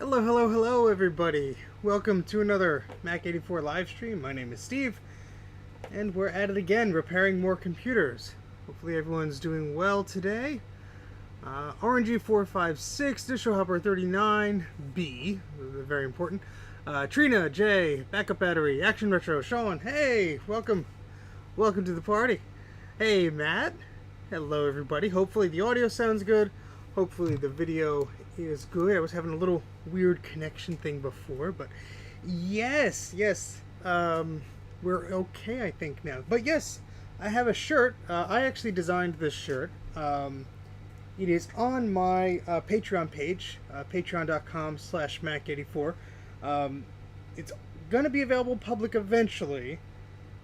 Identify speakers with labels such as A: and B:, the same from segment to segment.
A: Hello, hello, hello, everybody. Welcome to another Mac84 live stream. My name is Steve, and we're at it again, repairing more computers. Hopefully everyone's doing well today. RNG456, DistroHopper 39B, very important. Trina, Jay, Backup Battery, Action Retro, Sean, hey, welcome. Welcome to the party. Hey, Matt. Hello, everybody. Hopefully the audio sounds good. Hopefully the video is good. I was having a little weird connection thing before, but yes, we're okay, I think, now. But yes, I have a shirt. I actually designed this shirt. It is on my Patreon page, patreon.com/Mac84. It's going to be available public eventually,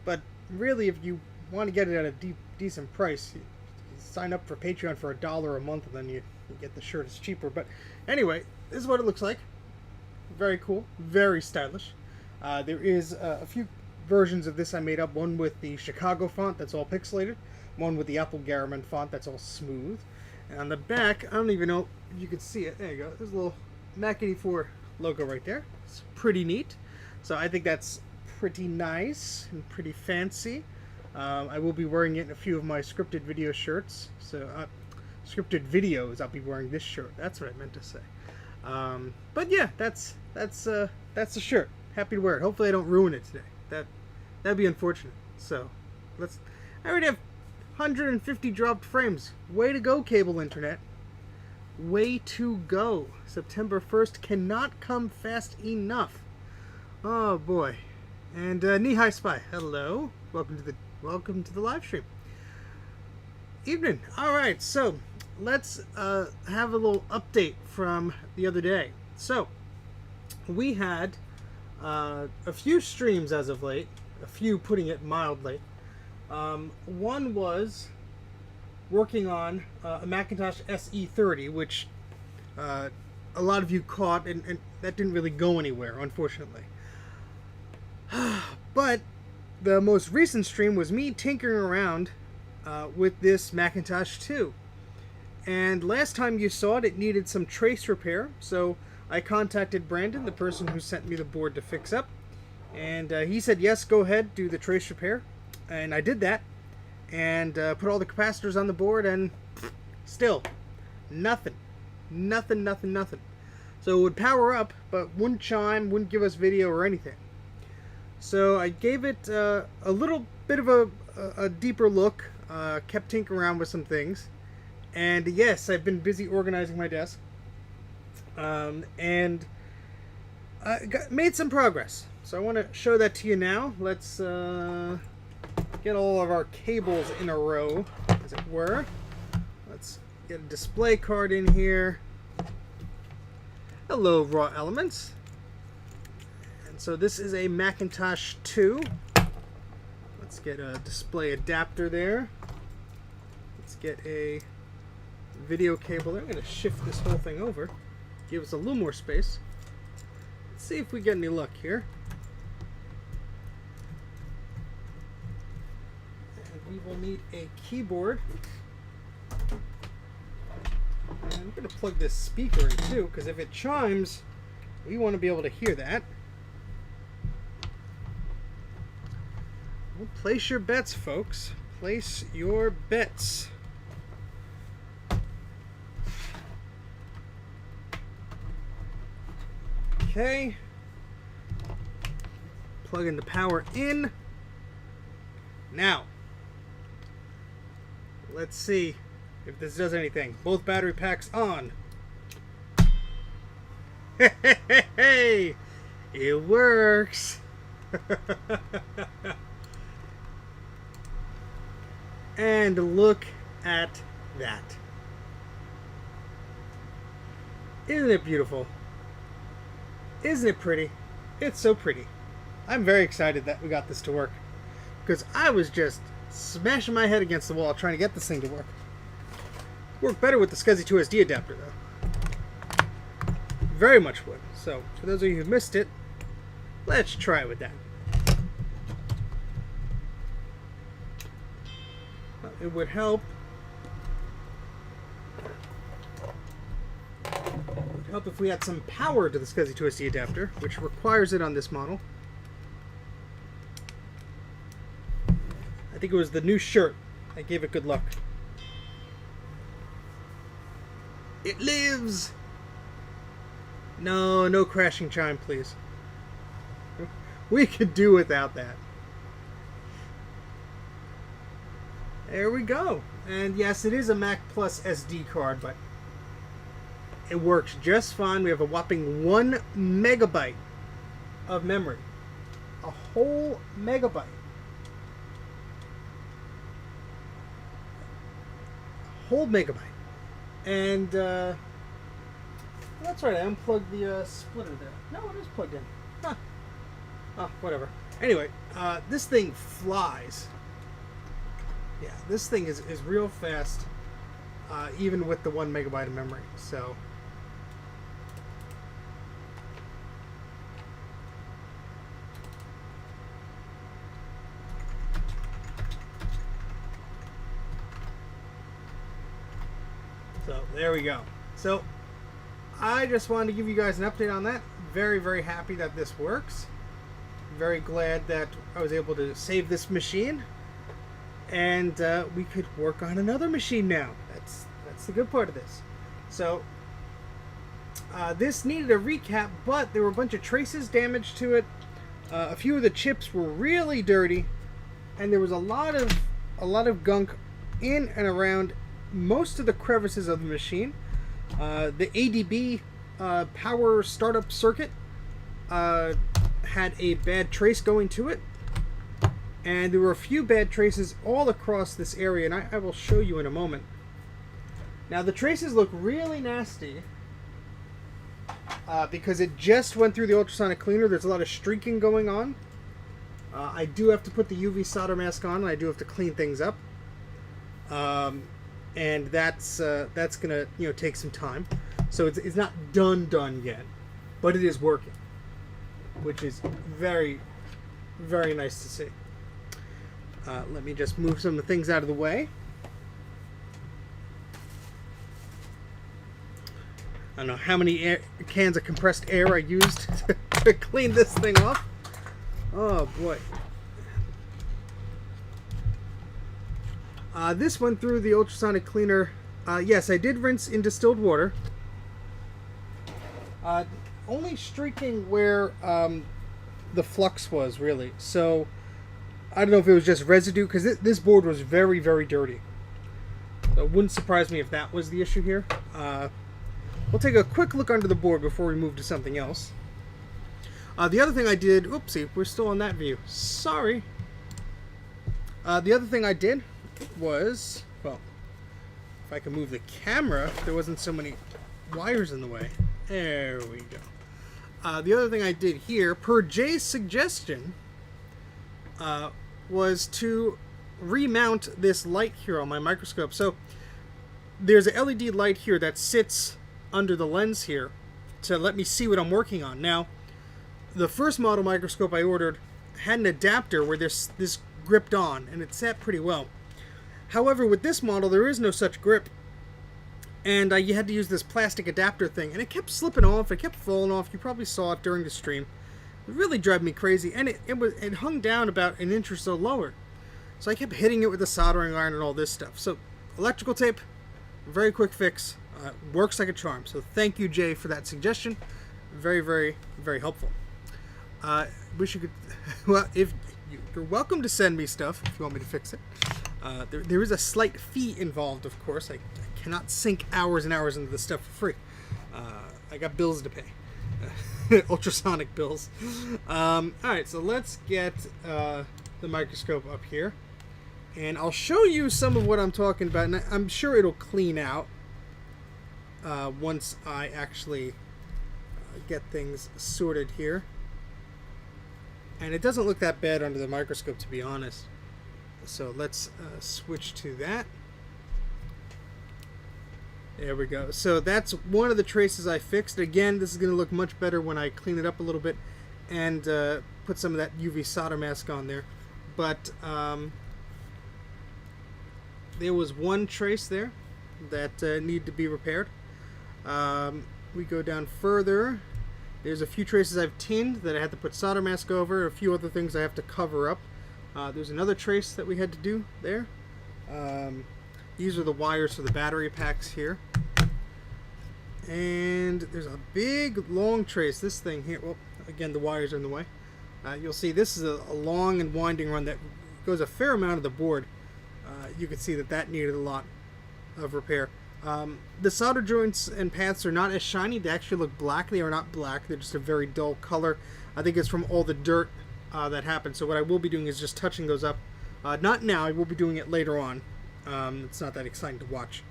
A: but really, if you want to get it at a decent price, you sign up for Patreon for $1 a month, and then you get the shirt. It's cheaper. But anyway, this is what it looks like. Very cool, very stylish. There is a few versions of this I made up. One with the Chicago font that's all pixelated. One with the Apple Garmin font that's all smooth. And on the back, I don't even know if you can see it. There you go. There's a little Mac84 logo right there. It's pretty neat. So I think that's pretty nice and pretty fancy. I will be wearing it in a few of my scripted video shirts. So, scripted videos, I'll be wearing this shirt. That's what I meant to say. But yeah, that's the shirt. Happy to wear it. Hopefully I don't ruin it today. That'd be unfortunate. So, I already have 150 dropped frames. Way to go, cable internet. Way to go. September 1st cannot come fast enough. Oh boy. And Knee-High Spy, hello. Welcome to the live stream. Evening. All right, so let's have a little update from the other day. So we had a few streams as of late, a few, putting it mildly. One was working on a Macintosh SE30, which a lot of you caught, and that didn't really go anywhere, unfortunately. But the most recent stream was me tinkering around with this Macintosh 2. And last time you saw it, it needed some trace repair. So I contacted Brandon, the person who sent me the board to fix up. And he said, yes, go ahead, do the trace repair. And I did that. And put all the capacitors on the board, and still, nothing. Nothing. So it would power up, but wouldn't chime, wouldn't give us video or anything. So I gave it a little bit of a deeper look, kept tinkering around with some things, and yes, I've been busy organizing my desk, and made some progress. So I want to show that to you now. Let's get all of our cables in a row, as it were. Let's get a display card in here. Hello, Raw Elements. So this is a Macintosh 2. Let's get a display adapter there. Let's get a video cable there. I'm going to shift this whole thing over. Give us a little more space. Let's see if we get any luck here. And we will need a keyboard. And I'm going to plug this speaker in too, because if it chimes, we want to be able to hear that. Well, place your bets, folks. Place your bets. Okay. Plugging the power in. Now, let's see if this does anything. Both battery packs on. Hey, it works. And look at that. Isn't it beautiful? Isn't it pretty? It's so pretty. I'm very excited that we got this to work, because I was just smashing my head against the wall trying to get this thing to work. Worked better with the SCSI 2SD adapter, though. Very much would. So, for those of you who missed it, let's try it with that. It would help Would help if we had some power to the SCSI to SC adapter, which requires it on this model. I think it was the new shirt that gave it good luck. It lives! No, no crashing chime, please. We could do without that. There we go. And yes, it is a Mac Plus SD card, but it works just fine. We have a whopping 1 megabyte of memory. A whole megabyte. A whole megabyte. And, that's right, I unplugged the splitter there. No, it is plugged in. Huh. Oh, whatever. Anyway, this thing flies. Yeah, this thing is real fast, even with the 1 megabyte of memory. So, there we go. So, I just wanted to give you guys an update on that. Very, very happy that this works. Very glad that I was able to save this machine. And we could work on another machine now. That's the good part of this. So this needed a recap, but there were a bunch of traces damaged to it. A few of the chips were really dirty, and there was a lot of gunk in and around most of the crevices of the machine. The ADB power startup circuit had a bad trace going to it. And there were a few bad traces all across this area, and I will show you in a moment. Now, the traces look really nasty because it just went through the ultrasonic cleaner. There's a lot of streaking going on. I do have to put the UV solder mask on, and I do have to clean things up. And that's gonna take some time. So it's not done yet, but it is working, which is very, very nice to see. Let me just move some of the things out of the way. I don't know how many cans of compressed air I used to clean this thing off. Oh boy. This went through the ultrasonic cleaner. Yes, I did rinse in distilled water. Only streaking where the flux was, really. So I don't know if it was just residue, because this board was very, very dirty. So it wouldn't surprise me if that was the issue here. We'll take a quick look under the board before we move to something else. The other thing I did... Oopsie, we're still on that view. Sorry. The other thing I did was... Well, if I can move the camera, if there wasn't so many wires in the way. There we go. The other thing I did here, per Jay's suggestion... was to remount this light here on my microscope. So there's a LED light here that sits under the lens here to let me see what I'm working on. Now, the first model microscope I ordered had an adapter where this gripped on, and it sat pretty well. However, with this model, there is no such grip, and you had to use this plastic adapter thing, and it kept slipping off, it kept falling off. You probably saw it during the stream. It really drove me crazy, and it hung down about an inch or so lower. So I kept hitting it with a soldering iron and all this stuff. So electrical tape, very quick fix, works like a charm. So thank you, Jay, for that suggestion. Very, very, very helpful. Wish you could. Well, if you're welcome to send me stuff if you want me to fix it. There is a slight fee involved, of course. I cannot sink hours and hours into this stuff for free. I got bills to pay. Ultrasonic bills. Alright, so let's get the microscope up here, and I'll show you some of what I'm talking about, and I'm sure it'll clean out once I actually get things sorted here. And it doesn't look that bad under the microscope, to be honest. So let's switch to that. There we go. So that's one of the traces I fixed. Again, this is going to look much better when I clean it up a little bit and put some of that UV solder mask on there. But there was one trace there that needed to be repaired. we go down further, there's a few traces I've tinned that I had to put solder mask over, a few other things I have to cover up. There's another trace that we had to do there. These are the wires for the battery packs here. And there's a big long trace, this thing here. Well, again, the wires are in the way. You'll see this is a long and winding run that goes a fair amount of the board. You can see that needed a lot of repair. The solder joints and paths are not as shiny. They actually look black. They are not black. They're just a very dull color. I think it's from all the dirt that happened. So what I will be doing is just touching those up. Not now. I will be doing it later on. It's not that exciting to watch.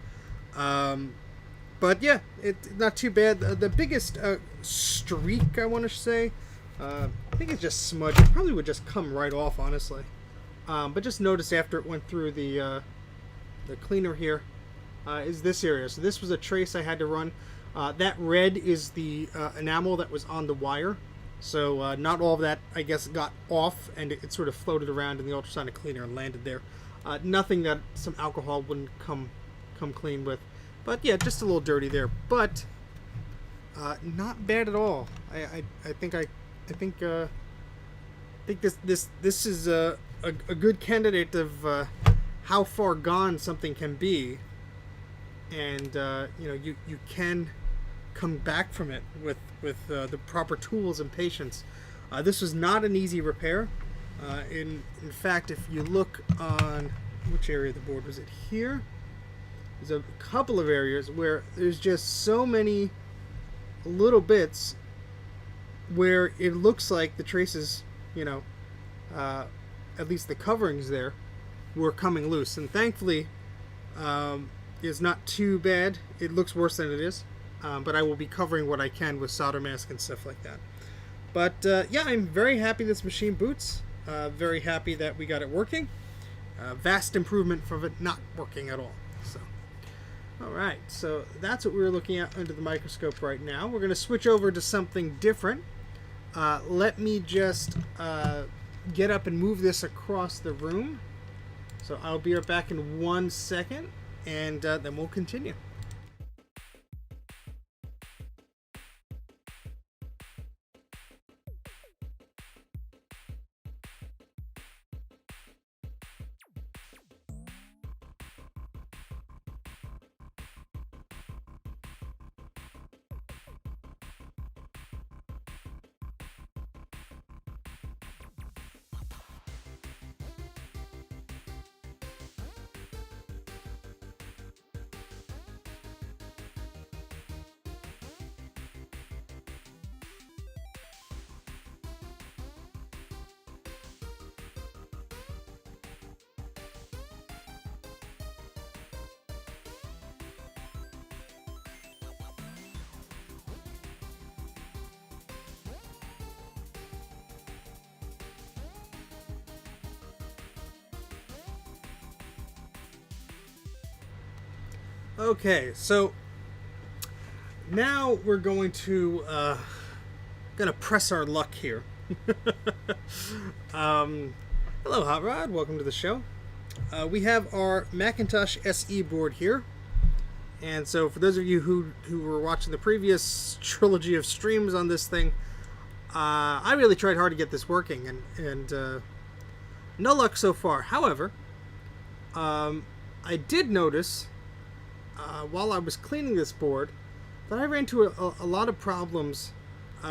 A: But yeah, it's not too bad. The biggest streak, I want to say, I think it's just smudge. It probably would just come right off, honestly. But just notice after it went through the cleaner here, is this area. So this was a trace I had to run. That red is the enamel that was on the wire. So not all of that, I guess, got off, and it sort of floated around in the ultrasonic cleaner and landed there. Nothing that some alcohol wouldn't come clean with. But yeah, just a little dirty there. But not bad at all. I think this is a good candidate of how far gone something can be. And you know, you can come back from it with the proper tools and patience. This was not an easy repair. In fact, if you look on which area of the board was it here, there's a couple of areas where there's just so many little bits where it looks like the traces, you know, at least the coverings there, were coming loose. And thankfully, it's not too bad. It looks worse than it is, but I will be covering what I can with solder mask and stuff like that. But yeah, I'm very happy this machine boots. Very happy that we got it working. Vast improvement from it not working at all. So, all right, so that's what we're looking at under the microscope right now. We're going to switch over to something different. Let me just get up and move this across the room. So I'll be right back in 1 second, and then we'll continue. Okay, so now we're going to press our luck here. Hello, Hot Rod. Welcome to the show. We have our Macintosh SE board here, and so for those of you who were watching the previous trilogy of streams on this thing, I really tried hard to get this working, and no luck so far. However, I did notice while I was cleaning this board that I ran into a lot of problems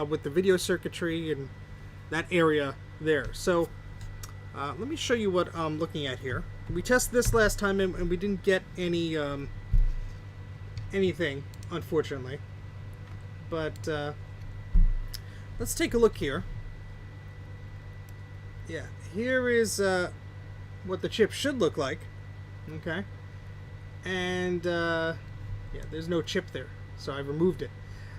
A: with the video circuitry and that area there. So let me show you what I'm looking at here. We tested this last time and we didn't get any anything, unfortunately. But let's take a look here. Yeah, here is what the chip should look like. Okay. And yeah, there's no chip there, so I removed it.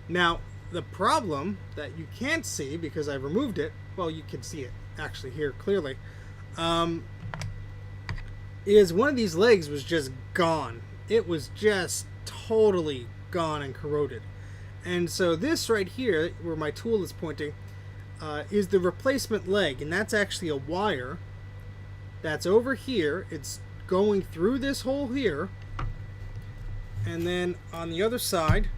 A: Now, the problem that you can't see because I removed it, well, you can see it actually here clearly, is one of these legs was just gone. It was just totally gone and corroded. And so this right here, where my tool is pointing, is the replacement leg, and that's actually a wire that's over here. It's going through this hole here, and then on the other side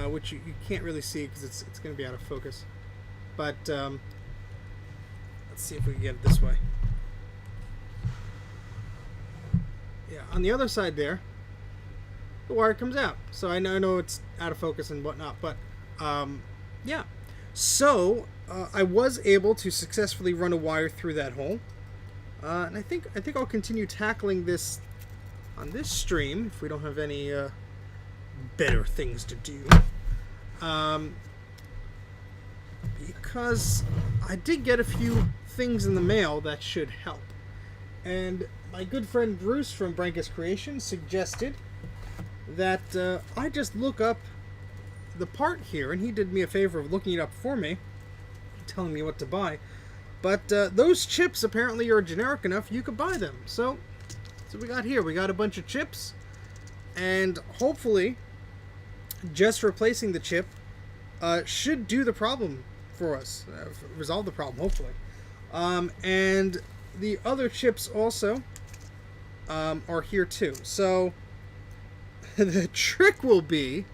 A: which you can't really see because it's going to be out of focus. But let's see if we can get it this way. Yeah, on the other side there, the wire comes out. So I know it's out of focus and whatnot, but yeah. So I was able to successfully run a wire through that hole, and I think I'll continue tackling this on this stream if we don't have any better things to do. Because I did get a few things in the mail that should help, and my good friend Bruce from Brankus Creations suggested that I just look up the part here, and he did me a favor of looking it up for me, telling me what to buy. But those chips apparently are generic enough you could buy them. So we got here. We got a bunch of chips, and hopefully just replacing the chip should do the problem for us, resolve the problem, hopefully. And the other chips also are here too. So the trick will be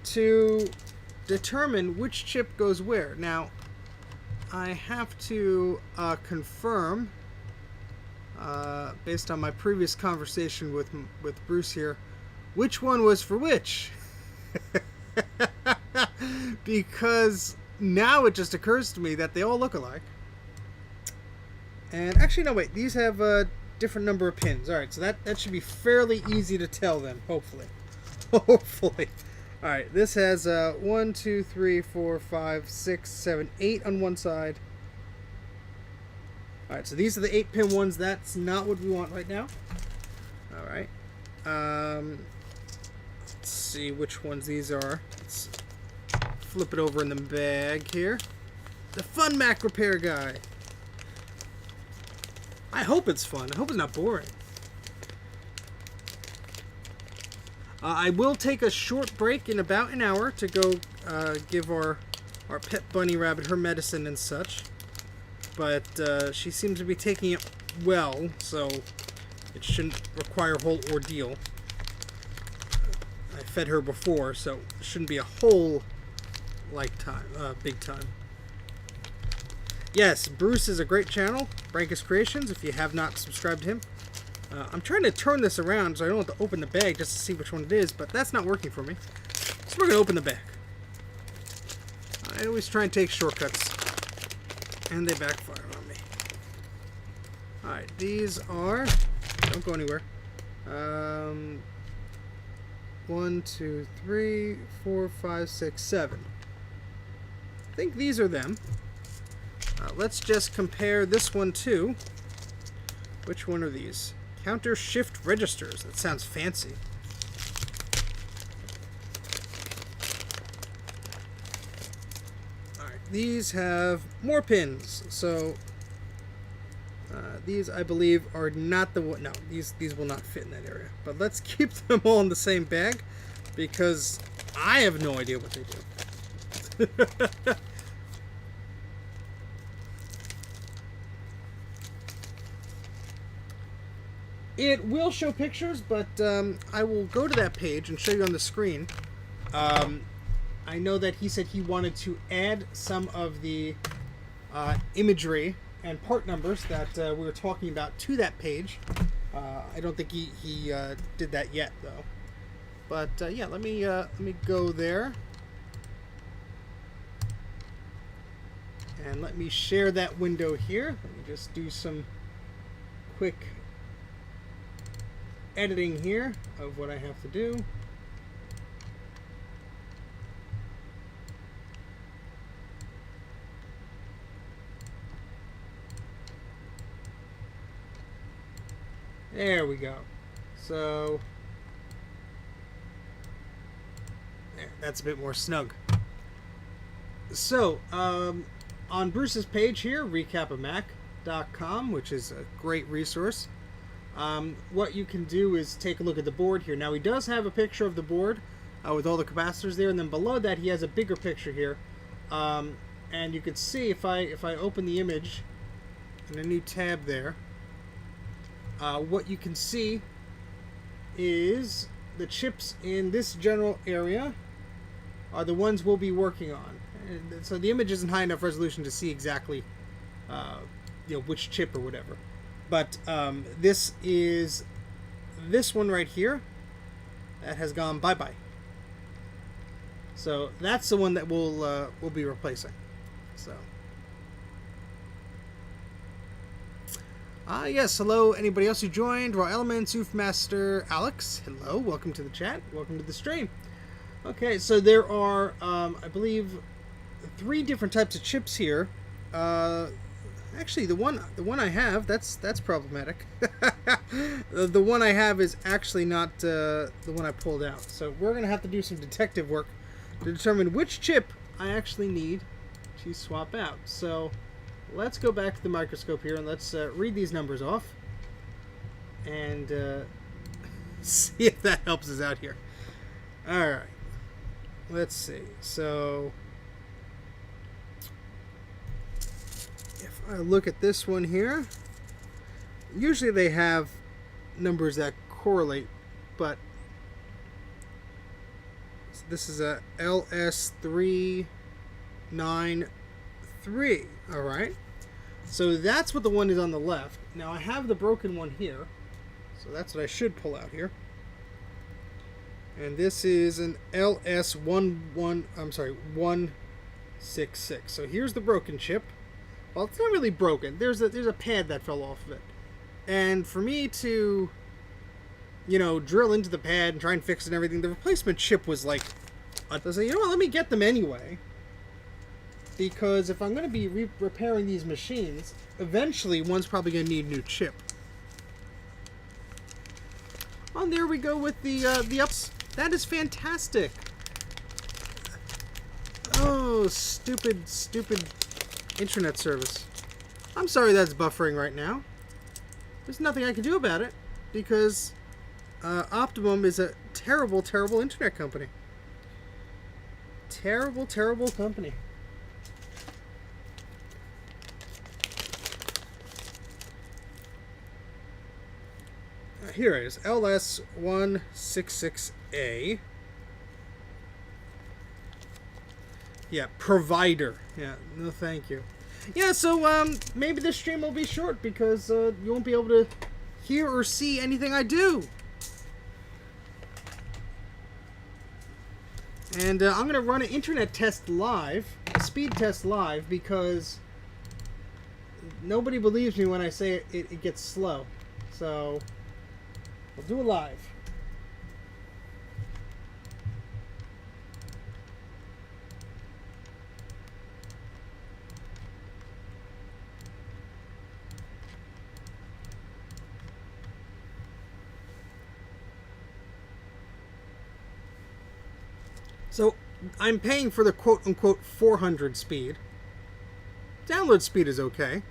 A: to determine which chip goes where. Now, I have to confirm, based on my previous conversation with Bruce here, which one was for which. Because now it just occurs to me that they all look alike. And actually, no, wait. These have a different number of pins. Alright, so that should be fairly easy to tell then, hopefully. Hopefully. Alright, this has 1, 2, 3, 4, 5, 6, 7, 8 on one side. Alright, so these are the 8-pin ones. That's not what we want right now. Alright. Let's see which ones these are. Let's flip it over in the bag here. The fun Mac repair guy. I hope it's fun. I hope it's not boring. I will take a short break in about an hour to go give our pet bunny rabbit her medicine and such. But she seems to be taking it well, so it shouldn't require a whole ordeal. I fed her before, so it shouldn't be a whole big time. Yes, Bruce is a great channel, Brankus Creations, if you have not subscribed to him. I'm trying to turn this around so I don't have to open the bag just to see which one it is, but that's not working for me. So we're going to open the bag. I always try and take shortcuts, and they backfire on me. Alright, these are... Don't go anywhere. 1, 2, 3, 4, 5, 6, 7. I think these are them. Let's just compare this one to... Which one are these? Counter shift registers. That sounds fancy. Alright, these have more pins. So, these, I believe, are not the one... No, these will not fit in that area. But let's keep them all in the same bag, because I have no idea what they do. It will show pictures, but I will go to that page and show you on the screen. I know that he said he wanted to add some of the imagery and part numbers that we were talking about to that page. I don't think he did that yet, though. But yeah, let me go there. And let me share that window here. Let me just do some quick editing here of what I have to do. There we go. So there, that's a bit more snug. So on Bruce's page here, recapamac.com, which is a great resource. What you can do is take a look at the board here. Now, he does have a picture of the board with all the capacitors there, and then below that he has a bigger picture here. And you can see if I open the image in a new tab there, what you can see is the chips in this general area are the ones we'll be working on. And so the image isn't high enough resolution to see exactly, which chip or whatever. But this is this one right here that has gone bye-bye. So that's the one that we'll be replacing. So. Yes, hello, anybody else who joined? Raw Elements, Oofmaster, Alex, hello, welcome to the chat, welcome to the stream. Okay, so there are, I believe, 3 different types of chips here. Actually, the one I have, that's problematic. The one I have is actually not the one I pulled out. So we're going to have to do some detective work to determine which chip I actually need to swap out. So let's go back to the microscope here and let's read these numbers off and see if that helps us out here. Alright, let's see. So if I look at this one here, usually they have numbers that correlate, but this is a LS393. Alright, so that's what the one is on the left. Now I have the broken one here, so that's what I should pull out here. And this is an LS166. So here's the broken chip. Well, it's not really broken. There's a pad that fell off of it. And for me to, drill into the pad and try and fix it and everything, the replacement chip was like, I was like, let me get them anyway. Because if I'm going to be repairing these machines, eventually one's probably going to need a new chip. Oh, and there we go with the ups. That is fantastic. Oh, stupid internet service. I'm sorry that's buffering right now. There's nothing I can do about it because Optimum is a terrible, terrible internet company. Terrible, terrible company. Here it is, LS166A. Yeah, provider. Yeah, no thank you. Yeah, so maybe this stream will be short because you won't be able to hear or see anything I do. And I'm going to run an internet test live, a speed test live, because nobody believes me when I say it gets slow. So we'll do it live. So I'm paying for the quote-unquote 400 speed. Download speed is okay.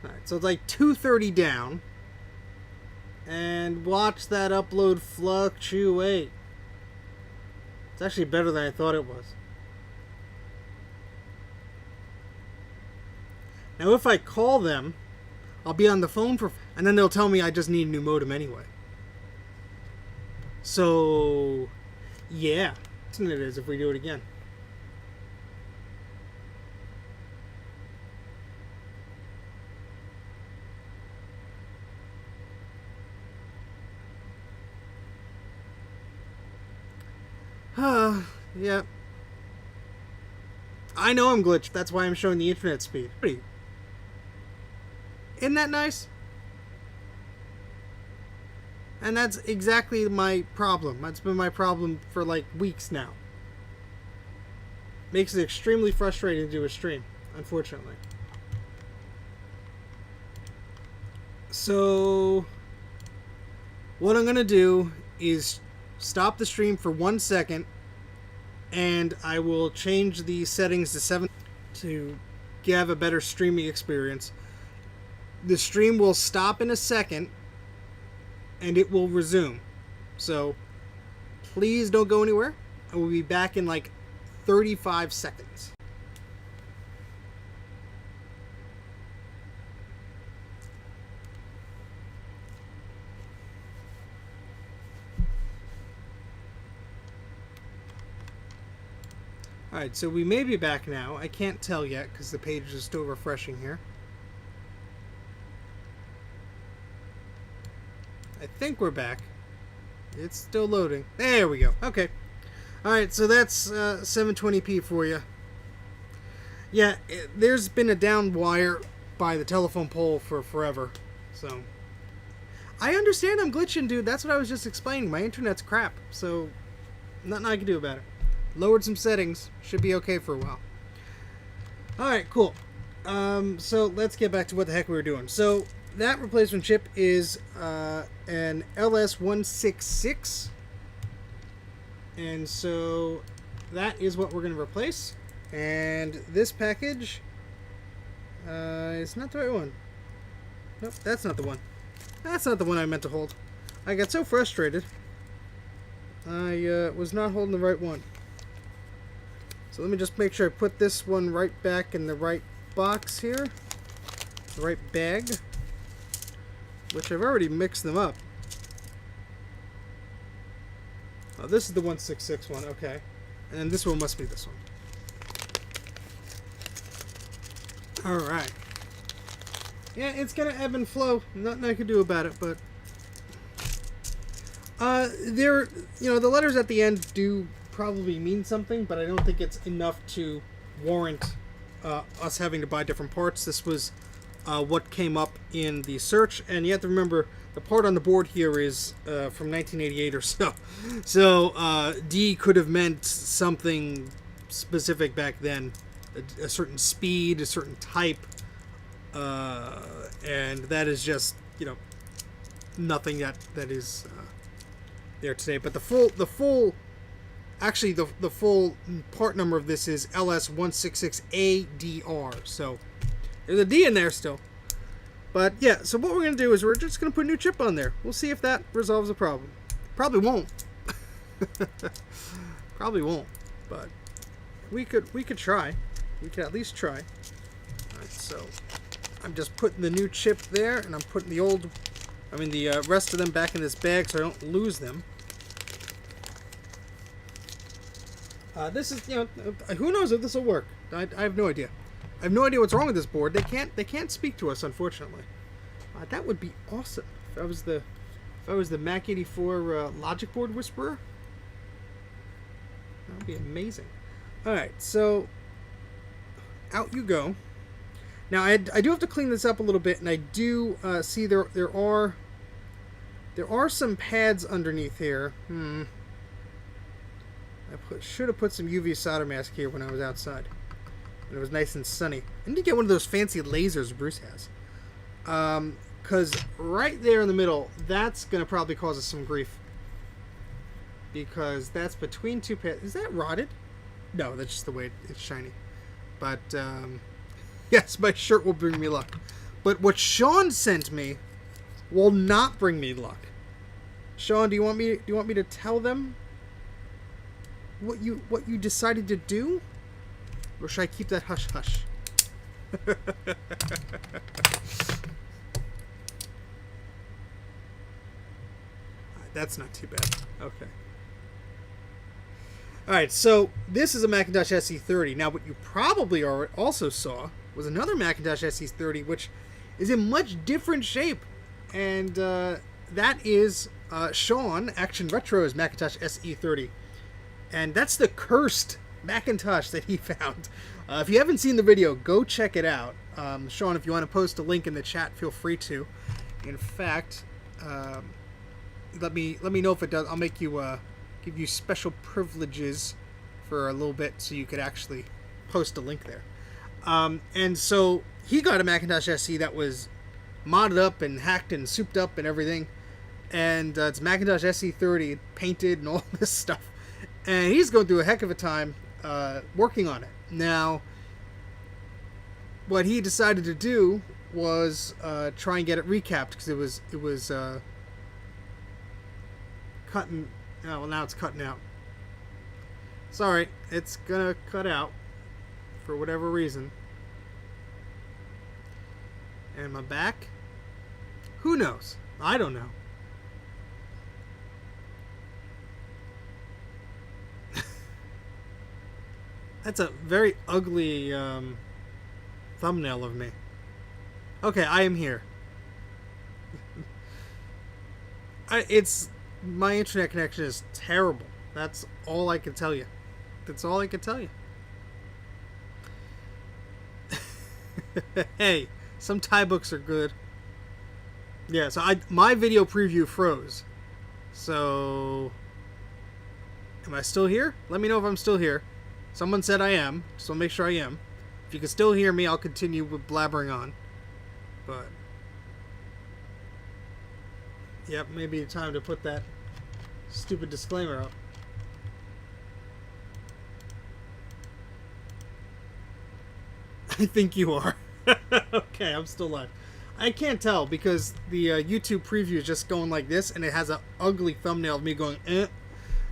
A: Alright, so it's like 230 down. And watch that upload fluctuate. It's actually better than I thought it was. Now if I call them, I'll be on the phone and then they'll tell me I just need a new modem anyway. So, yeah. It is if we do it again. Yeah. I know I'm glitched. That's why I'm showing the internet speed. Isn't that nice? And that's exactly my problem. That's been my problem for like weeks now. Makes it extremely frustrating to do a stream, unfortunately. So what I'm going to do is stop the stream for 1 second and I will change the settings to 7 to have a better streaming experience. The stream will stop in a second and it will resume. So please don't go anywhere. I will be back in like 35 seconds. Alright, so we may be back now. I can't tell yet because the page is still refreshing here. I think we're back. It's still loading. There we go. Okay. Alright, so that's 720p for you. Yeah, there's been a down wire by the telephone pole for forever. So, I understand I'm glitching, dude. That's what I was just explaining. My internet's crap. So, nothing I can do about it. Lowered some settings. Should be okay for a while. Alright, cool. So, let's get back to what the heck we were doing. So, that replacement chip is an LS166. And so, that is what we're going to replace. And this package is not the right one. Nope, that's not the one. That's not the one I meant to hold. I got so frustrated. I was not holding the right one. So let me just make sure I put this one right back in the right box here. The right bag. Which I've already mixed them up. Oh, this is the 166 one, okay. And then this one must be this one. Alright. Yeah, it's gonna ebb and flow. Nothing I can do about it, but the letters at the end do probably mean something, but I don't think it's enough to warrant us having to buy different parts. This was what came up in the search, and you have to remember the part on the board here is from 1988 or so. So D could have meant something specific back then, a certain speed, a certain type, and that is just nothing that is there today. But the full part number of this is LS166ADR. So there's a D in there still. But yeah, so what we're going to do is we're just going to put a new chip on there. We'll see if that resolves the problem. Probably won't. Probably won't. But we could try. We could at least try. Alright, so I'm just putting the new chip there, and I'm putting the rest of them back in this bag so I don't lose them. This is, who knows if this will work. I have no idea. I have no idea what's wrong with this board. They can't speak to us, unfortunately. That would be awesome. If I was the Mac84 logic board whisperer, that would be amazing. All right, so out you go. Now I do have to clean this up a little bit, and I do see there are some pads underneath here. I should have put some UV solder mask here when I was outside. And it was nice and sunny. I need to get one of those fancy lasers Bruce has. Because right there in the middle, that's going to probably cause us some grief. Because that's between two pads. Is that rotted? No, that's just the way it's shiny. But, yes, my shirt will bring me luck. But what Sean sent me will not bring me luck. Sean, do you want me to tell them what you decided to do? Or should I keep that hush hush? That's not too bad. Okay. Alright, so this is a Macintosh SE30. Now, what you probably also saw was another Macintosh SE30, which is in much different shape. And that is Sean, Action Retro's Macintosh SE30. And that's the cursed Macintosh that he found. If you haven't seen the video, go check it out. Sean, if you want to post a link in the chat, feel free to. In fact, let me know if it does. I'll make you give you special privileges for a little bit so you could actually post a link there. And so he got a Macintosh SE that was modded up and hacked and souped up and everything. And it's Macintosh SE30 painted and all this stuff. And he's going through a heck of a time working on it. Now, what he decided to do was try and get it recapped because it was cutting. Oh, well, now it's cutting out. Sorry, it's gonna cut out for whatever reason. And my back? Who knows? I don't know. That's a very ugly thumbnail of me. Okay, I am here. It's my internet connection is terrible. That's all I can tell you. That's all I can tell you. Hey, some Thai books are good. Yeah, so my video preview froze. So, am I still here? Let me know if I'm still here. Someone said I am, so make sure I am. If you can still hear me, I'll continue with blabbering on. But, yep, maybe time to put that stupid disclaimer up. I think you are. Okay, I'm still live. I can't tell because the YouTube preview is just going like this, and it has an ugly thumbnail of me going, eh.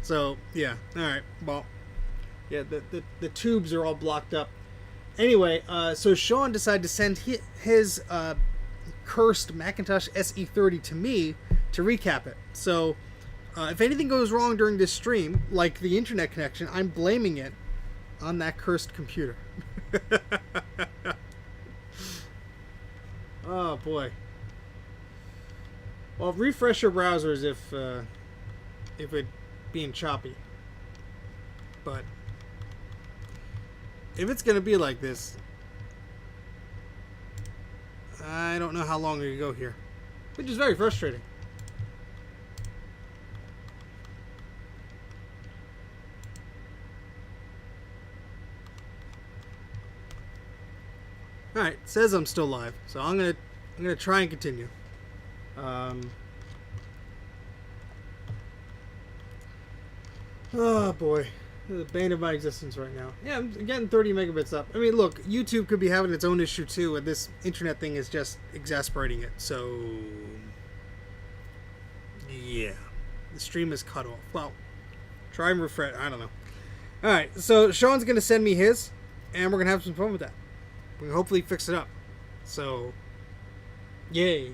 A: So, yeah. Alright, well, yeah, the tubes are all blocked up. Anyway, so Sean decided to send his cursed Macintosh SE30 to me to recap it. So, if anything goes wrong during this stream, like the internet connection, I'm blaming it on that cursed computer. Oh boy. Well, refresh your browsers if it being choppy. But if it's gonna be like this, I don't know how long we can go here, which is very frustrating. All right, it says I'm still live, so I'm gonna try and continue. Oh boy, the bane of my existence right now. Yeah, I'm getting 30 megabits up. I mean, look, YouTube could be having its own issue too, and this internet thing is just exasperating it. So, yeah, the stream is cut off. Well, try and refresh. I don't know. All right, so Sean's gonna send me his, and we're gonna have some fun with that. We can hopefully fix it up. So, yay.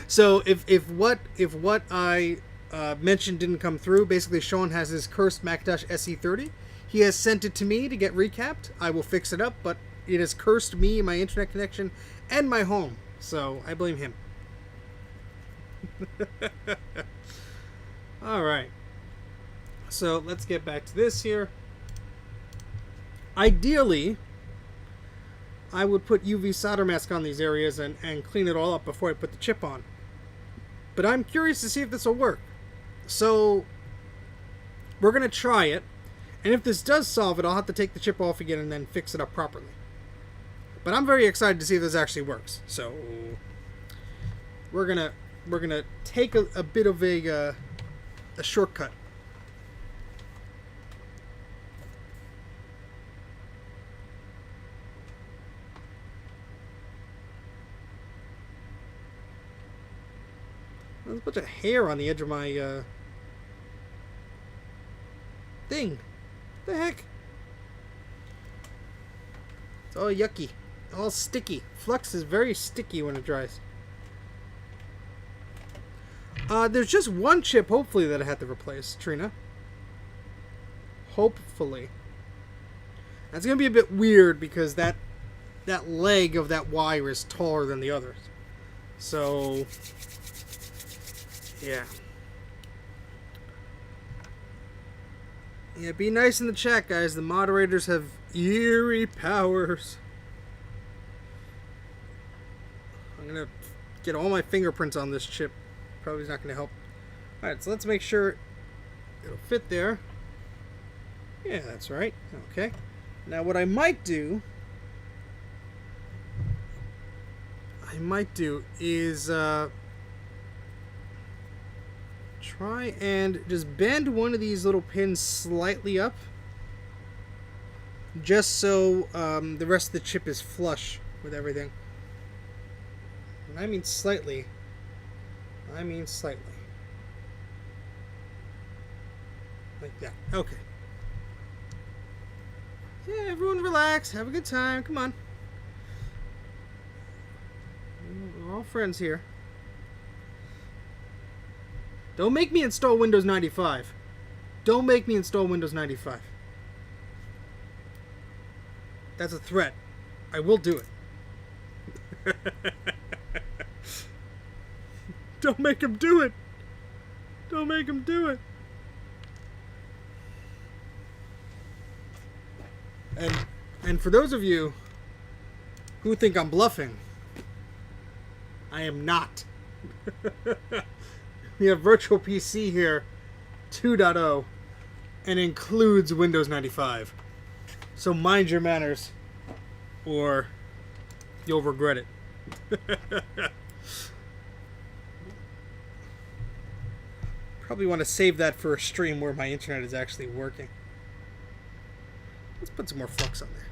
A: So if what I mentioned didn't come through, basically Sean has his cursed Macintosh SE30. He has sent it to me to get recapped. I will fix it up, but it has cursed me, my internet connection, and my home. So I blame him. Alright, so let's get back to this here. Ideally, I would put UV solder mask on these areas and clean it all up before I put the chip on. But I'm curious to see if this will work. So, we're going to try it. And if this does solve it, I'll have to take the chip off again and then fix it up properly. But I'm very excited to see if this actually works. So, we're gonna take a bit of a shortcut. There's a bunch of hair on the edge of my thing. What the heck? It's all yucky, all sticky. Flux is very sticky when it dries. There's just one chip, hopefully, that I had to replace, Trina. Hopefully. That's going to be a bit weird because that leg of that wire is taller than the others. So, yeah. Yeah, be nice in the chat, guys. The moderators have eerie powers. I'm going to get all my fingerprints on this chip. Probably not going to help. Alright, so let's make sure it'll fit there. Yeah, that's right. Okay. Now what I might do is try and just bend one of these little pins slightly up, just so the rest of the chip is flush with everything. And I mean slightly. I mean slightly. Like that. Okay. Yeah, everyone relax. Have a good time. Come on. We're all friends here. Don't make me install Windows 95. Don't make me install Windows 95. That's a threat. I will do it. Don't make him do it. Don't make him do it. And for those of you who think I'm bluffing, I am not. We have Virtual PC here 2.0 and includes Windows 95. So mind your manners or you'll regret it. Probably want to save that for a stream where my internet is actually working. Let's put some more flux on there.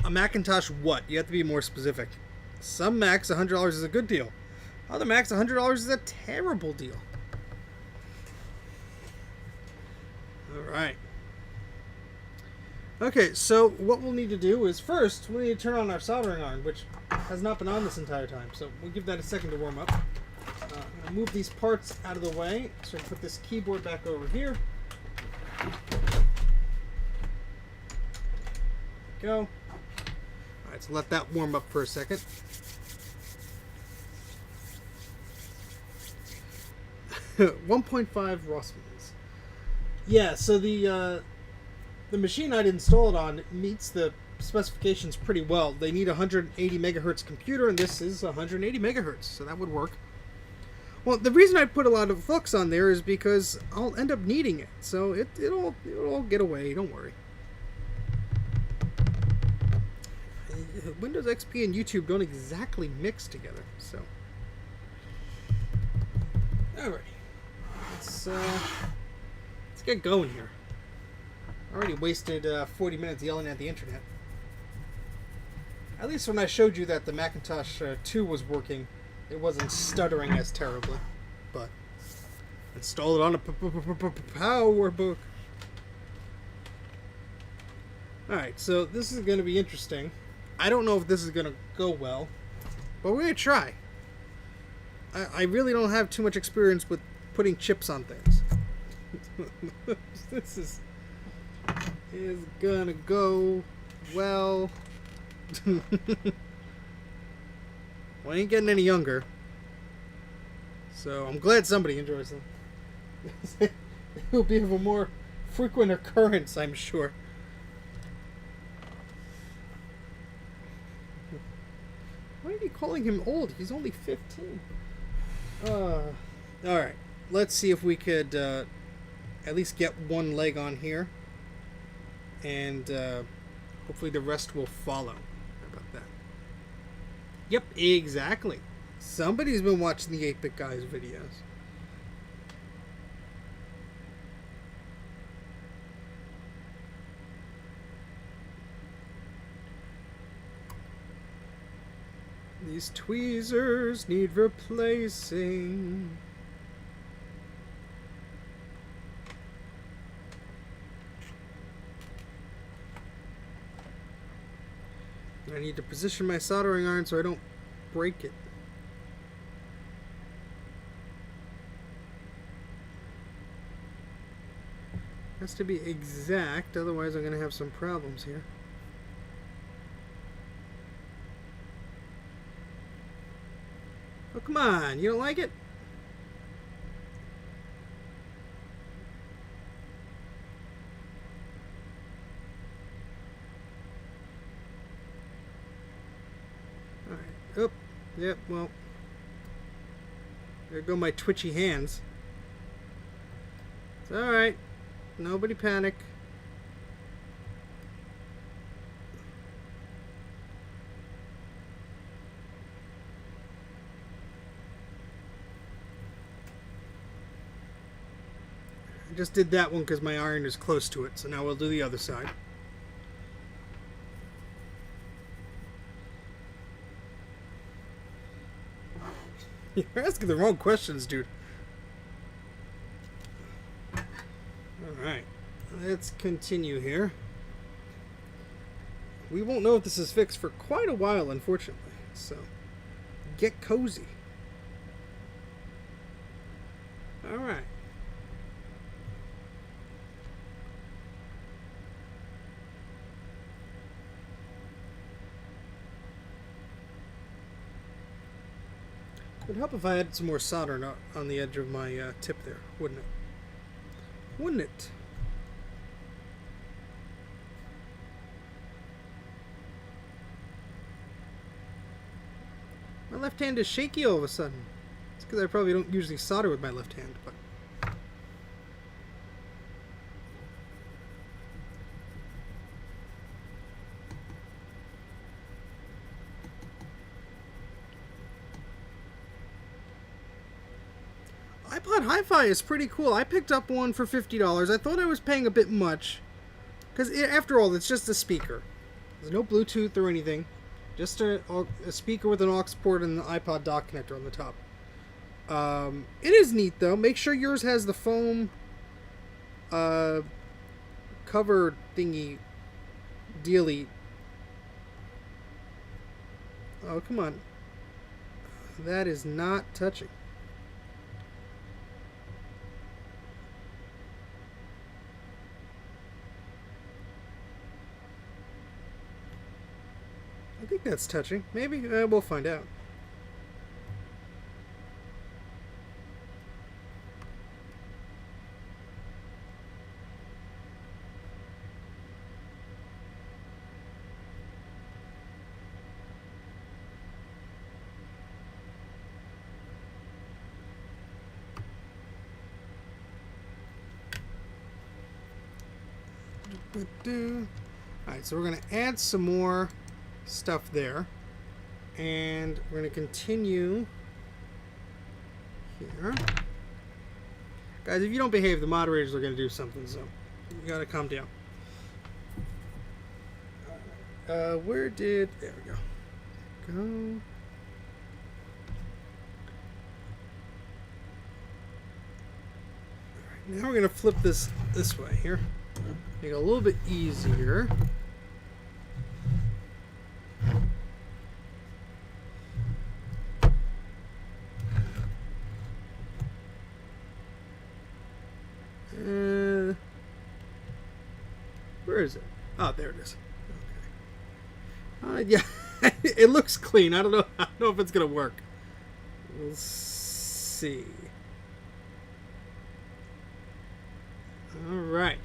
A: A Macintosh what? You have to be more specific. Some Macs, $100 is a good deal. Other Macs, $100 is a terrible deal. Alright. Okay, so what we'll need to do is first, we need to turn on our soldering iron, which has not been on this entire time. So we'll give that a second to warm up. I'm going to move these parts out of the way. So put this keyboard back over here. Go. Alright, so let that warm up for a second. .5 Rossmans. Yeah, so the machine I'd install it on meets the specifications pretty well. They need a 180 megahertz computer, and this is 180 megahertz, so that would work. Well, the reason I put a lot of flux on there is because I'll end up needing it, so it'll all get away. Don't worry. Windows XP and YouTube don't exactly mix together, so. Alrighty, let's get going here. I already wasted 40 minutes yelling at the internet. At least when I showed you that the Macintosh 2 was working, it wasn't stuttering as terribly. But install it on a PowerBook. Alright, so this is going to be interesting. I don't know if this is going to go well, but we're going to try. I really don't have too much experience with putting chips on things. This is gonna go well. Well, I ain't getting any younger, so I'm glad somebody enjoys them. It will be of a more frequent occurrence, I'm sure. Why are you calling him old? He's only 15. Alright, let's see if we could at least get one leg on here, and hopefully the rest will follow. How about that? Yep, exactly. Somebody's been watching the 8-Bit Guys videos. These tweezers need replacing. I need to position my soldering iron so I don't break it. Has to be exact, otherwise I'm going to have some problems here. Oh, come on, you don't like it? Alright, oh, yep, well, there go my twitchy hands. It's alright, nobody panic. Just did that one because my iron is close to it, so now we'll do the other side. You're asking the wrong questions, dude. Alright. let's continue here. We won't know if this is fixed for quite a while, unfortunately. So, get cozy. Alright. It would help if I had some more solder on the edge of my tip there, wouldn't it? Wouldn't it? My left hand is shaky all of a sudden. It's because I probably don't usually solder with my left hand, but... iPod Hi-Fi is pretty cool. I picked up one for $50. I thought I was paying a bit much. Because after all, it's just a speaker. There's no Bluetooth or anything. Just a speaker with an aux port and the iPod dock connector on the top. It is neat, though. Make sure yours has the foam cover thingy dealy. Oh, come on. That is not touching. I think that's touching. Maybe. We'll find out. Alright, so we're going to add some more stuff there, and we're going to continue here. Guys, if you don't behave, the moderators are going to do something, so you got to calm down. Where did... There we go. Go. Alright, now we're going to flip this way here. Make it a little bit easier. Where is it? Oh, there it is. Okay. Yeah, it looks clean. I don't know if it's gonna work. We'll see. All right.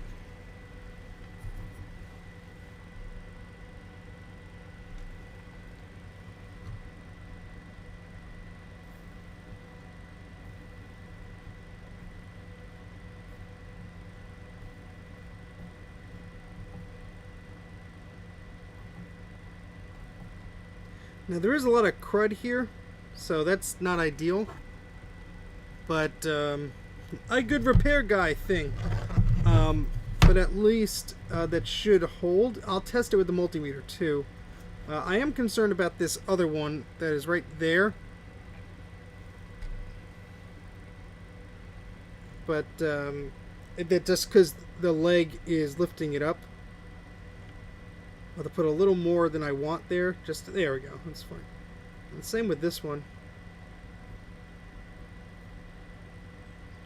A: Now there is a lot of crud here, so that's not ideal. But a good repair guy thing. But at least that should hold. I'll test it with the multimeter too. I am concerned about this other one that is right there. But that just because the leg is lifting it up. I'll have to put a little more than I want there. Just there we go. That's fine. And same with this one.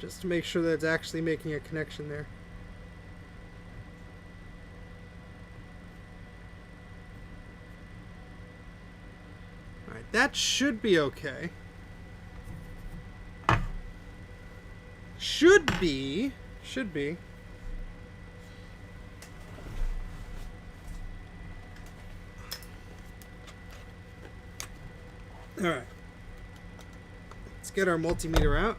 A: Just to make sure that it's actually making a connection there. Alright, that should be okay. Should be. Alright. Let's get our multimeter out.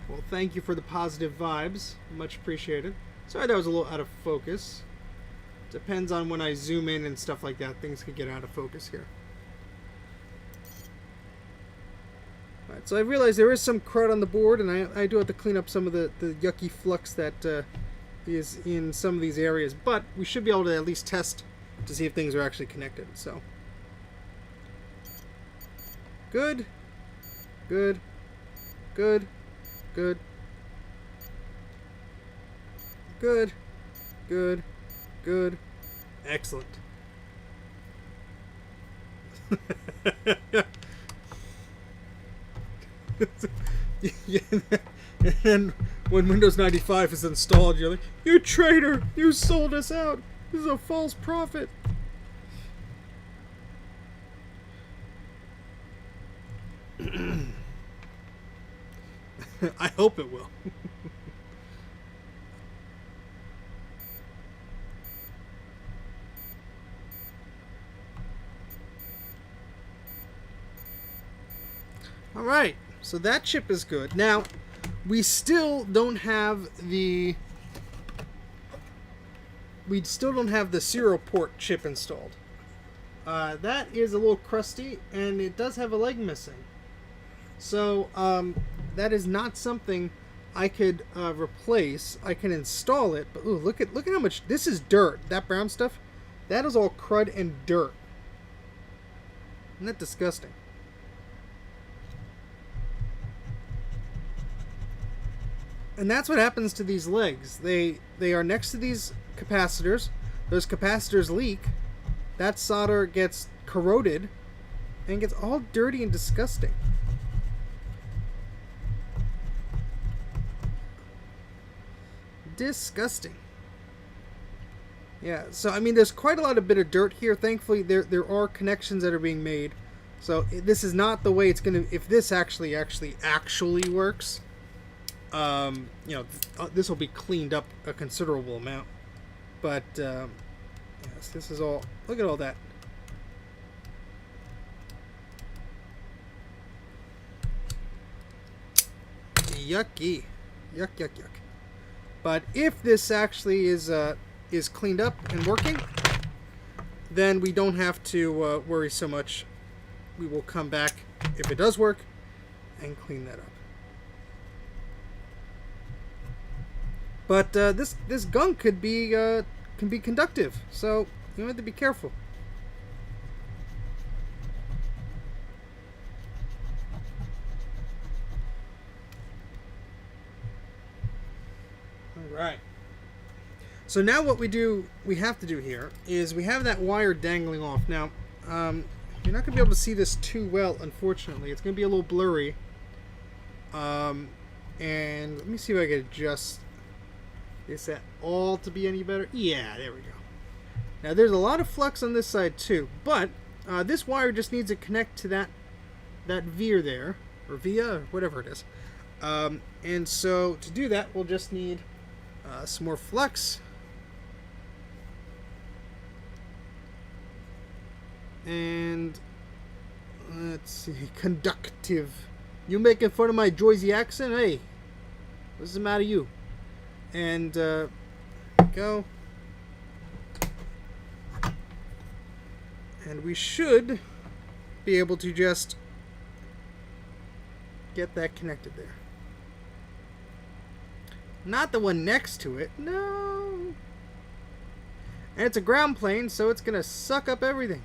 A: Well, thank you for the positive vibes. Much appreciated. Sorry that was a little out of focus. Depends on when I zoom in and stuff like that. Things could get out of focus here. Alright, so I realize there is some crud on the board, and I do have to clean up some of the yucky flux that is in some of these areas. But we should be able to at least test to see if things are actually connected. So good. Good. Good. Good. Excellent. Yeah, and then when Windows 95 is installed, you're like, "You traitor! You sold us out! This is a false prophet!" I hope it will. Alright, so that chip is good. Now, we still don't have the serial port chip installed. That is a little crusty, and it does have a leg missing. So, that is not something I could replace. I can install it, but ooh, look at how much this is dirt. That brown stuff, that is all crud and dirt. Isn't that disgusting? And that's what happens to these legs. They are next to these capacitors. Those capacitors leak. That solder gets corroded and gets all dirty and disgusting. Disgusting. Yeah, so I mean, there's quite a lot of bit of dirt here. Thankfully, there are connections that are being made. So this is not the way it's gonna. If this actually works, you know, this will be cleaned up a considerable amount. But yes, this is all. Look at all that. Yucky, yuck, yuck, yuck. But if this actually is cleaned up and working, then we don't have to worry so much. We will come back if it does work and clean that up. But this gunk can be conductive, so you have to be careful. All right. So now what we have to do here is we have that wire dangling off. Now, you're not going to be able to see this too well, unfortunately. It's going to be a little blurry. And let me see if I can adjust this at all to be any better. Yeah, there we go. Now, there's a lot of flux on this side too, but this wire just needs to connect to that veer there, or via, or whatever it is. And so to do that, we'll just need some more flux. And let's see, conductive. You making fun of my Jersey accent? Hey, what's the matter, you? And go. And we should be able to just get that connected there. Not the one next to it. No. And it's a ground plane, so it's going to suck up everything.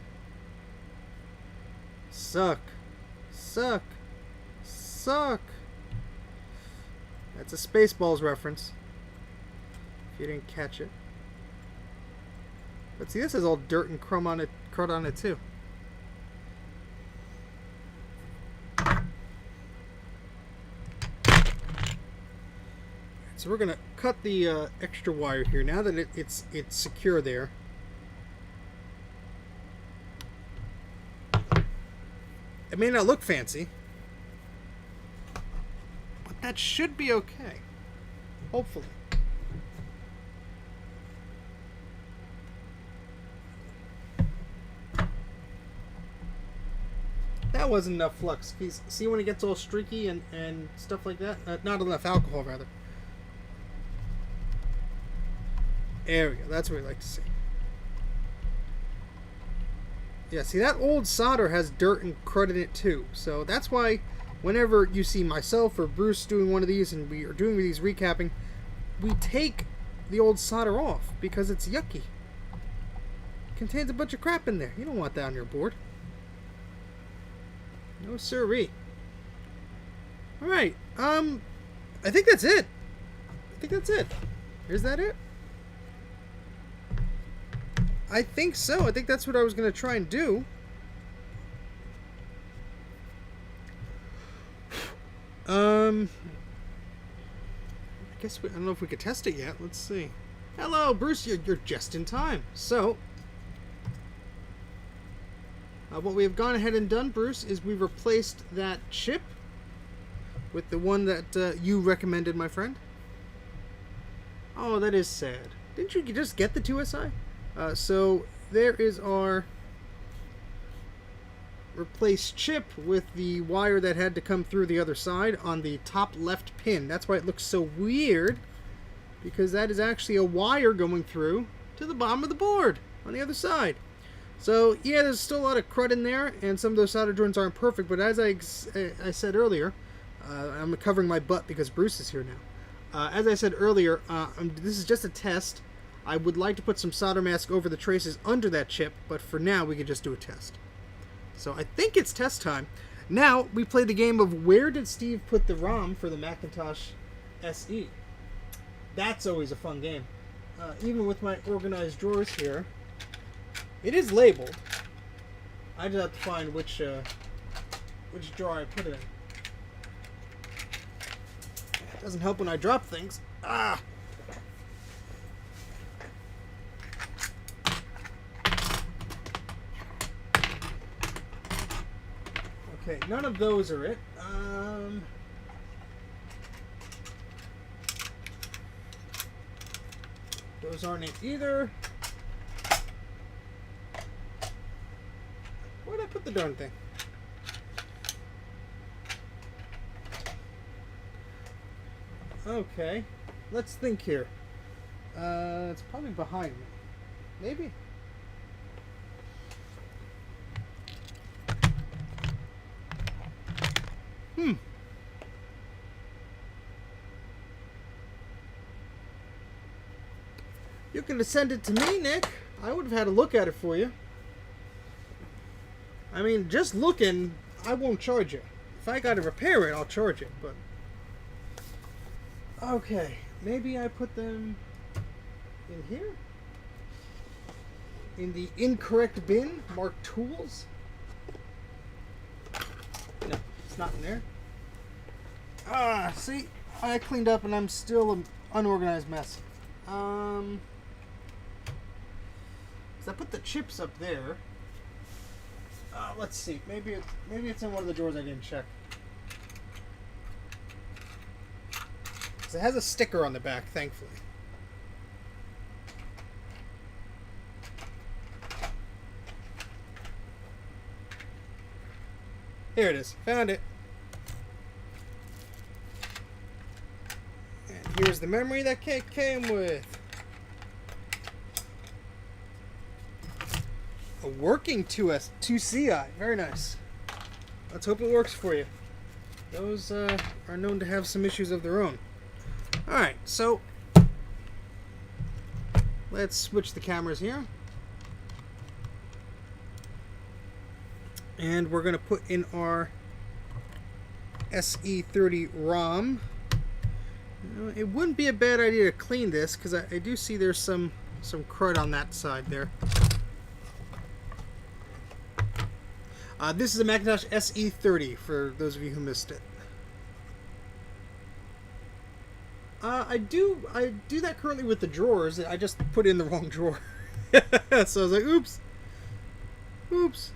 A: Suck. Suck. Suck. That's a Spaceballs reference. If you didn't catch it. But see, this has all dirt and crud on it too. So we're gonna cut the extra wire here now that it's secure there. It may not look fancy, but that should be okay. Hopefully. That wasn't enough flux. See when it gets all streaky and stuff like that? Not enough alcohol, rather. There we go. That's what we like to see. Yeah, see, that old solder has dirt and crud in it too. So that's why whenever you see myself or Bruce doing one of these and we are doing these recapping, we take the old solder off because it's yucky. It contains a bunch of crap in there. You don't want that on your board. No siree. Alright, I think that's it. Is that it? I think so. I think that's what I was going to try and do. I guess I don't know if we could test it yet. Let's see. Hello, Bruce. You're just in time. So, what we have gone ahead and done, Bruce, is we've replaced that chip with the one that you recommended, my friend. Oh, that is sad. Didn't you just get the 2SI? So there is our replaced chip with the wire that had to come through the other side on the top left pin. That's why it looks so weird, because that is actually a wire going through to the bottom of the board on the other side. So yeah, there's still a lot of crud in there, and some of those solder joints aren't perfect, but as I said earlier, I'm covering my butt because Bruce is here now. As I said earlier, this is just a test. I would like to put some solder mask over the traces under that chip, but for now we could just do a test. So I think it's test time. Now we play the game of where did Steve put the ROM for the Macintosh SE? That's always a fun game. Even with my organized drawers here, it is labeled. I just have to find which drawer I put it in. It doesn't help when I drop things. Ah! Okay, none of those are it. Those aren't it either. Where'd I put the darn thing? Okay, let's think here. It's probably behind me. Maybe? You can send it to me, Nick. I would have had a look at it for you. I mean, just looking, I won't charge you. If I gotta repair it, I'll charge it, but... Okay, maybe I put them in here? In the incorrect bin, marked tools? No, it's not in there. Ah, see? I cleaned up and I'm still an unorganized mess. So I put the chips up there. Let's see. Maybe it's in one of the drawers I didn't check. So it has a sticker on the back, thankfully. Here it is. Found it. And here's the memory that cake came with. A working 2CI. Very nice. Let's hope it works for you. Those are known to have some issues of their own. Alright, so let's switch the cameras here. And we're going to put in our SE30 ROM. It wouldn't be a bad idea to clean this, because I do see there's some crud on that side there. This is a Macintosh SE30, for those of you who missed it. I do that currently with the drawers. I just put it in the wrong drawer. So I was like, oops. Oops.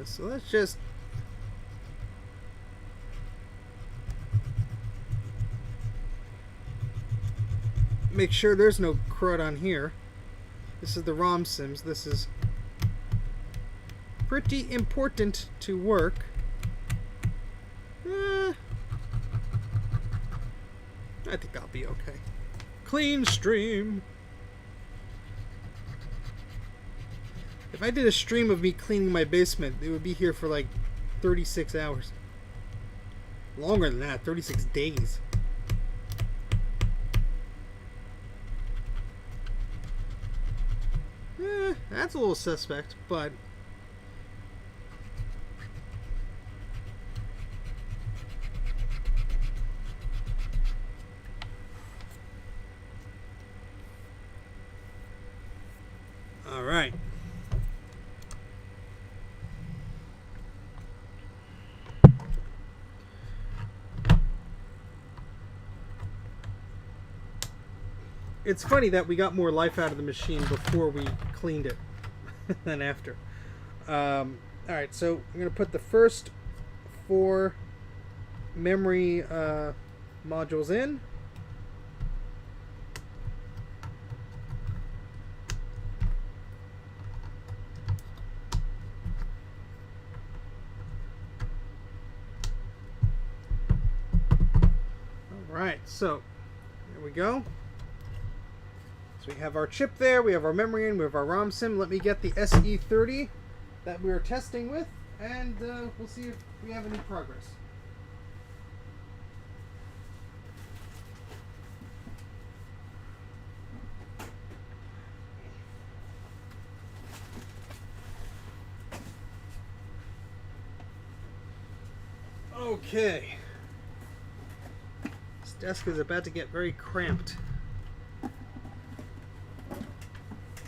A: So let's just... make sure there's no crud on here. This is the ROM sims. This is pretty important to work. I think I'll be okay. Clean stream. If I did a stream of me cleaning my basement, it would be here for like 36 hours. Longer than that, 36 days. That's a little suspect, but... it's funny that we got more life out of the machine before we cleaned it than after. Alright, so I'm going to put the first 4 memory modules in. Alright, so there we go. So we have our chip there, we have our memory in, we have our ROM sim. Let me get the SE30 that we were testing with, and we'll see if we have any progress. Okay. This desk is about to get very cramped.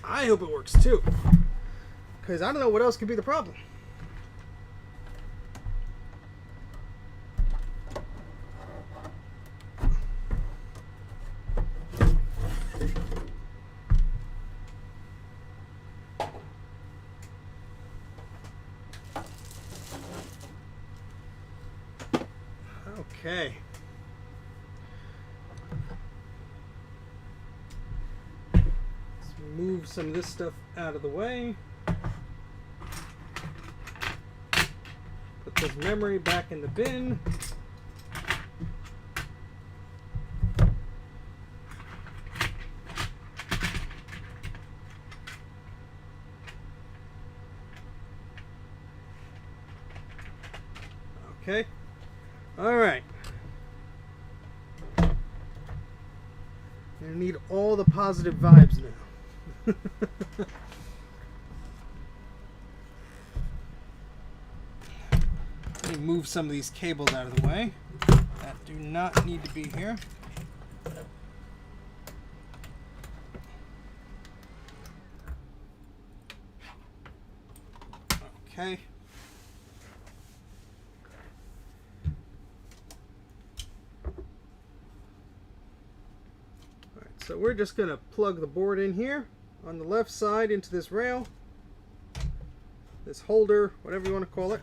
A: I hope it works too, because I don't know what else could be the problem. Okay. Move some of this stuff out of the way. Put this memory back in the bin. Okay. All right. I need all the positive vibes now. Let me move some of these cables out of the way that do not need to be here. Okay. Alright, so we're just going to plug the board in here on the left side into this rail, this holder, whatever you want to call it.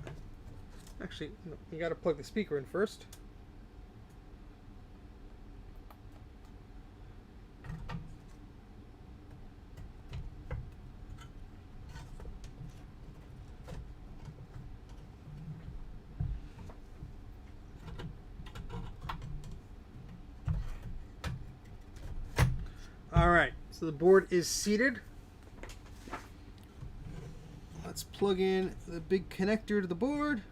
A: Actually, no, you got to plug the speaker in first. Alright, so the board is seated. Let's plug in the big connector to the board.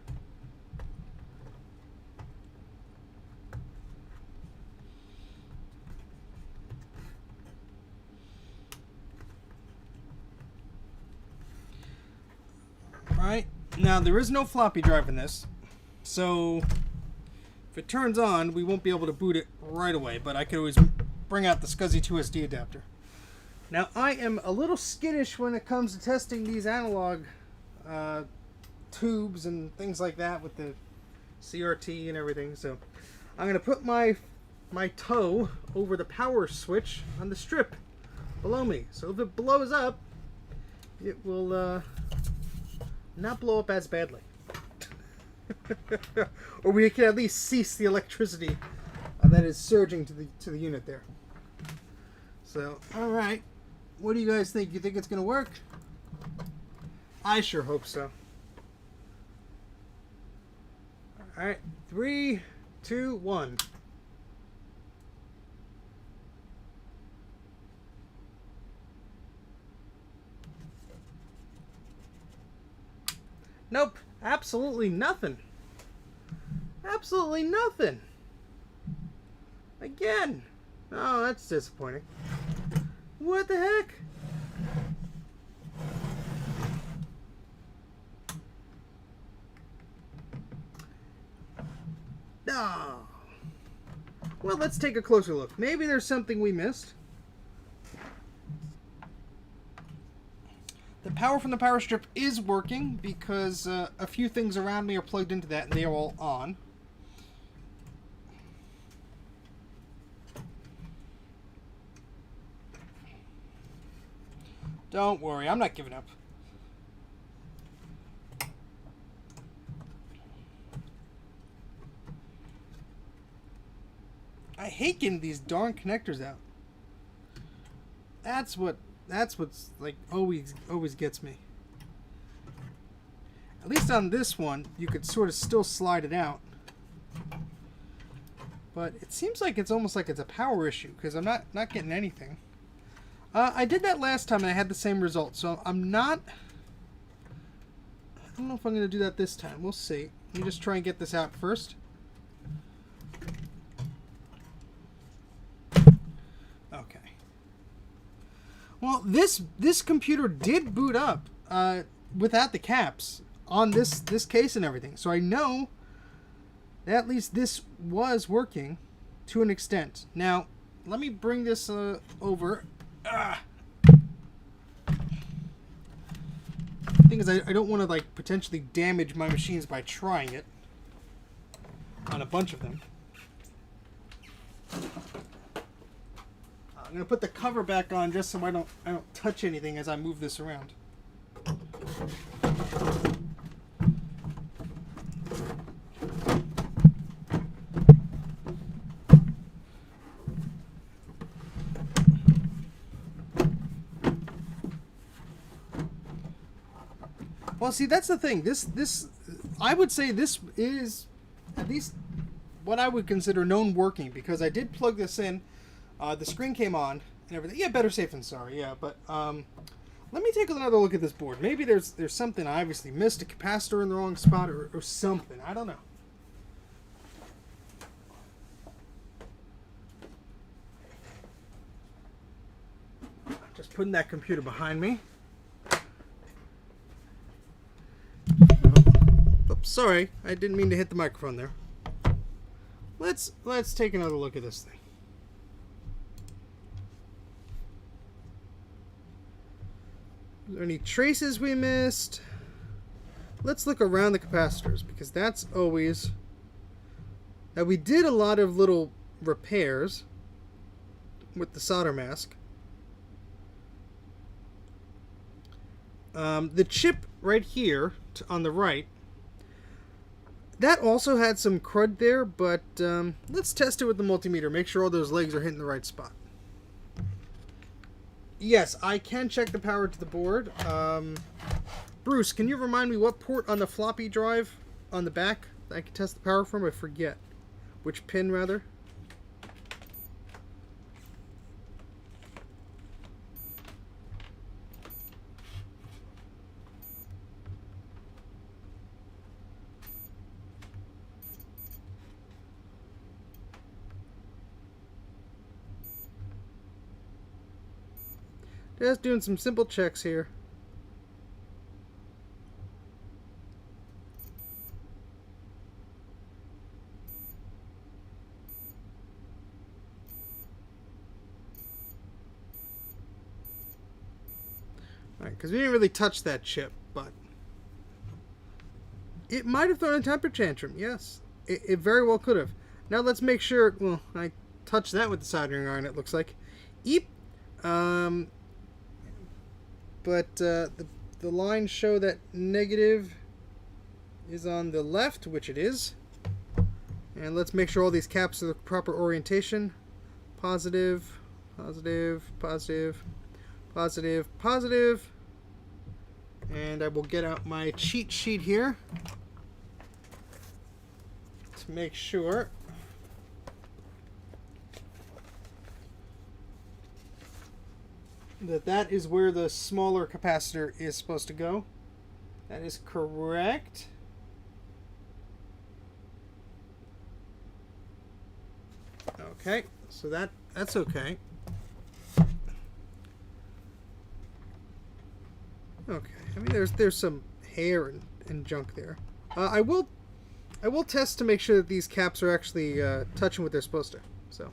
A: Alright, now there is no floppy drive in this, so if it turns on, we won't be able to boot it right away, but I could always bring out the SCSI 2SD adapter. Now, I am a little skittish when it comes to testing these analog tubes and things like that with the CRT and everything, so I'm going to put my toe over the power switch on the strip below me. So if it blows up, it will not blow up as badly. Or we can at least cease the electricity that is surging to the unit there. So, alright. What do you guys think? You think it's going to work? I sure hope so. Alright. 3, 2, 1. Nope. Absolutely nothing. Absolutely nothing. Again. Oh, that's disappointing. What the heck? Oh. Well, let's take a closer look. Maybe there's something we missed. The power from the power strip is working because a few things around me are plugged into that and they are all on. Don't worry, I'm not giving up. I hate getting these darn connectors out. That's what's like always gets me. At least on this one, you could sort of still slide it out. But it seems like it's almost like it's a power issue because I'm not getting anything. I did that last time and I had the same result, so I don't know if I'm going to do that this time. We'll see. Let me just try and get this out first. Okay. Well, this computer did boot up without the caps on this case and everything, so I know that at least this was working to an extent. Now, let me bring this over. Thing is, I don't want to like potentially damage my machines by trying it on a bunch of them. I'm gonna put the cover back on just so I don't touch anything as I move this around. Well, see, that's the thing. This I would say this is at least what I would consider known working, because I did plug this in. The screen came on and everything. Yeah, better safe than sorry. Yeah, but let me take another look at this board. Maybe there's something I obviously missed, a capacitor in the wrong spot or something. I don't know. Just putting that computer behind me. Oops, sorry, I didn't mean to hit the microphone there. Let's take another look at this thing. Are there any traces we missed? Let's look around the capacitors, because that's always... Now, we did a lot of little repairs with the solder mask. The chip right here on the right, that also had some crud there, but let's test it with the multimeter. Make sure all those legs are hitting the right spot. Yes, I can check the power to the board. Bruce, can you remind me what port on the floppy drive on the back I can test the power from? I forget. Which pin, rather? Just doing some simple checks here. Alright, because we didn't really touch that chip, but it might have thrown a temper tantrum, yes. It very well could have. Now let's make sure, well, I touched that with the soldering iron, it looks like. Eep! But the lines show that negative is on the left, which it is. And let's make sure all these caps are the proper orientation. Positive, positive, positive, positive, positive. And I will get out my cheat sheet here to make sure. That is where the smaller capacitor is supposed to go. That is correct. Okay, so that's okay. Okay, I mean there's some hair and junk there. I will test to make sure that these caps are actually touching what they're supposed to. So.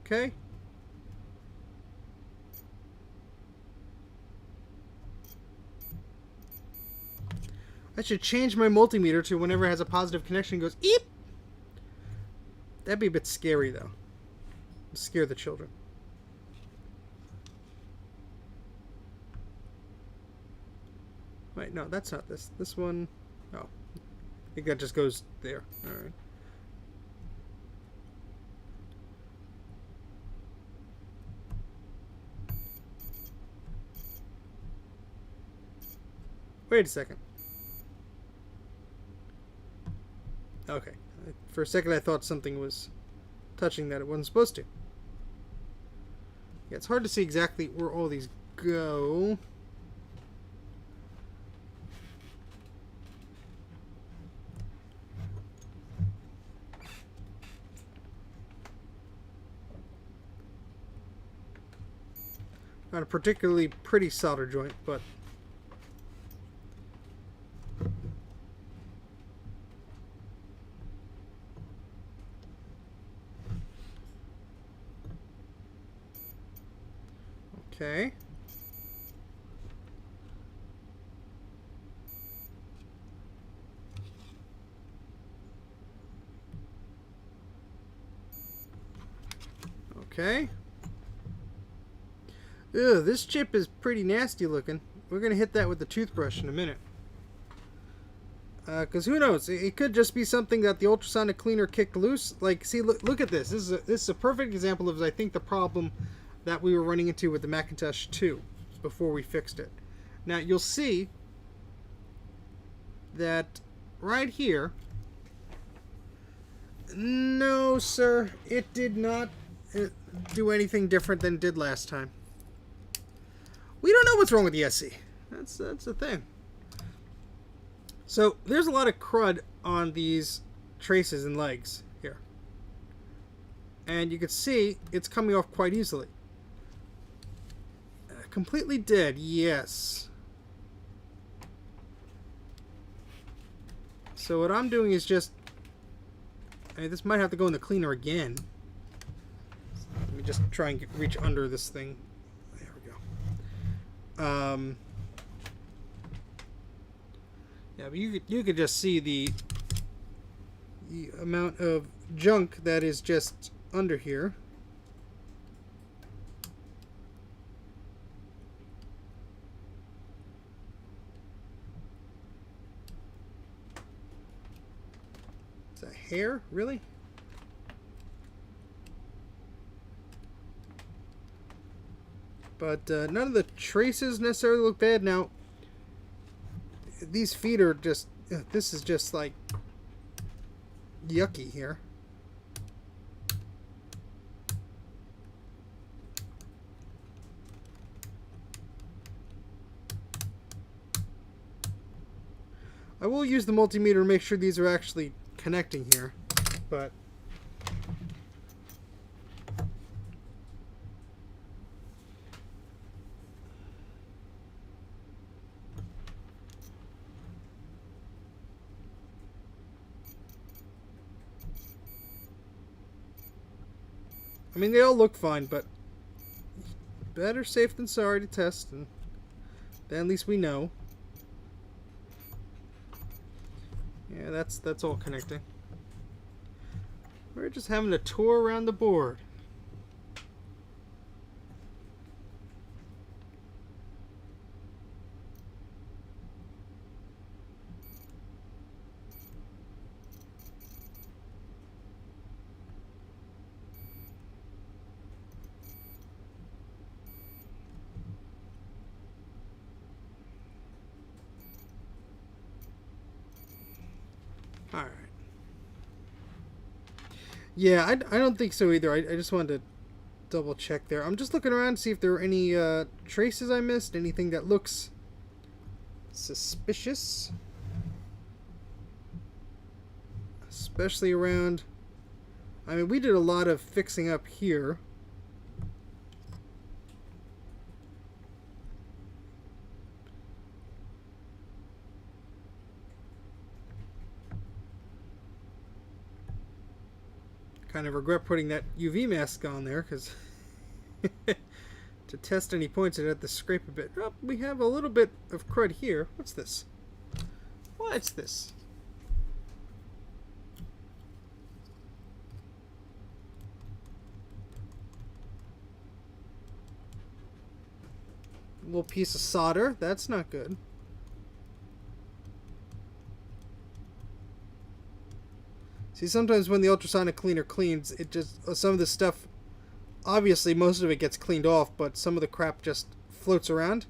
A: Okay. I should change my multimeter to whenever it has a positive connection, it goes eep. That'd be a bit scary, though. Scare the children. Wait, no, that's not this. This one... Oh. I think that just goes there. Alright. Wait a second. Okay. For a second I thought something was touching that it wasn't supposed to. Yeah, it's hard to see exactly where all these go. Not a particularly pretty solder joint, but okay. Okay. Ugh, this chip is pretty nasty looking. We're going to hit that with the toothbrush in a minute. Because who knows? It could just be something that the ultrasonic cleaner kicked loose. Like, see, look at this. This is a perfect example of, I think, the problem that we were running into with the Macintosh 2 before we fixed it. Now, you'll see that right here... No, sir. It did not do anything different than it did last time. We don't know what's wrong with the SE. That's the thing. So there's a lot of crud on these traces and legs here, and you can see it's coming off quite easily. Completely dead, yes. So what I'm doing is just, I mean, this might have to go in the cleaner again. Let me just try and reach under this thing. Yeah, but you could just see the amount of junk that is just under here. Is that hair? Really? But none of the traces necessarily look bad. Now, these feet are just... This is just like yucky here. I will use the multimeter to make sure these are actually connecting here, but... I mean, they all look fine, but better safe than sorry to test, and then at least we know. Yeah, that's all connecting. We're just having a tour around the board. Alright. Yeah, I don't think so either. I just wanted to double check there. I'm just looking around to see if there are any traces I missed. Anything that looks suspicious. Especially around... I mean, we did a lot of fixing up here. Kind of regret putting that UV mask on there, because to test any points, I'd have to scrape a bit. Oh, we have a little bit of crud here. What's this? What's this? A little piece of solder. That's not good. See, sometimes when the ultrasonic cleaner cleans, it just... some of the stuff... Obviously, most of it gets cleaned off, but some of the crap just floats around.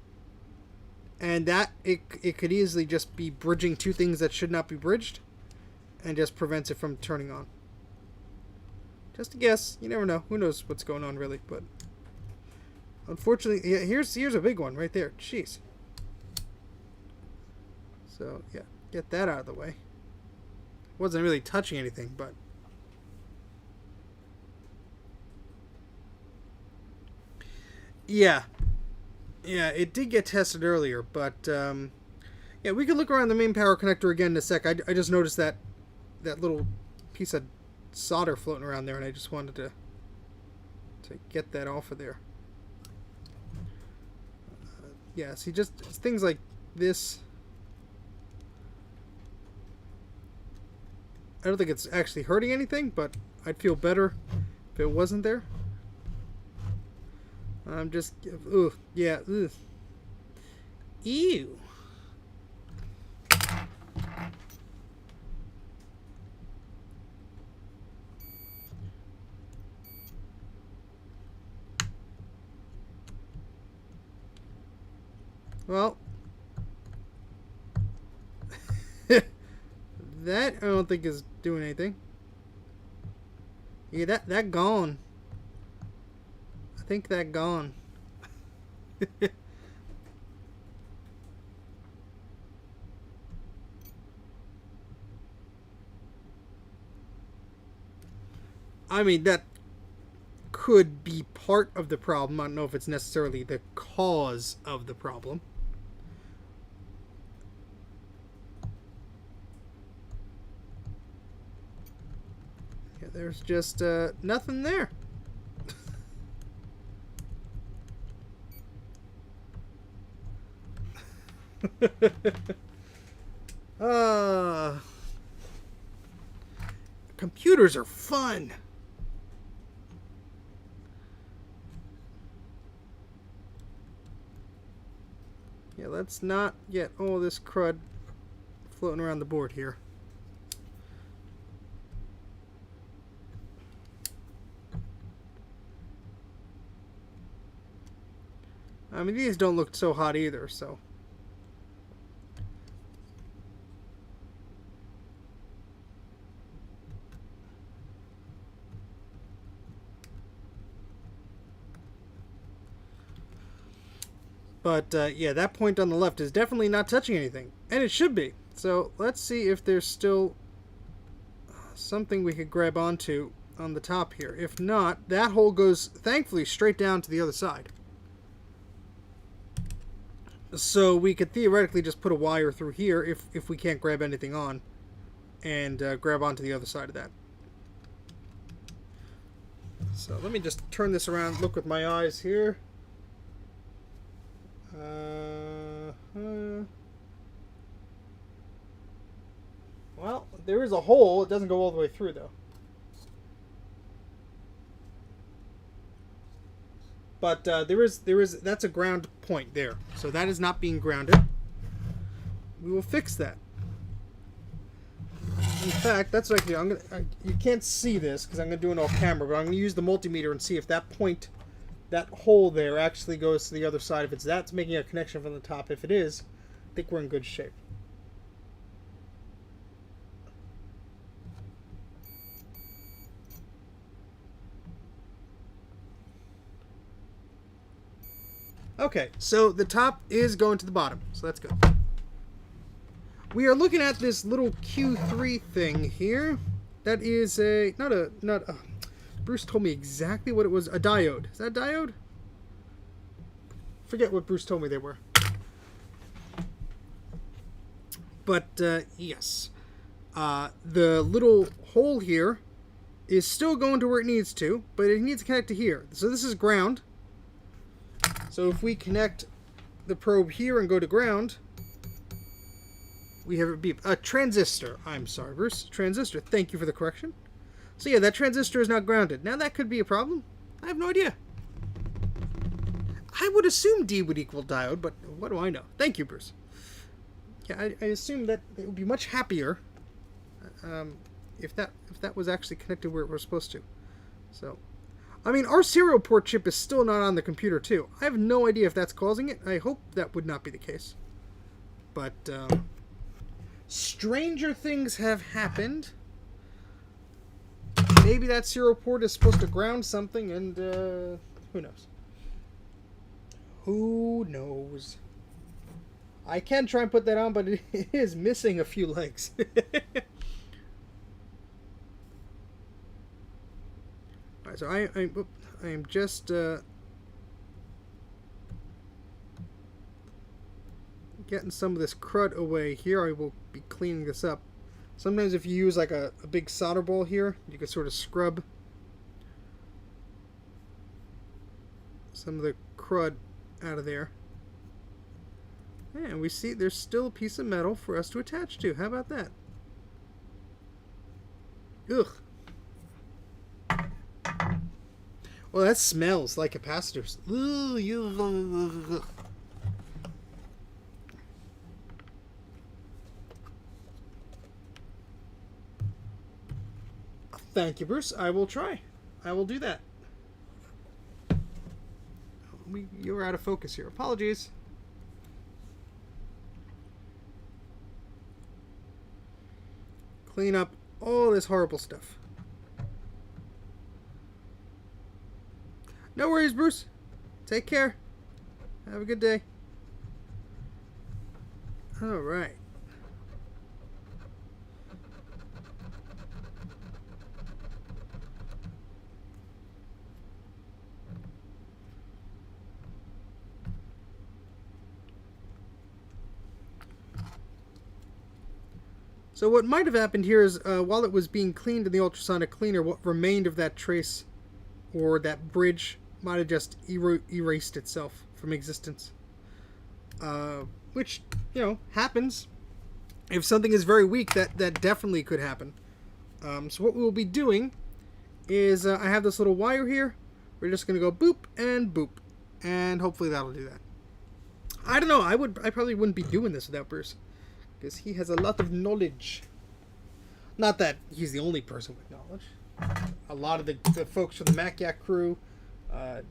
A: And that, it could easily just be bridging two things that should not be bridged. And just prevents it from turning on. Just a guess. You never know. Who knows what's going on, really, but... Unfortunately, yeah, here's a big one right there. Jeez. So, yeah, get that out of the way. Wasn't really touching anything, but... Yeah. Yeah, it did get tested earlier, but, yeah, we could look around the main power connector again in a sec. I just noticed that little piece of solder floating around there, and I just wanted to get that off of there. Yeah, see, just things like this. I don't think it's actually hurting anything, but I'd feel better if it wasn't there. I'm just... Ooh, yeah, ugh. Ew. Well, that I don't think is doing anything. Yeah, that gone. I think that gone. I mean, that could be part of the problem. I don't know if it's necessarily the cause of the problem. Yeah, there's just nothing there. Computers are fun. Yeah, let's not get all this crud floating around the board here. I mean, these don't look so hot either, so... But, yeah, that point on the left is definitely not touching anything. And it should be. So, let's see if there's still something we could grab onto on the top here. If not, that hole goes, thankfully, straight down to the other side. So, we could theoretically just put a wire through here if we can't grab anything on. And grab onto the other side of that. So, let me just turn this around, look with my eyes here. Well, there is a hole. It doesn't go all the way through, though. But there is that's a ground point there. So that is not being grounded. We will fix that. In fact, that's what I can do. You can't see this because I'm going to do it off camera, but I'm going to use the multimeter and see if that point, that hole there, actually goes to the other side. If it's that's making a connection from the top. If it is, I think we're in good shape. Okay, so the top is going to the bottom, so that's good. We are looking at this little Q3 thing here. That is a Bruce told me exactly what it was. A diode. Is that a diode? Forget what Bruce told me they were. But yes, the little hole here is still going to where it needs to, but it needs to connect to here. So this is ground. So if we connect the probe here and go to ground, we have a beep. A transistor. I'm sorry, Bruce. Transistor. Thank you for the correction. So yeah, that transistor is now grounded. Now that could be a problem. I have no idea. I would assume D would equal diode, but what do I know? Thank you, Bruce. Yeah, I assume that it would be much happier if that was actually connected where it was supposed to. So, I mean, our serial port chip is still not on the computer too. I have no idea if that's causing it. I hope that would not be the case. But stranger things have happened. Maybe that serial port is supposed to ground something, and who knows? Who knows? I can try and put that on, but it is missing a few legs. Alright, so I am just getting some of this crud away here. I will be cleaning this up. Sometimes if you use like a big solder ball here, you can sort of scrub some of the crud out of there. And we see there's still a piece of metal for us to attach to. How about that? Ugh. Well, that smells like capacitors. Ugh. Thank you, Bruce. I will try. I will do that. You're out of focus here. Apologies. Clean up all this horrible stuff. No worries, Bruce. Take care. Have a good day. All right. So what might have happened here is while it was being cleaned in the ultrasonic cleaner, what remained of that trace or that bridge might have just erased itself from existence. Which, you know, happens. If something is very weak, that definitely could happen. So what we will be doing is I have this little wire here. We're just going to go boop and boop. And hopefully that'll do that. I don't know. I probably wouldn't be doing this without Bruce. Because he has a lot of knowledge. Not that he's the only person with knowledge. A lot of the folks from the Mac84 crew,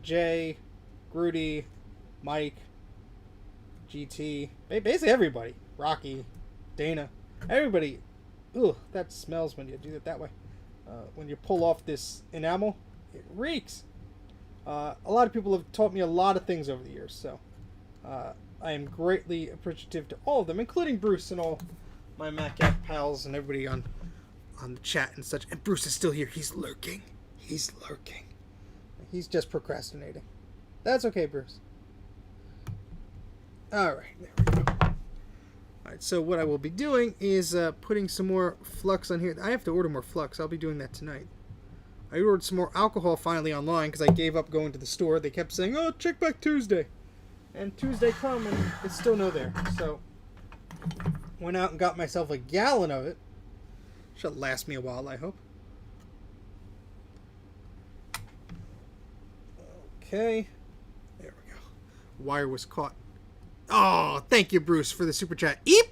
A: Jay, Grudy, Mike, GT, basically everybody. Rocky, Dana, everybody. Ugh, that smells when you do it that way. When you pull off this enamel, it reeks. A lot of people have taught me a lot of things over the years, so I am greatly appreciative to all of them, including Bruce and all my Mac pals and everybody on the chat and such. And Bruce is still here. He's lurking. He's lurking. He's just procrastinating. That's okay, Bruce. Alright, there we go. Alright, so what I will be doing is putting some more flux on here. I have to order more flux. I'll be doing that tonight. I ordered some more alcohol finally online because I gave up going to the store. They kept saying, oh, check back Tuesday. And Tuesday come and it's still no there. So, went out and got myself a gallon of it. Should last me a while, I hope. Okay. There we go. Wire was caught. Oh, thank you, Bruce, for the super chat. Eep!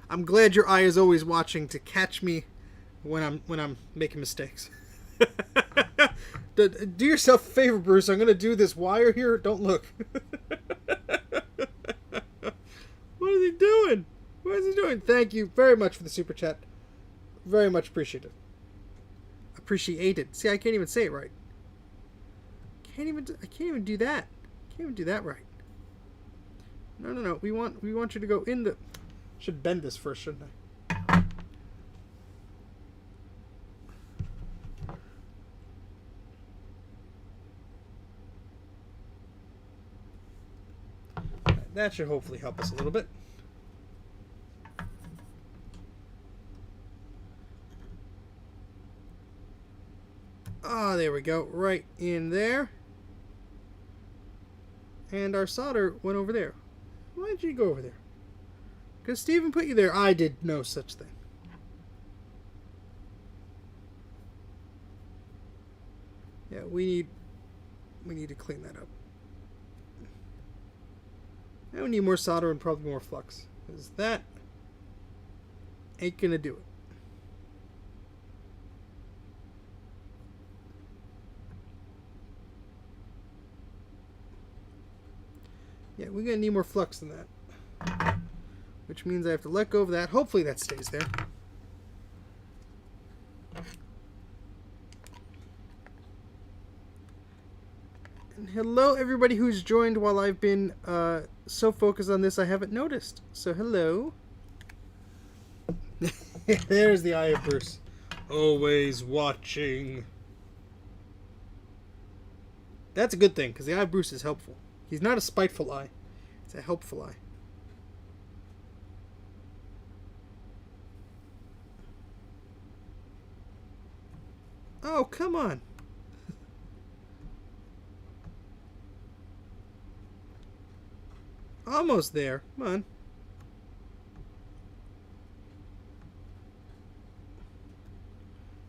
A: I'm glad your eye is always watching to catch me when I'm making mistakes. Do yourself a favor, Bruce. I'm going to do this wire here. Don't look. What is he doing? What is he doing? Thank you very much for the super chat. Very much appreciated. Appreciated. See, I can't even say it right. I can't even do that. Can't even do that right. No. We want you to go in the. Should bend this first, shouldn't I? That should hopefully help us a little bit. Ah, there we go. Right in there. And our solder went over there. Why did you go over there? Because Steven put you there. I did no such thing. Yeah, we need to clean that up. And we need more solder and probably more flux. Because that ain't gonna do it. Yeah, we're gonna need more flux than that. Which means I have to let go of that. Hopefully that stays there. And hello everybody who's joined while I've been so focused on this I haven't noticed. So hello. There's the eye of Bruce. Always watching. That's a good thing, because the eye of Bruce is helpful. He's not a spiteful eye. It's a helpful eye. Oh, come on. Almost there. Come on.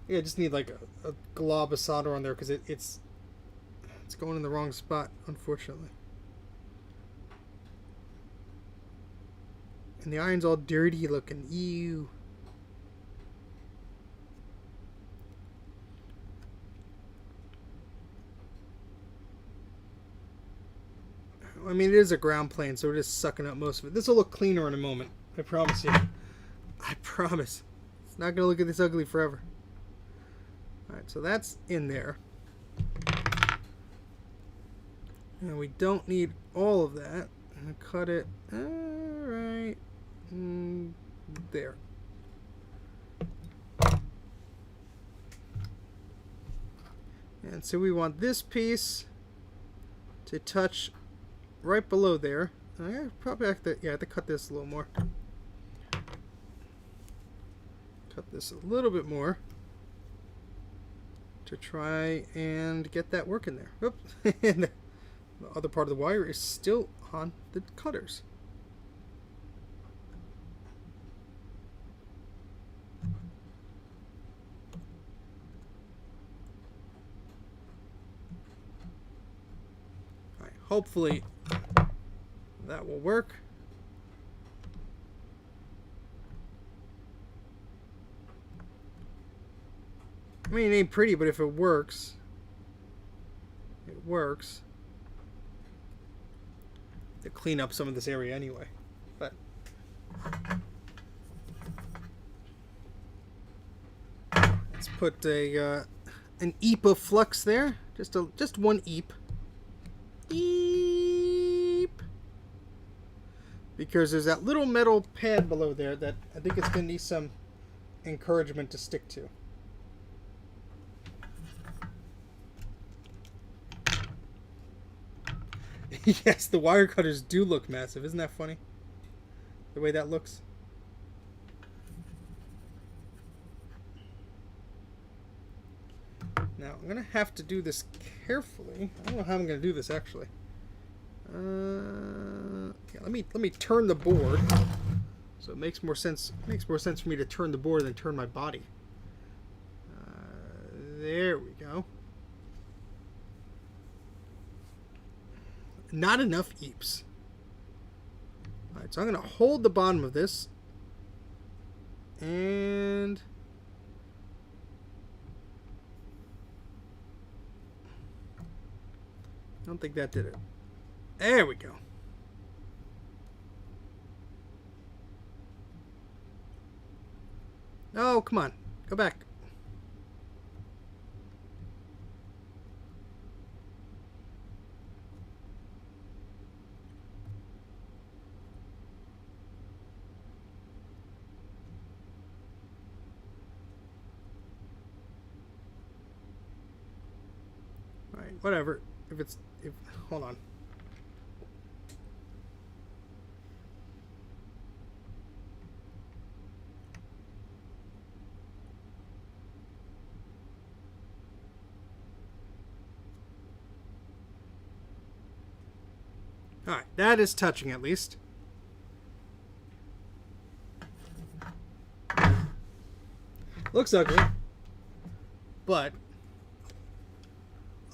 A: Yeah, I just need like a glob of solder on there because it's going in the wrong spot, unfortunately. And the iron's all dirty looking. Ew. I mean, it is a ground plane, so it is sucking up most of it. This will look cleaner in a moment. I promise you. I promise. It's not going to look at this ugly forever. Alright, so that's in there. And we don't need all of that. I'm going to cut it right there. And so we want this piece to touch right below there. I probably have to cut this a little more. Cut this a little bit more to try and get that working there. Oops. And the other part of the wire is still on the cutters. Alright, hopefully that will work. I mean, it ain't pretty, but if it works, it works. To clean up some of this area anyway. But let's put an eep of flux there. Just one eep. Eep. Because there's that little metal pad below there that I think it's going to need some encouragement to stick to. Yes, the wire cutters do look massive. Isn't that funny? The way that looks. Now, I'm going to have to do this carefully. I don't know how I'm going to do this, actually. Yeah, let me turn the board. So it makes more sense. It makes more sense for me to turn the board than turn my body. There we go. Not enough eeps. Alright, so I'm going to hold the bottom of this. And I don't think that did it. There we go. Oh, come on. Go back. Alright, whatever. Hold on. Alright, that is touching at least. Looks ugly, but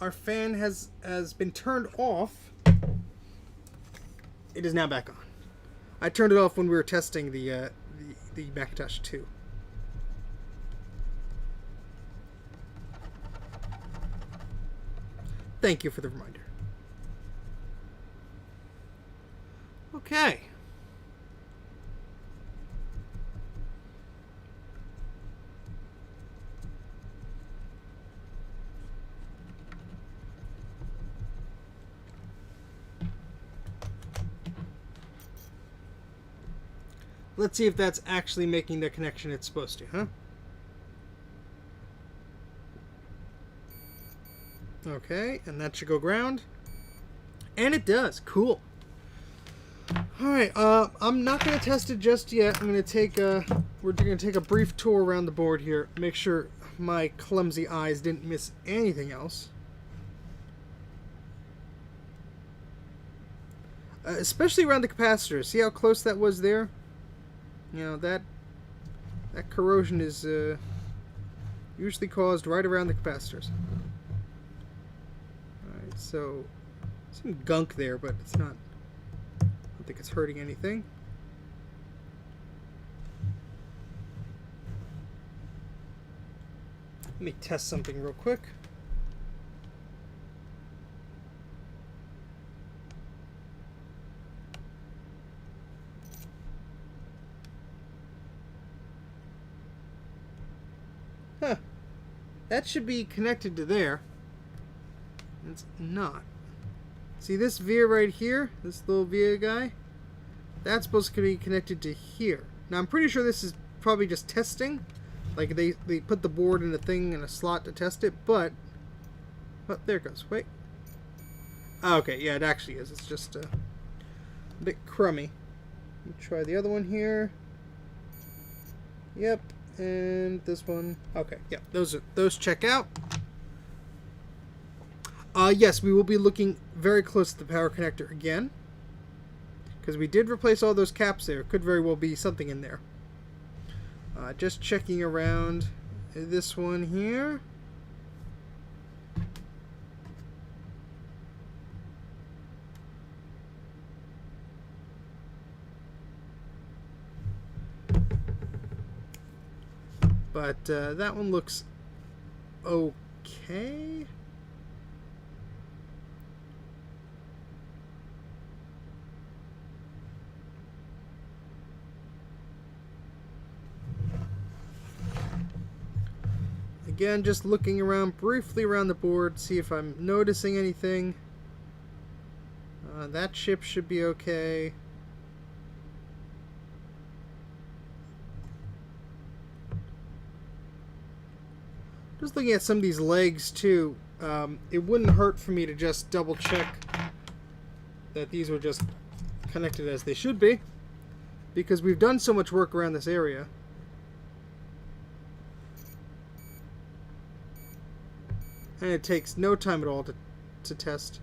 A: our fan has been turned off. It is now back on. I turned it off when we were testing the Macintosh 2. Thank you for the reminder. Okay. Let's see if that's actually making the connection it's supposed to, huh? Okay, and that should go ground. And it does. Cool. Alright, I'm not going to test it just yet. I'm going to take we're going to take a brief tour around the board here. Make sure my clumsy eyes didn't miss anything else. Especially around the capacitors. See how close that was there? You know, that corrosion is usually caused right around the capacitors. Alright, so some gunk there, but it's not, I don't think it's hurting anything. Let me test something real quick. Huh. That should be connected to there. It's not. See this via right here? This little via guy? That's supposed to be connected to here. Now I'm pretty sure this is probably just testing. Like they put the board in a thing in a slot to test it, but... Oh, there it goes. Wait. Oh, okay, yeah, it actually is. It's just a bit crummy. Let me try the other one here. Yep. And this one. Okay, yeah, those check out. Yes, we will be looking very close to the power connector again, because we did replace all those caps there. Could very well be something in there. Just checking around this one here. But that one looks okay. Again, just looking around briefly around the board, see if I'm noticing anything. That chip should be okay. Just looking at some of these legs too, it wouldn't hurt for me to just double check that these were just connected as they should be, because we've done so much work around this area. And it takes no time at all to test.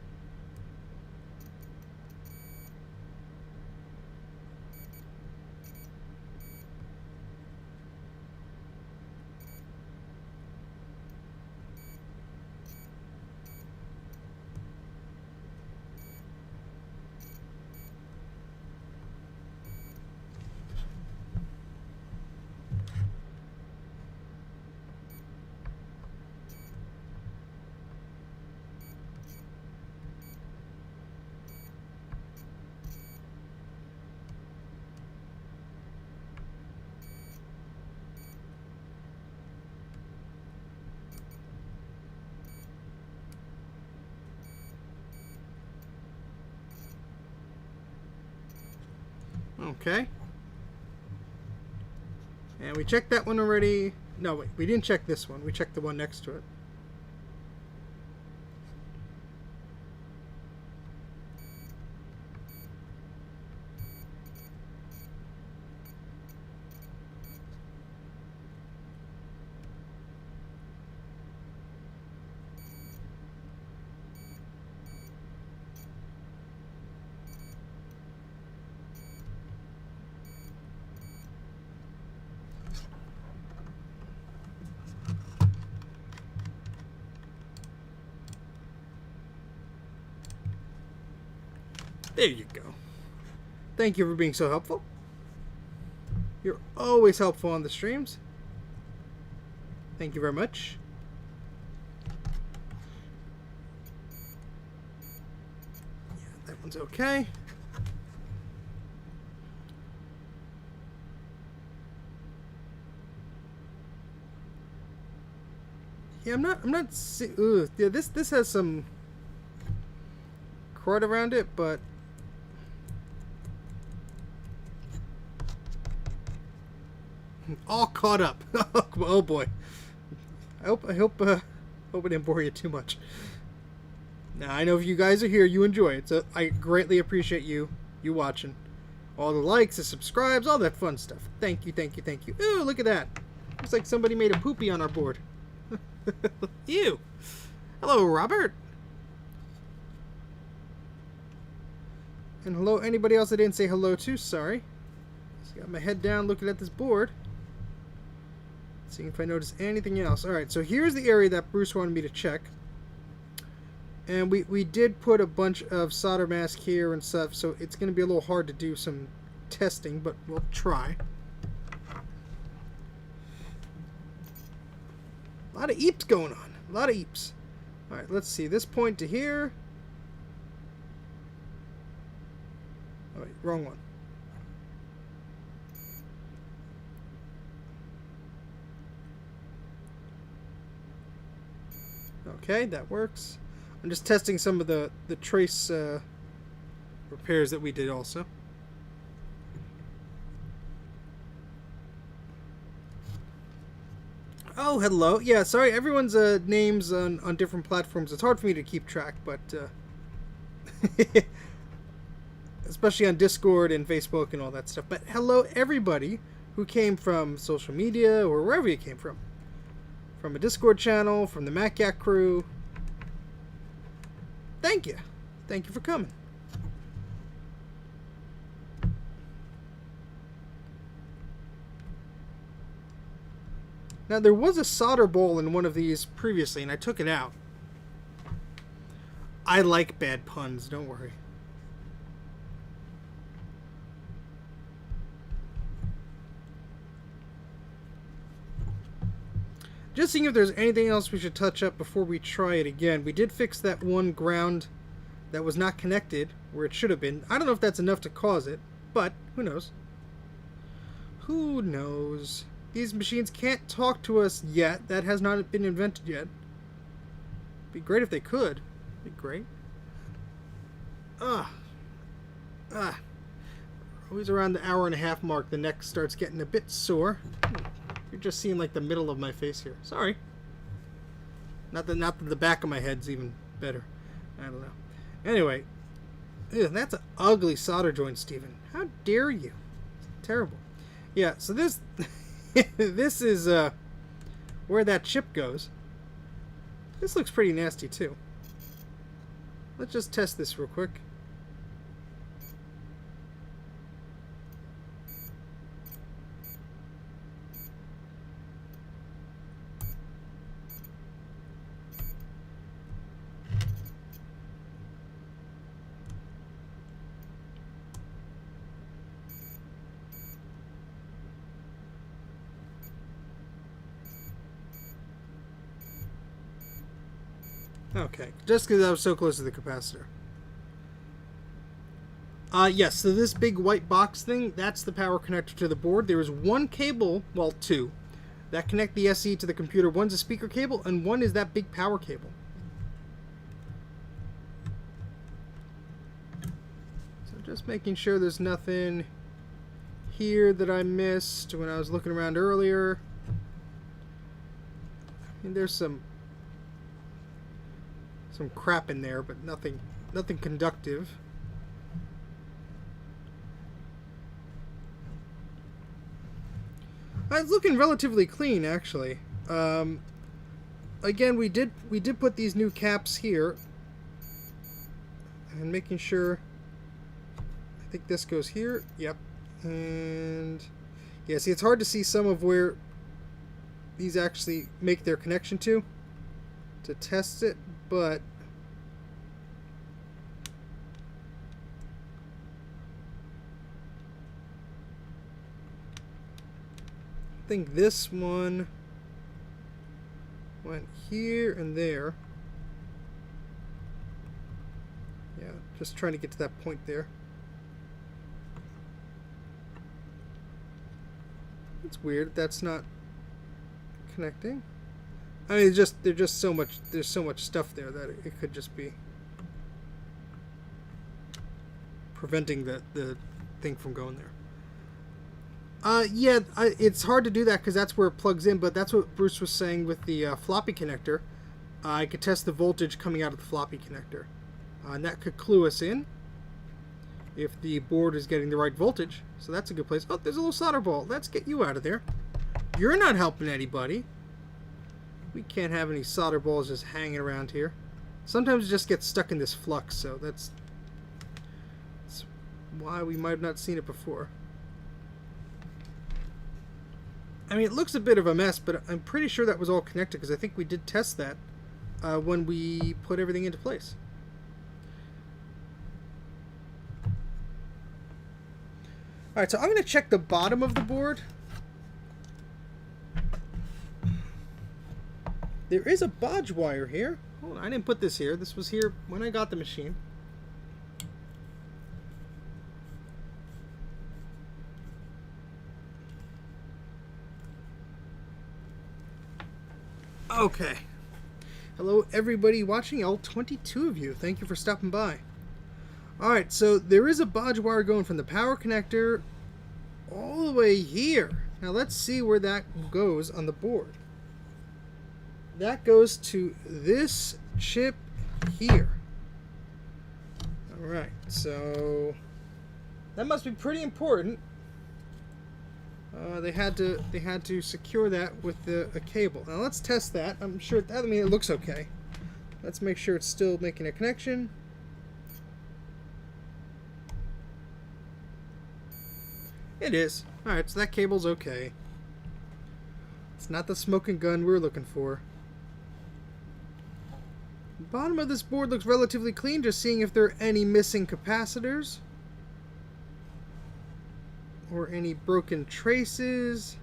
A: Okay. And we checked that one already. No, wait, we didn't check this one. We checked the one next to it. There you go. Thank you for being so helpful. You're always helpful on the streams. Thank you very much. Yeah, that one's okay. Yeah, I'm not ooh, yeah, this has some crud around it, but all caught up. Oh boy. I hope it didn't bore you too much. Now I know if you guys are here, you enjoy it, so I greatly appreciate you watching. All the likes, the subscribes, all that fun stuff. Thank you, thank you, thank you. Ooh, look at that. Looks like somebody made a poopy on our board. Ew. Hello, Robert. And hello, anybody else I didn't say hello to. Sorry. Just got my head down looking at this board. Seeing if I notice anything else. Alright, so here's the area that Bruce wanted me to check. And we did put a bunch of solder mask here and stuff, so it's going to be a little hard to do some testing, but we'll try. A lot of eeps going on. A lot of eeps. Alright, let's see. This point to here. Oh, wait, wrong one. Okay, that works. I'm just testing some of the trace repairs that we did also. Oh, hello. Yeah, sorry, everyone's names on different platforms. It's hard for me to keep track, but especially on Discord and Facebook and all that stuff. But hello, everybody who came from social media or wherever you came from. From a Discord channel, from the Mac84 crew. Thank you. Thank you for coming. Now, there was a solder bowl in one of these previously, and I took it out. I like bad puns, don't worry. Just seeing if there's anything else we should touch up before we try it again. We did fix that one ground that was not connected where it should have been. I don't know if that's enough to cause it, but who knows? Who knows? These machines can't talk to us yet. That has not been invented yet. Be great if they could. Be great. Always around the hour and a half mark, the neck starts getting a bit sore. You're just seeing like the middle of my face here. Sorry. Not that the back of my head's even better. I don't know. Anyway, ew, that's an ugly solder joint, Steven. How dare you? It's terrible. Yeah, so this this is where that chip goes. This looks pretty nasty too. Let's just test this real quick. Okay, just because I was so close to the capacitor. Yes, so this big white box thing, that's the power connector to the board. There is one cable, well, two, that connect the SE to the computer. One's a speaker cable, and one is that big power cable. So just making sure there's nothing here that I missed when I was looking around earlier. And there's some crap in there, but nothing conductive. It's looking relatively clean, actually. Again, we did put these new caps here, and making sure. I think this goes here. Yep, and yeah. See, it's hard to see some of where these actually make their connection to test it, but think this one went here and there. Yeah, just trying to get to that point there. It's weird that's not connecting. I mean, there's just so much stuff there that it could just be preventing the thing from going there. It's hard to do that because that's where it plugs in, but that's what Bruce was saying with the floppy connector. I could test the voltage coming out of the floppy connector. And that could clue us in if the board is getting the right voltage. So that's a good place. Oh, there's a little solder ball. Let's get you out of there. You're not helping anybody. We can't have any solder balls just hanging around here. Sometimes it just gets stuck in this flux, so that's why we might have not seen it before. I mean, it looks a bit of a mess, but I'm pretty sure that was all connected because I think we did test that when we put everything into place. Alright, so I'm going to check the bottom of the board. There is a bodge wire here. Hold on, I didn't put this here. This was here when I got the machine. Okay. Hello, everybody watching, all 22 of you. Thank you for stopping by. Alright, so there is a bodge wire going from the power connector all the way here. Now let's see where that goes on the board. That goes to this chip here. Alright, so that must be pretty important. They had to secure that with a cable. Now let's test that. I'm sure that, I mean, it looks okay. Let's make sure it's still making a connection. It is. Alright, so that cable's okay. It's not the smoking gun we're looking for. The bottom of this board looks relatively clean, just seeing if there are any missing capacitors. Or any broken traces.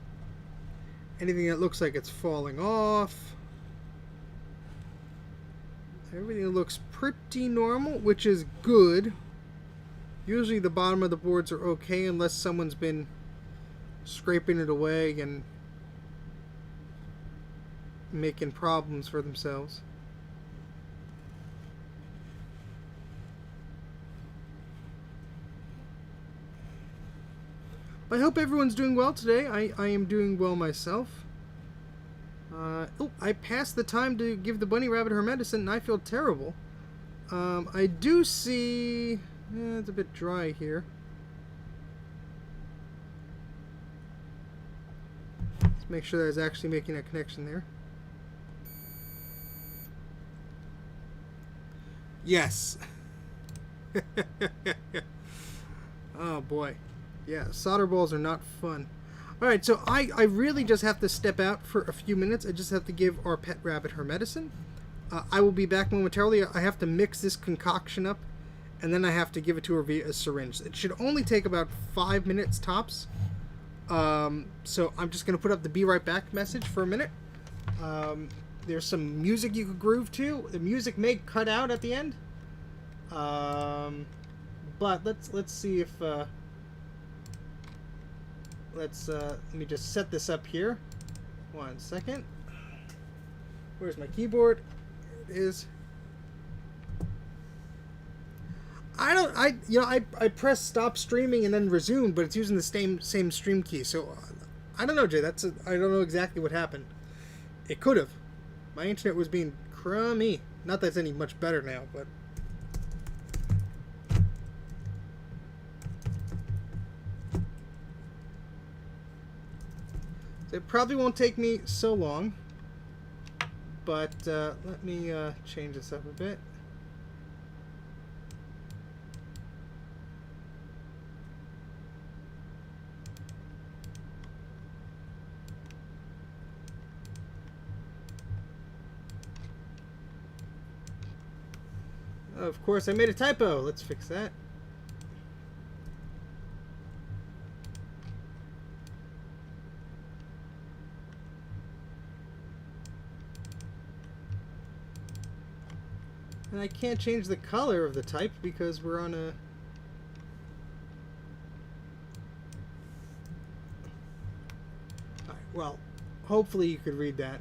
A: Anything that looks like it's falling off. Everything looks pretty normal, which is good. Usually the bottom of the boards are okay unless someone's been scraping it away and making problems for themselves. I hope everyone's doing well today. I am doing well myself. Oh, I passed the time to give the bunny rabbit her medicine and I feel terrible. I do see... it's a bit dry here. Let's make sure that it's actually making a connection there. Yes. Oh boy. Yeah, solder balls are not fun. Alright, so I really just have to step out for a few minutes. I just have to give our pet rabbit her medicine. I will be back momentarily. I have to mix this concoction up, and then I have to give it to her via a syringe. It should only take about 5 minutes tops. So I'm just going to put up the be right back message for a minute. There's some music you could groove to. The music may cut out at the end. But let's see if... let me just set this up here. 1 second. Where's my keyboard? There it is. I press stop streaming and then resume, but it's using the same stream key. So I don't know, Jay. I don't know exactly what happened. It could have. My internet was being crummy. Not that it's any much better now, but. So it probably won't take me so long, but let me change this up a bit. Of course, I made a typo. Let's fix that. And I can't change the color of the type because we're on a... Alright, well, hopefully you could read that.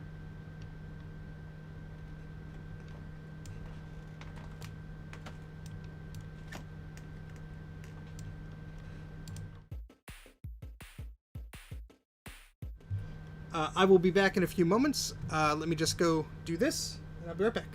A: I will be back in a few moments. Let me just go do this, and I'll be right back.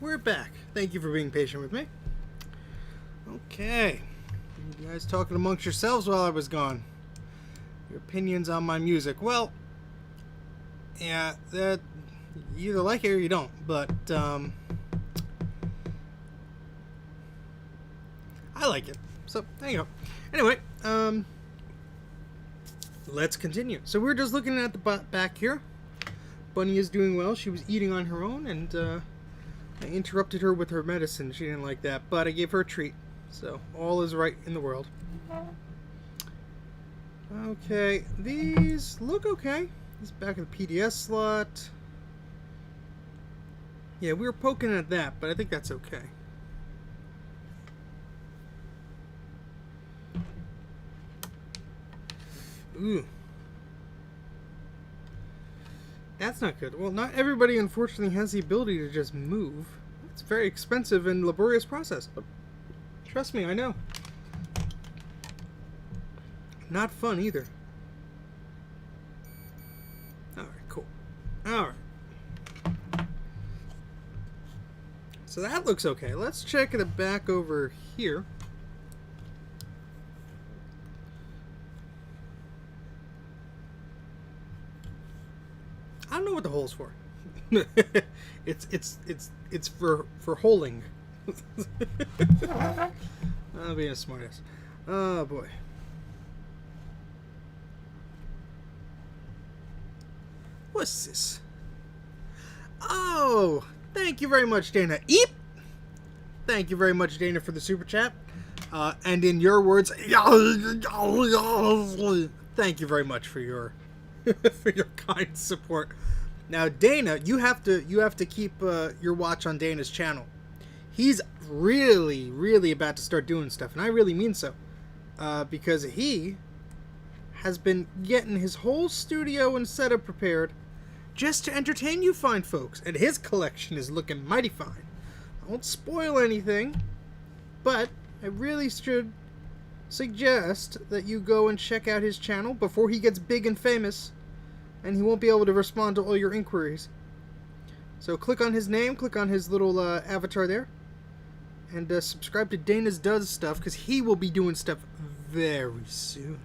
A: we're back. Thank you for being patient with me. Okay. You guys talking amongst yourselves while I was gone. Your opinions on my music. Well, yeah, that you either like it or you don't, but I like it. So, there you go. Anyway, let's continue. So we're just looking at the back here. Bunny is doing well. She was eating on her own, and I interrupted her with her medicine. She didn't like that, but I gave her a treat. So, all is right in the world. Okay, these look okay. This back of the PDS slot. Yeah, we were poking at that, but I think that's okay. Ooh. That's not good. Well, not everybody, unfortunately, has the ability to just move. It's a very expensive and laborious process, but trust me, I know. Not fun either. Alright, cool. Alright. So that looks okay. Let's check the back over here. I don't know what the hole's for. it's for holing. I'll be a smartass. Oh boy. What's this? Oh, thank you very much, Dana. Eep. Thank you very much, Dana, for the super chat. And in your words, thank you very much for your for your kind support. Now, Dana, you have to keep your watch on Dana's channel. He's really about to start doing stuff, and I really mean so, because he has been getting his whole studio and setup prepared just to entertain you fine folks, and his collection is looking mighty fine. I won't spoil anything, but I really should suggest that you go and check out his channel before he gets big and famous, and he won't be able to respond to all your inquiries. So click on his name, click on his little avatar there, and subscribe to Dana's Does Stuff, because he will be doing stuff very soon.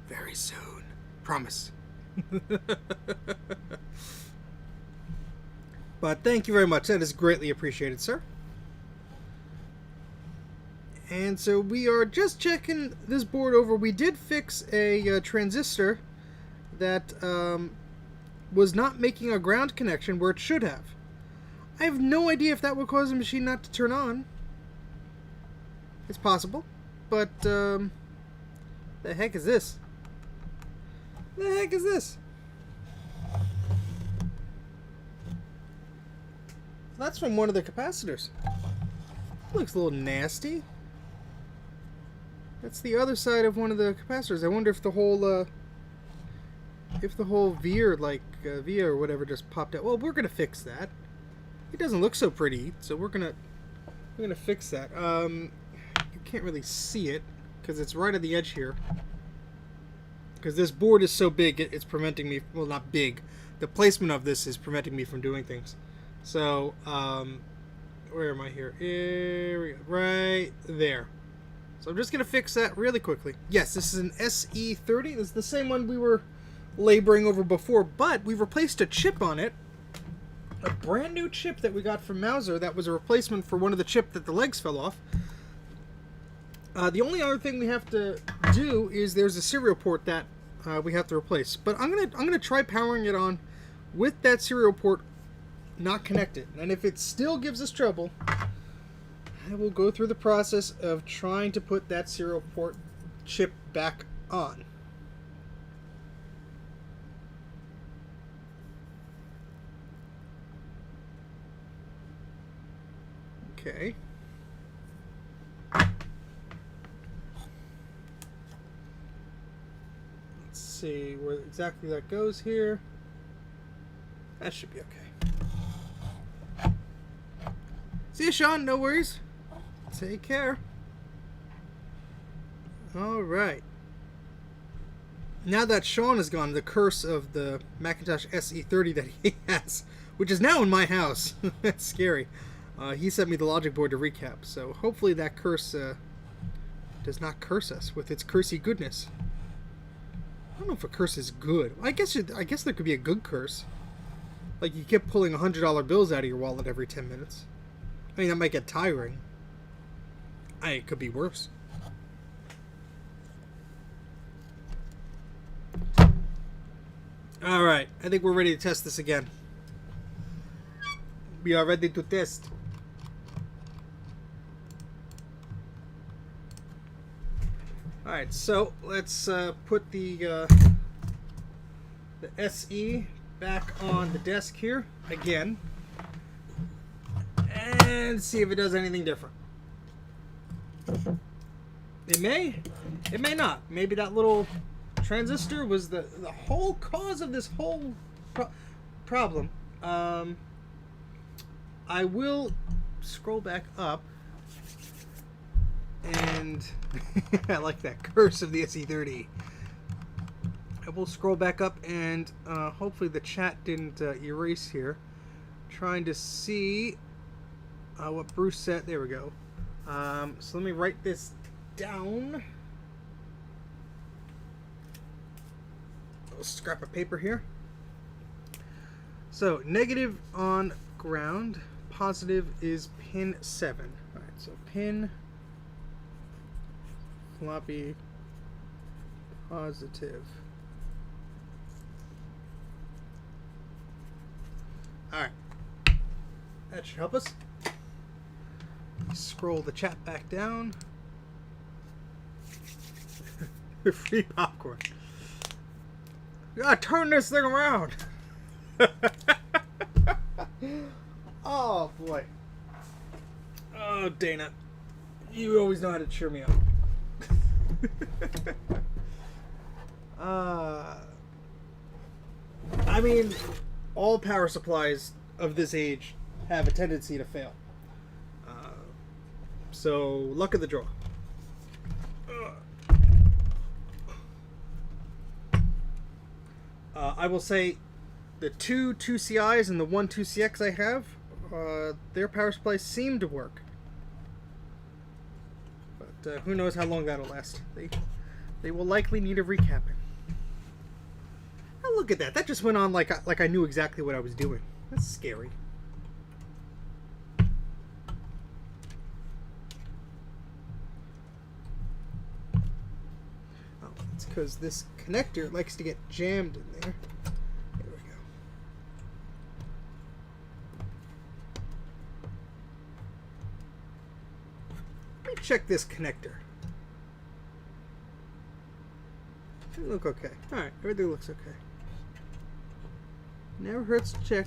A: Very soon. Promise. But thank you very much. That is greatly appreciated, sir. And so we are just checking this board over. We did fix a transistor that was not making a ground connection where it should have. I have no idea if that would cause the machine not to turn on. It's possible. But, the heck is this? The heck is this? That's from one of the capacitors. Looks a little nasty. That's the other side of one of the capacitors. I wonder if the whole veer, like via or whatever, just popped out. Well, we're gonna fix that. It doesn't look so pretty, so we're gonna fix that. You can't really see it because it's right at the edge here. Because this board is so big, it's preventing me. Well, not big. The placement of this is preventing me from doing things. So, where am I here? Here we go. Right there. So I'm just going to fix that really quickly. Yes, this is an SE30. This is the same one we were laboring over before, but we replaced a chip on it. A brand new chip that we got from Mouser that was a replacement for one of the chip that the legs fell off. The only other thing we have to do is there's a serial port that we have to replace. But I'm gonna try powering it on with that serial port not connected. And if it still gives us trouble, I will go through the process of trying to put that serial port chip back on. Okay. Let's see where exactly that goes here. That should be okay. See you, Sean. No worries. Take care. Alright. Now that Sean is gone, the curse of the Macintosh SE30 that he has which is now in my house. That's scary. He sent me the logic board to recap, so hopefully that curse does not curse us with its cursey goodness. I don't know if a curse is good. I guess there could be a good curse. Like you kept pulling $100 bills out of your wallet every 10 minutes. I mean, that might get tiring. It could be worse. Alright, I think we're ready to test this again. We are ready to test. Alright, so let's put the SE back on the desk here again and see if it does anything different. It may not. Maybe that little transistor was the whole cause of this whole problem. I will scroll back up and I like that curse of the SE30. I will scroll back up and hopefully the chat didn't erase here. Trying to see what Bruce said. There we go. So let me write this down. A scrap of paper here. So negative on ground, positive is pin 7. Alright, so pin, floppy, positive. Alright, that should help us. Scroll the chat back down. Free popcorn. You gotta turn this thing around. Oh boy. Oh, Dana. You always know how to cheer me up. I mean, all power supplies of this age have a tendency to fail. So, luck of the draw. I will say the two 2CIs and the one 2CX I have, their power supplies seem to work. But who knows how long that'll last. They will likely need a recapping. Oh, look at that. That just went on like I knew exactly what I was doing. That's scary. Oh, it's because this connector likes to get jammed in there. There we go. Let me check this connector. It look okay. Alright, everything looks okay. Never hurts to check.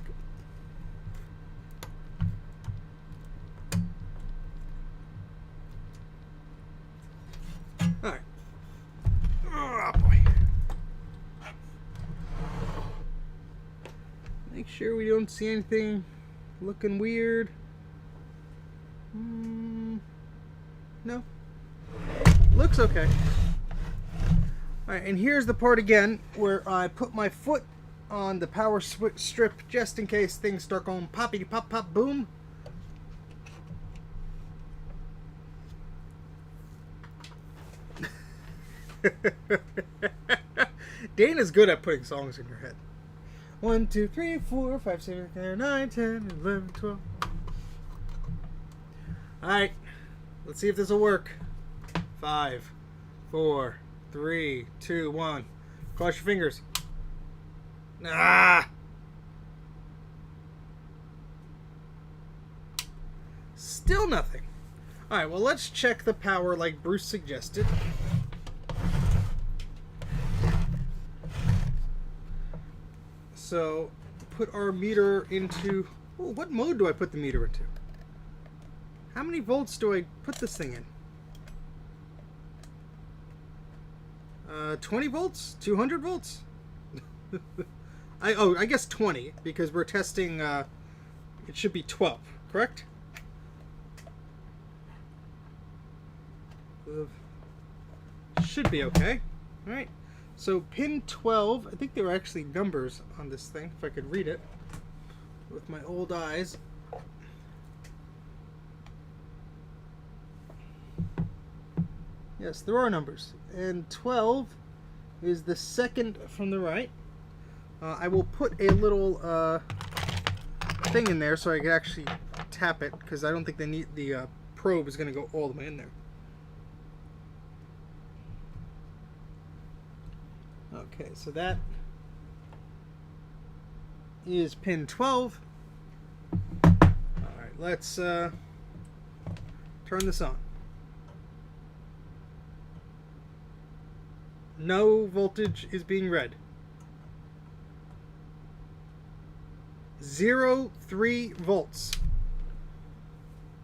A: Alright. Oh boy. Make sure we don't see anything looking weird. No. Looks okay. Alright, and here's the part again where I put my foot on the power strip just in case things start going poppy pop pop boom. Dana's good at putting songs in your head. 1, 2, 3, 4, 5, 6, 7, 8, 9, 10, 11, 12. Alright, let's see if this will work. 5, 4, 3, 2, 1. Cross your fingers. Ah! Still nothing. Alright, well, let's check the power like Bruce suggested. So, put our meter into... Oh, what mode do I put the meter into? How many volts do I put this thing in? 20 volts? 200 volts? I guess 20, because we're testing, it should be 12, correct? Should be okay. Alright, so pin 12, I think there are actually numbers on this thing, if I could read it. with my old eyes. Yes, there are numbers. And 12 is the second from the right. I will put a little thing in there so I can actually tap it, because I don't think the probe is going to go all the way in there. Okay, so that is pin 12. Alright, let's turn this on. No voltage is being read. 0.3 volts.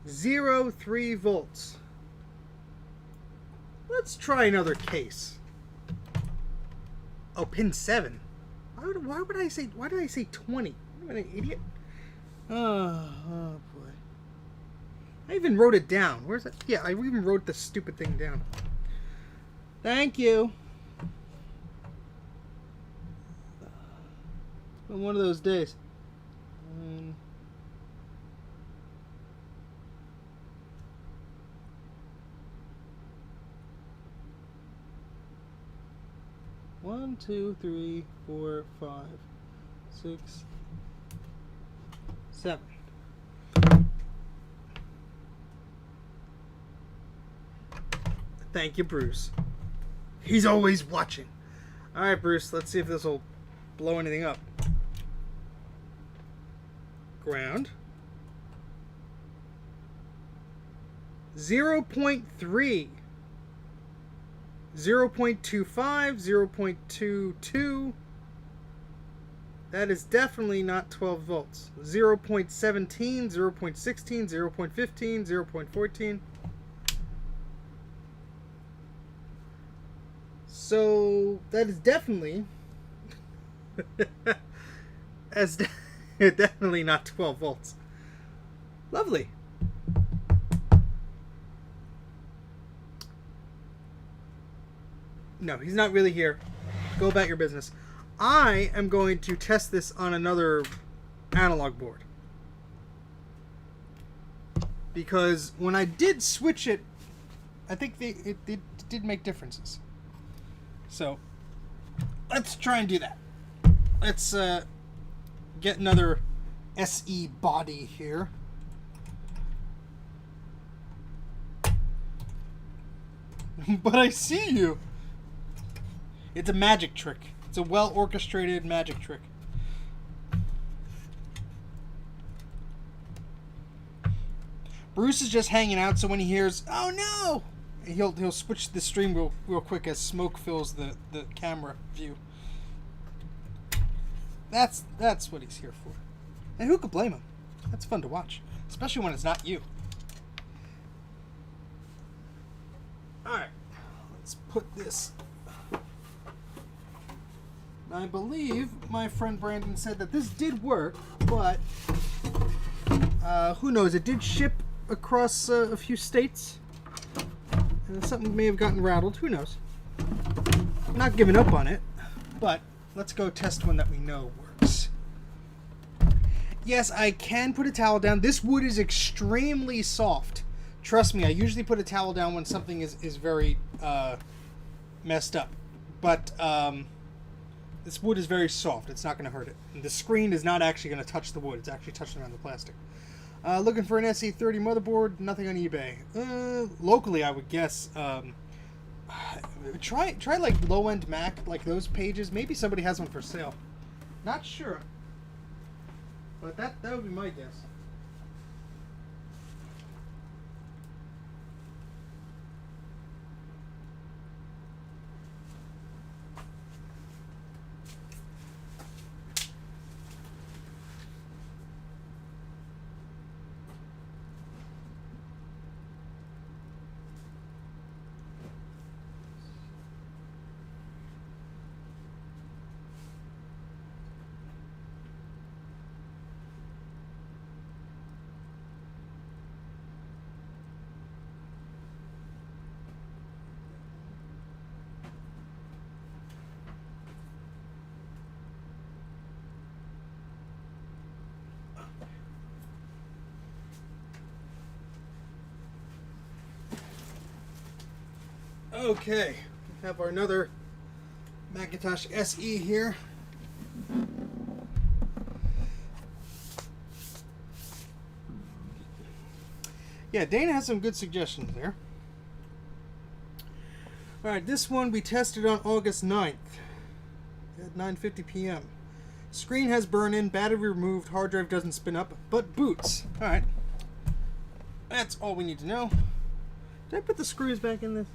A: 0.3 volts. Let's try another case. Oh, pin 7. Why did I say 20? Am I an idiot? Oh boy. I even wrote it down. Where's that? Yeah, I even wrote the stupid thing down. Thank you. It's been one of those days. One, two, three, 4, 5, 6, 7. Thank you, Bruce. He's always watching. Alright, Bruce, let's see if this will blow anything up. Ground. 0.3. 0.25, 0.22. That is definitely not 12 volts. 0.17, 0.16, 0.15, 0.14. So that is definitely definitely not 12 volts. Lovely. No, he's not really here. Go about your business. I am going to test this on another analog board. Because when I did switch it, I think it did make differences. So, let's try and do that. Let's get another SE body here. But I see you. It's a magic trick. It's a well-orchestrated magic trick. Bruce is just hanging out, so when he hears, "Oh no!" he'll switch the stream real quick as smoke fills the camera view. That's what he's here for. And who could blame him? That's fun to watch, especially when it's not you. Alright, let's put this. I believe my friend Brandon said that this did work, but who knows? It did ship across a few states. Something may have gotten rattled. Who knows? I'm not giving up on it, but let's go test one that we know works. Yes, I can put a towel down. This wood is extremely soft. Trust me, I usually put a towel down when something is very messed up. But this wood is very soft. It's not going to hurt it. And the screen is not actually going to touch the wood. It's actually touching around the plastic. Looking for an SE30 motherboard. Nothing on eBay. Locally, I would guess. Try like low-end Mac, like those pages. Maybe somebody has one for sale. Not sure. But that would be my guess. Okay, we have our another Macintosh SE here. Yeah, Dana has some good suggestions there. Alright, this one we tested on August 9th at 9:50 p.m. Screen has burn-in, battery removed, hard drive doesn't spin up, but boots. Alright. That's all we need to know. Did I put the screws back in this?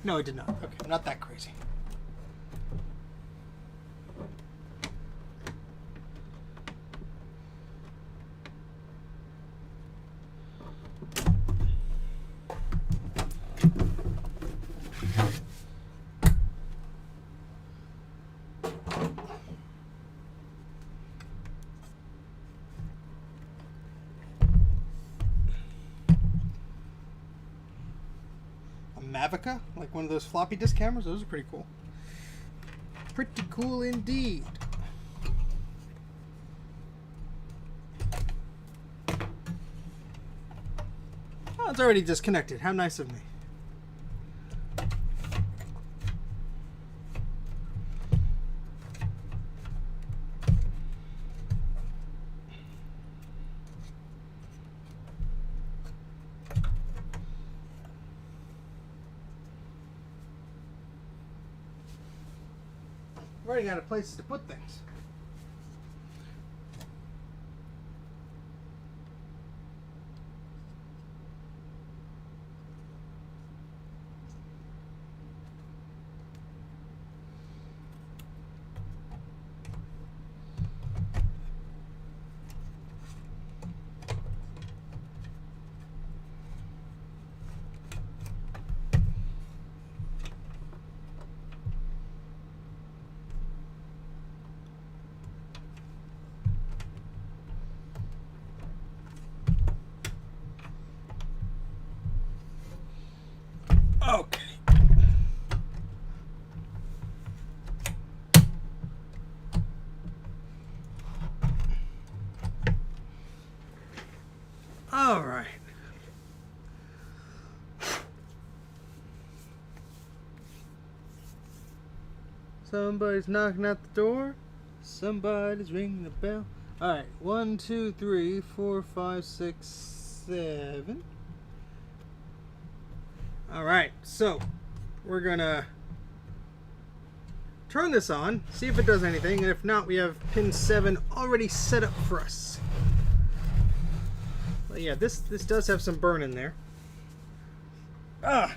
A: No, I did not. Okay, not that crazy. Mavica, like one of those floppy disk cameras. Those are pretty cool. Pretty cool indeed. Oh, it's already disconnected. How nice of me. Running out of places to put things. Okay. All right. Somebody's knocking at the door. Somebody's ringing the bell. All right. 1, 2, 3, 4, 5, 6, 7. Alright, so we're gonna turn this on, see if it does anything, and if not, we have pin 7 already set up for us. But yeah, this does have some burn in there. Ah!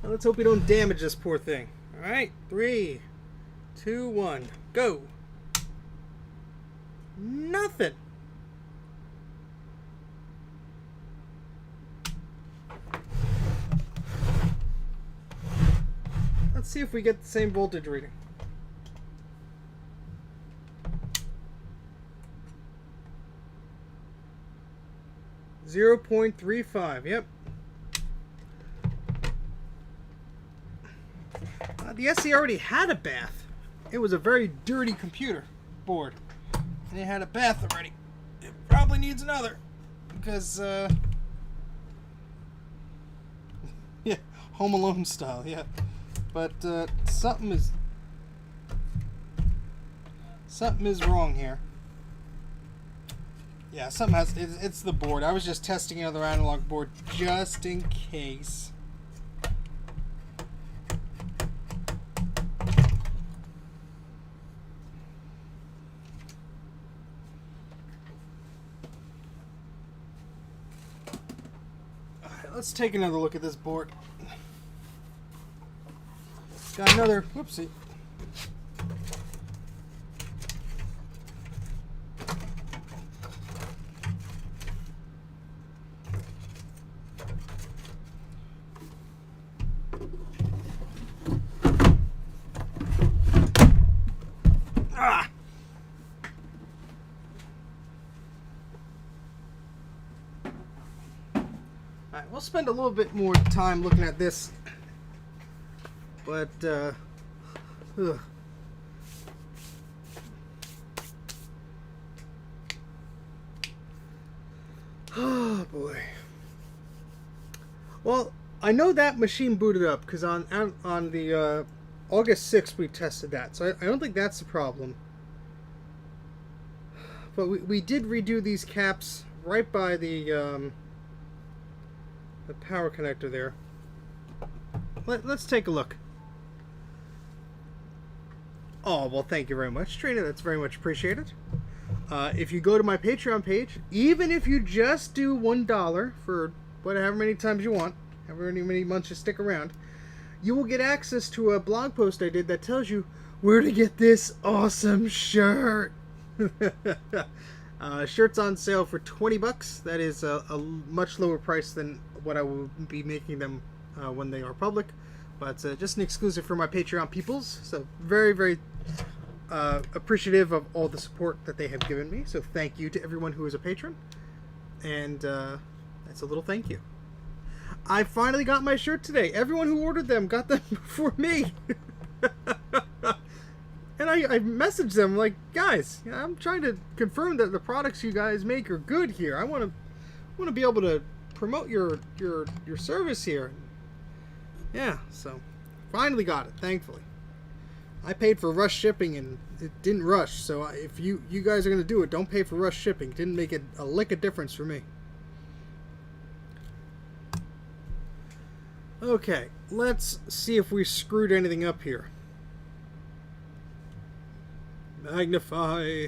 A: Now let's hope we don't damage this poor thing. Alright, 3, 2, 1, go! Nothing. Let's see if we get the same voltage reading. .35. Yep. The SE already had a bath. It was a very dirty computer board. And it had a bath already. It probably needs another. Because, yeah, Home Alone style, yeah. But, something is wrong here. Yeah, something has, it's the board. I was just testing another analog board just in case. Let's take another look at this board. Got another, whoopsie. Ah! Alright, we'll spend a little bit more time looking at this, but boy. Well, I know that machine booted up because on the August 6th we tested that, so I don't think that's the problem. But we did redo these caps right by the power connector there. Let's take a look. Oh, well, thank you very much, Trina. That's very much appreciated. If you go to my Patreon page, even if you just do $1 for whatever many times you want, however many months you stick around, you will get access to a blog post I did that tells you where to get this awesome shirt. Shirt's on sale for $20. That is a much lower price than what I will be making them when they are public. But just an exclusive for my Patreon peoples. So very, very appreciative of all the support that they have given me. So thank you to everyone who is a patron. And that's a little thank you. I finally got my shirt today. Everyone who ordered them got them before me. And I messaged them like, guys, I'm trying to confirm that the products you guys make are good here. I want to be able to promote your service here. Yeah, so finally got it, thankfully. I paid for rush shipping and it didn't rush. So if you guys are going to do it, don't pay for rush shipping. It didn't make it a lick of difference for me. Okay, let's see if we screwed anything up here. Magnify.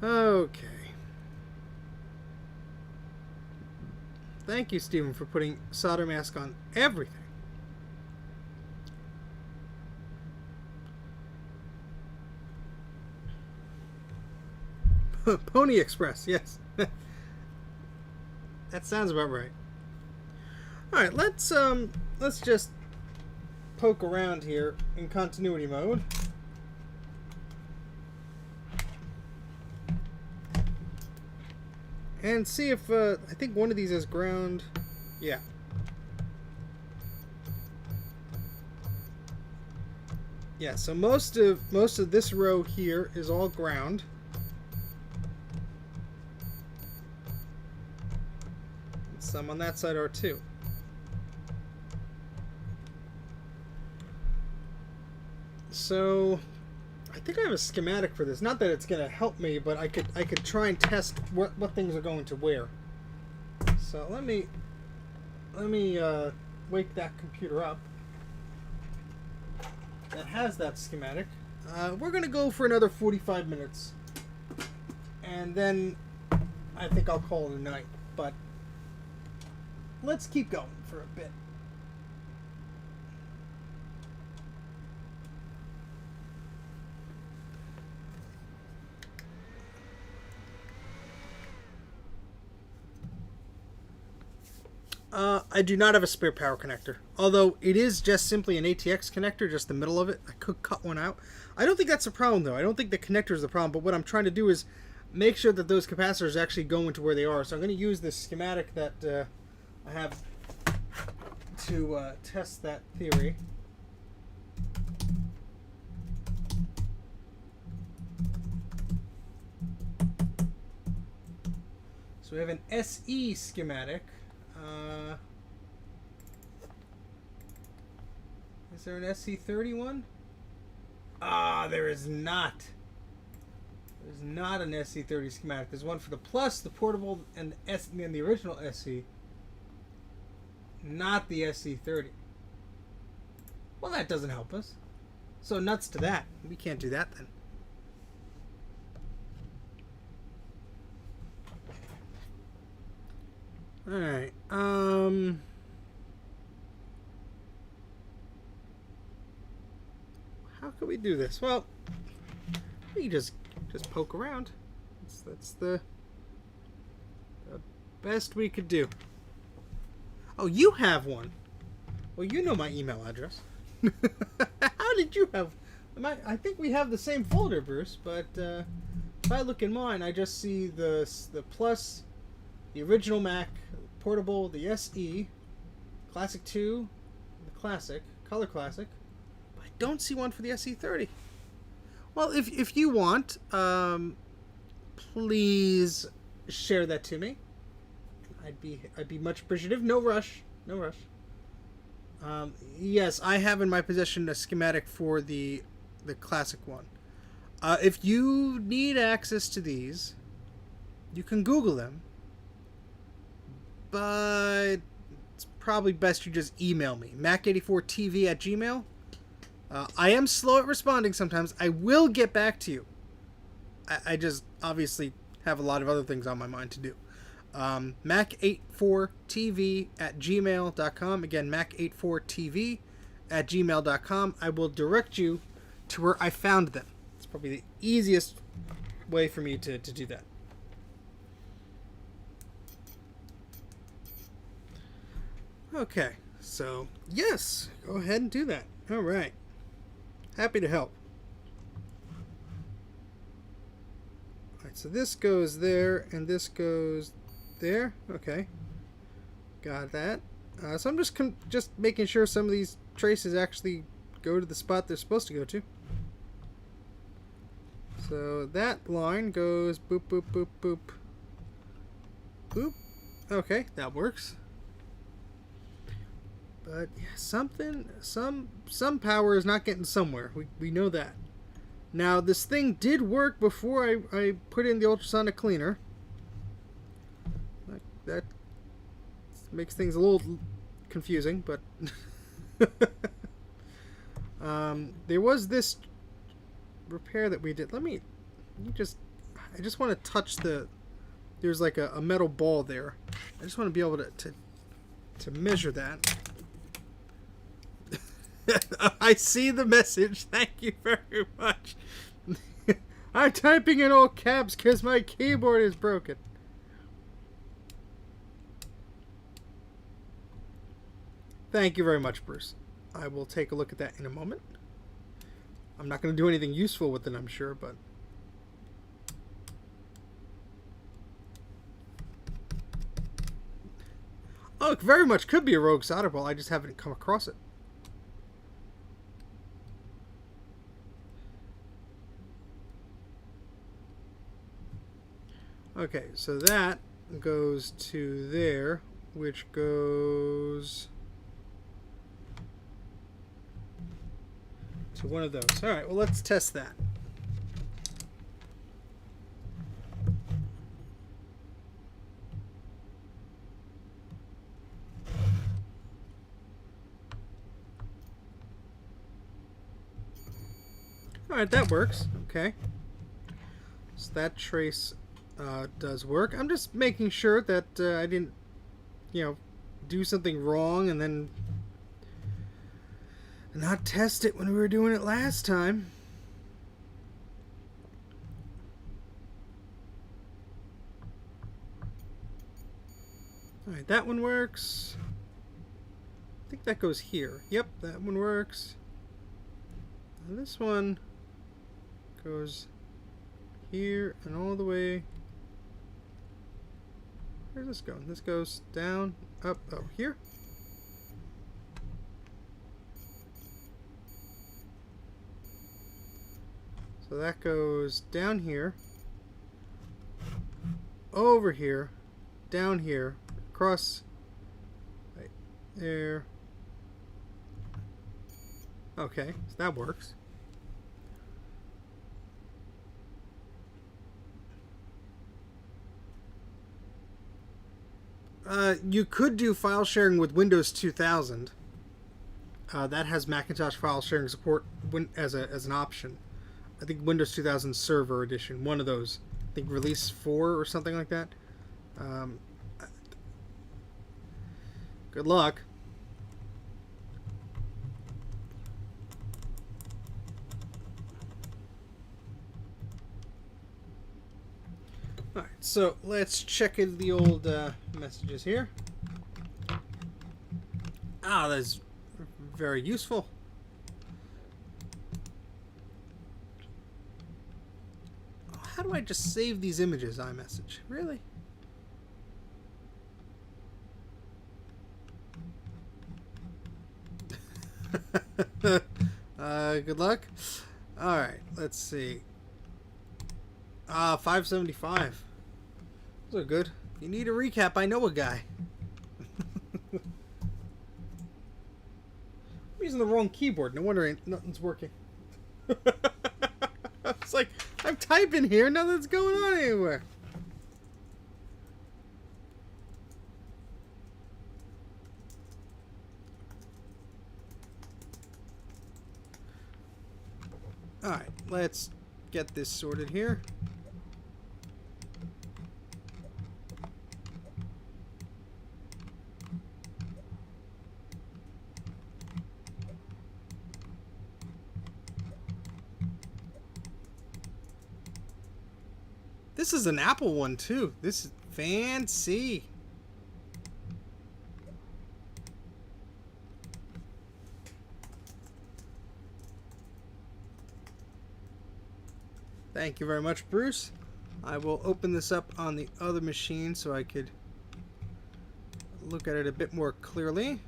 A: Okay. Thank you, Stephen, for putting solder mask on everything. Pony Express, yes. That sounds about right. All right, let's just poke around here in continuity mode. And see if I think one of these has ground. Yeah. Yeah, so most of this row here is all ground. And some on that side are too. So I think I have a schematic for this. Not that it's going to help me, but I could try and test what things are going to where. So let me wake that computer up that has that schematic. We're going to go for another 45 minutes, and then I think I'll call it a night. But let's keep going for a bit. I do not have a spare power connector. Although it is just simply an ATX connector, just the middle of it. I could cut one out. I don't think that's a problem, though. I don't think the connector is the problem. But what I'm trying to do is make sure that those capacitors actually go into where they are. So I'm going to use this schematic that I have to test that theory. So we have an SE schematic. Is there an SC31? Ah, there is not. There's not an SC30 schematic. There's one for the Plus, the portable, and the original SC. Not the SC30. Well, that doesn't help us. So nuts to that. We can't do that then. Alright, how can we do this? Well, we just poke around. That's the best we could do. Oh, you have one. Well, you know my email address. How did you have... I think we have the same folder, Bruce, but if I look in mine, I just see the Plus, the original Mac, portable, the SE, Classic 2, the Classic, Color Classic. But I don't see one for the SE30. Well, if you want, please share that to me. I'd be much appreciative. No rush. No rush. Yes, I have in my possession a schematic for the classic one. If you need access to these, you can Google them, but it's probably best you just email me. Mac84TV at Gmail. I am slow at responding sometimes. I will get back to you. I just obviously have a lot of other things on my mind to do. Mac84TV at gmail.com. Again, Mac84TV at gmail.com. I will direct you to where I found them. It's probably the easiest way for me to do that. Okay, so yes, go ahead and do that. All right. Happy to help. All right, so this goes there, and this goes there. Okay, got that. So I'm just making sure some of these traces actually go to the spot they're supposed to go to. So that line goes boop, boop, boop, boop, boop. Okay, that works. But yeah, some power is not getting somewhere. We know that. Now this thing did work before I put in the ultrasonic cleaner. That makes things a little confusing, but there was this repair that we did. I just want to touch there's like a metal ball there. I just want to be able to measure that. I see the message. Thank you very much. I'm typing in all caps because my keyboard is broken. Thank you very much, Bruce. I will take a look at that in a moment. I'm not going to do anything useful with it, I'm sure, but... Oh, it very much could be a rogue solder ball. I just haven't come across it. Okay, so that goes to there, which goes to one of those. All right, well, let's test that. All right, that works. Okay. So that trace does work. I'm just making sure that I didn't, do something wrong and then not test it when we were doing it last time. Alright, that one works. I think that goes here. Yep, that one works. And this one goes here and all the way. Where's this going? This goes down, up, oh, here. So that goes down here, over here, down here, across, right there. Okay, so that works. You could do file sharing with Windows 2000. That has Macintosh file sharing support as an option. I think Windows 2000 Server Edition, one of those. I think Release 4 or something like that. Good luck. Alright, so let's check in the old messages here. Ah, that's very useful. How do I just save these images, iMessage? Really? Good luck. Alright, let's see. 575. Those are good. If you need a recap, I know a guy. I'm using the wrong keyboard. No wonder nothing's working. It's like, I'm typing here, nothing's going on anywhere. Alright, let's get this sorted here. This is an Apple one too. This is fancy. Thank you very much, Bruce. I will open this up on the other machine so I could look at it a bit more clearly.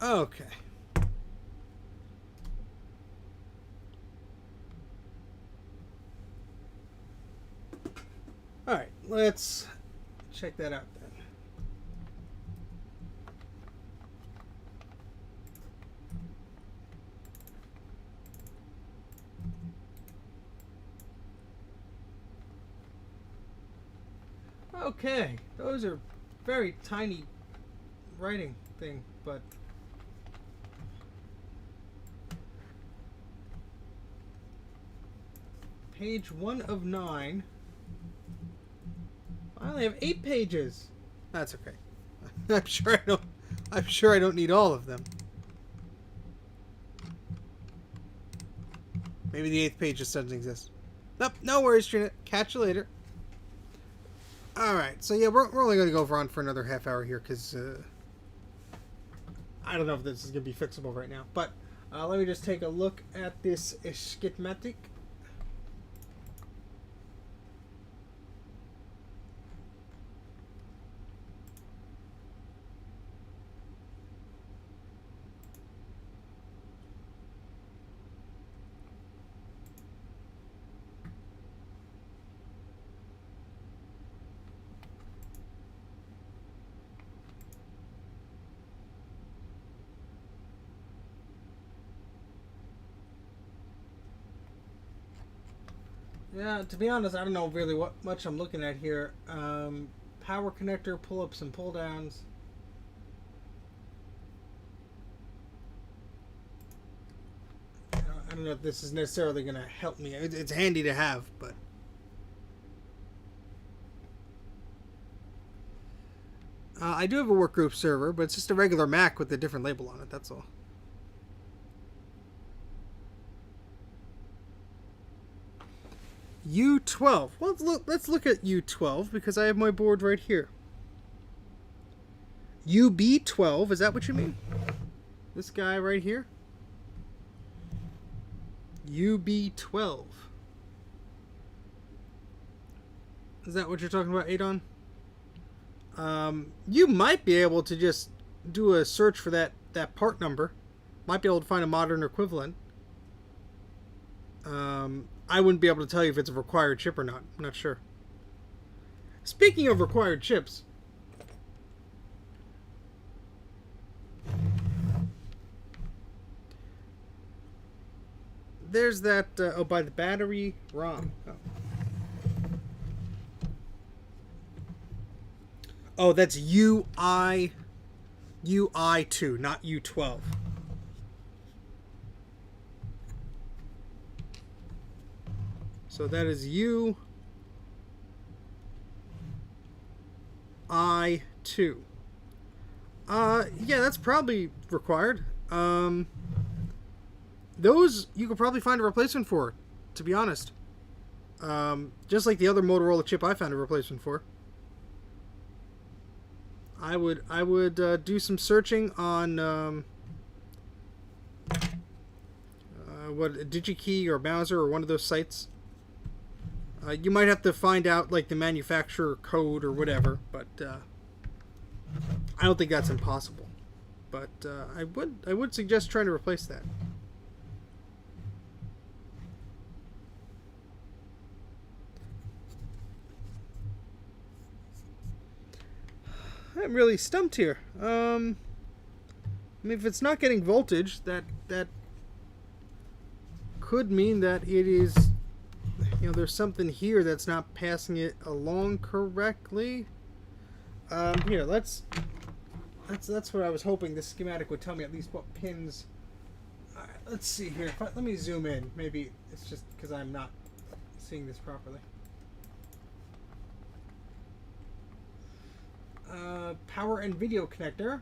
A: Okay. All right, let's check that out then. Okay, those are very tiny writing thing, but page 1 of 9. I only have 8 pages. That's okay. I'm sure I don't need all of them. Maybe the 8th page just doesn't exist. Nope, no worries, Trina. Catch you later. Alright, so yeah, we're only going to go on for another half hour here because I don't know if this is going to be fixable right now. But let me just take a look at this schematic. Yeah, to be honest, I don't know really what much I'm looking at here. Power connector, pull-ups and pull-downs. I don't know if this is necessarily going to help me. It's handy to have, but... I do have a workgroup server, but it's just a regular Mac with a different label on it, that's all. U12. Well, let's look at U12 because I have my board right here. UB12, is that what you mean? This guy right here? UB12. Is that what you're talking about, Adon? You might be able to just do a search for that part number. Might be able to find a modern equivalent. I wouldn't be able to tell you if it's a required chip or not. I'm not sure. Speaking of required chips, there's that, oh, by the battery ROM. Oh, that's UI2, not U12. So that is UI2. Yeah, that's probably required. Those you could probably find a replacement for, to be honest. just like the other Motorola chip I found a replacement for. I would do some searching on what DigiKey or Mouser or one of those sites. You might have to find out like the manufacturer code or whatever, but I don't think that's impossible. But I would suggest trying to replace that. I'm really stumped here. I mean, if it's not getting voltage, that could mean that it is, there's something here that's not passing it along correctly. Here, that's what I was hoping this schematic would tell me, at least what pins. All right, let's see here. Let me zoom in. Maybe it's just because I'm not seeing this properly. Power and video connector.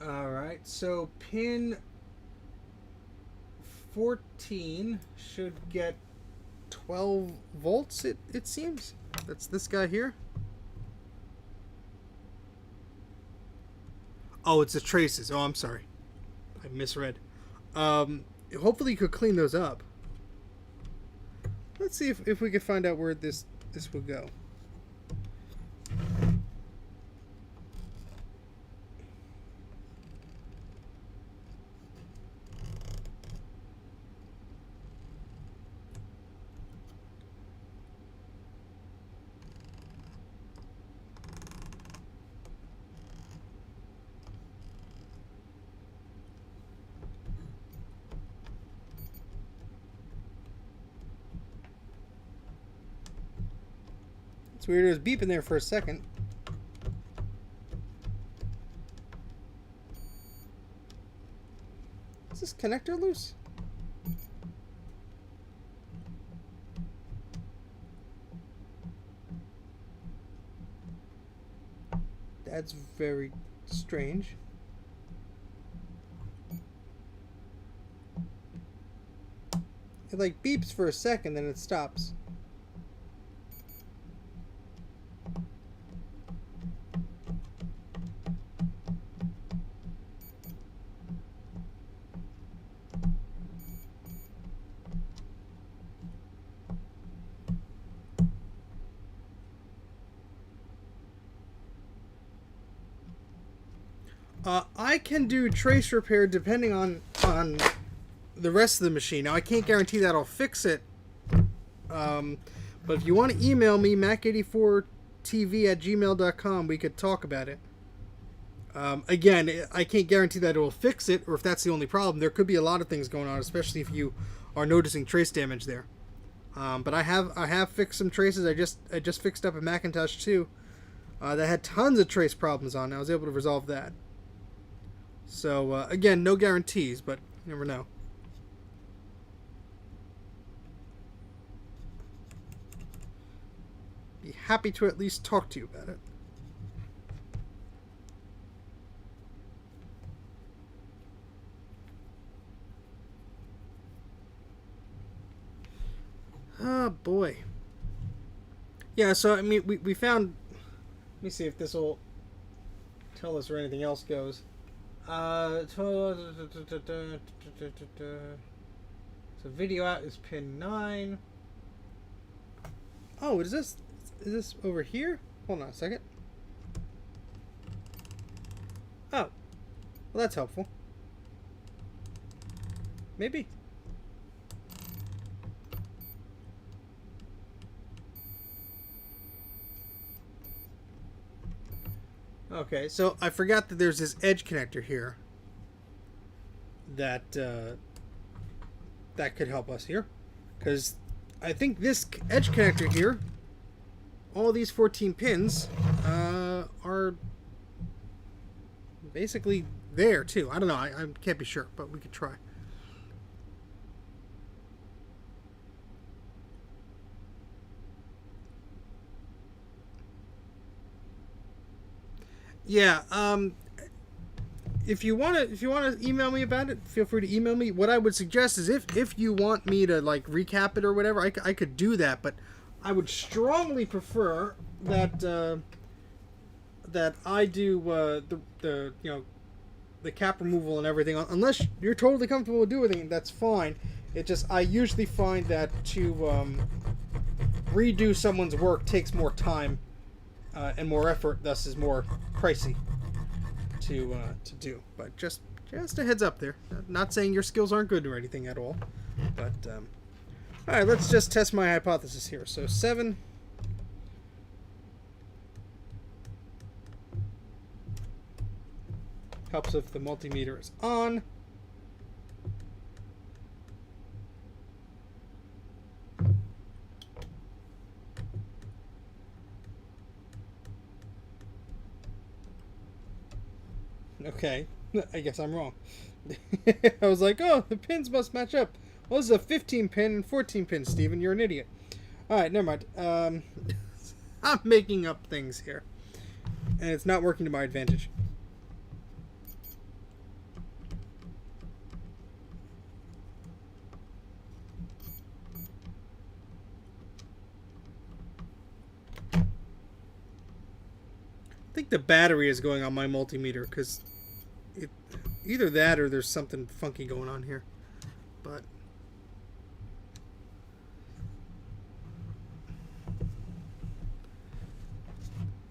A: Alright, so pin 14 should get 12 volts, it seems. That's this guy here. Oh, it's the traces. Oh, I'm sorry. I misread. Hopefully you could clean those up. Let's see if we can find out where this will go. It's weird, it was beeping there for a second. Is this connector loose? That's very strange. It like beeps for a second, then it stops. I can do trace repair depending on the rest of the machine. Now, I can't guarantee that I'll fix it. But if you want to email me, Mac84tv@gmail.com, we could talk about it. Again, I can't guarantee that it will fix it, or if that's the only problem. There could be a lot of things going on, especially if you are noticing trace damage there. But I have fixed some traces. I just fixed up a Macintosh 2 that had tons of trace problems on. I was able to resolve that. So again, no guarantees, but you never know. Be happy to at least talk to you about it. Oh boy. Yeah, so I mean we found, let me see if this will tell us where anything else goes. So video out is pin 9. Oh, is this over here? Hold on a second. Oh, well, that's helpful. Maybe. Okay, so I forgot that there's this edge connector here that that could help us here, because I think this edge connector here, all these 14 pins are basically there too. I don't know, I can't be sure, but we could try. Yeah, if you wanna email me about it, feel free to email me. What I would suggest is if you want me to like recap it or whatever, I could do that, but I would strongly prefer that that I do the the cap removal and everything. Unless you're totally comfortable with doing it, that's fine. It just I usually find that to redo someone's work takes more time and more effort, thus is more pricey to do. But just a heads up there. Not saying your skills aren't good or anything at all, but all right, let's just test my hypothesis here. So 7. Helps if the multimeter is on. Okay, I guess I'm wrong. I was like, oh, the pins must match up. Well, this is a 15 pin and 14 pin, Steven. You're an idiot. Alright, never mind. I'm making up things here. And it's not working to my advantage. I think the battery is going on my multimeter because either that or there's something funky going on here. But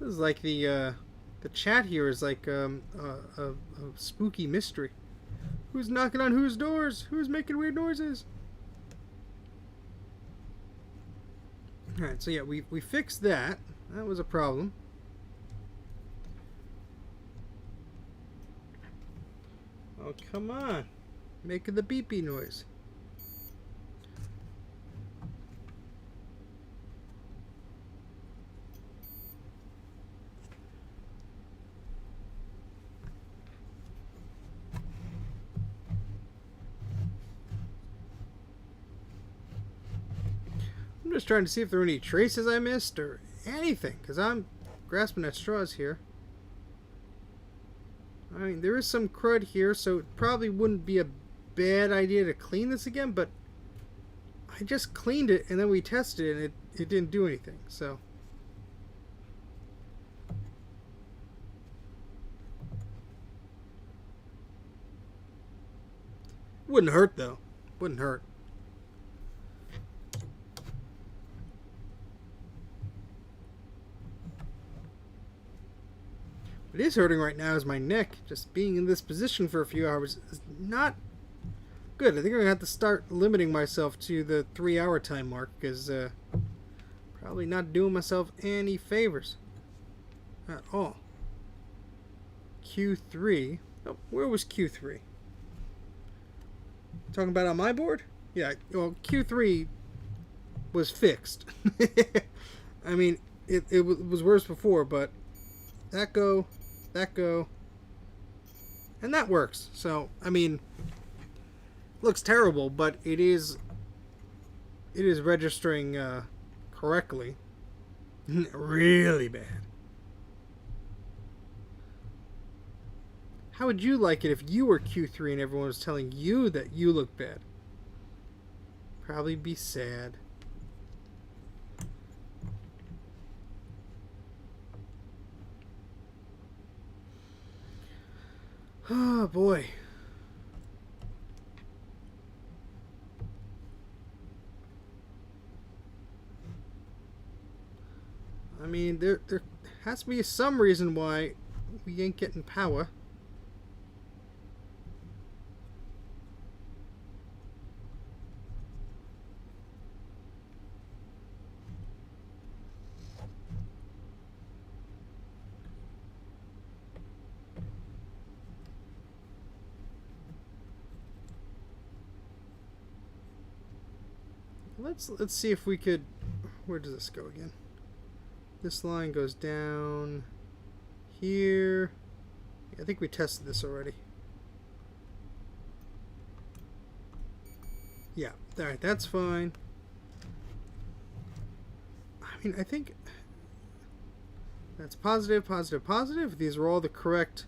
A: this is like the chat here is like a spooky mystery. Who's knocking on whose doors? Who's making weird noises? All right, so yeah, we fixed that. That was a problem. Oh, come on. Making the beepy noise. I'm just trying to see if there are any traces I missed or anything, because I'm grasping at straws here. I mean, there is some crud here, so it probably wouldn't be a bad idea to clean this again, but I just cleaned it and then we tested it and it didn't do anything, so. Wouldn't hurt though. Wouldn't hurt. What is hurting right now is my neck. Just being in this position for a few hours is not good. I think I'm going to have to start limiting myself to the 3-hour time mark because probably not doing myself any favors at all. Q3. Oh, where was Q3? Talking about on my board? Yeah, well, Q3 was fixed. I mean, it was worse before, but that go, and that works. So, I mean, looks terrible, but it is registering correctly. Really bad. How would you like it if you were Q3 and everyone was telling you that you look bad? Probably be sad. Oh boy. I mean, there has to be some reason why we ain't getting power. Let's see if we could. Where does this go again? This line goes down here. I think we tested this already. Yeah, alright, that's fine. I mean, I think that's positive, positive, positive. These are all the correct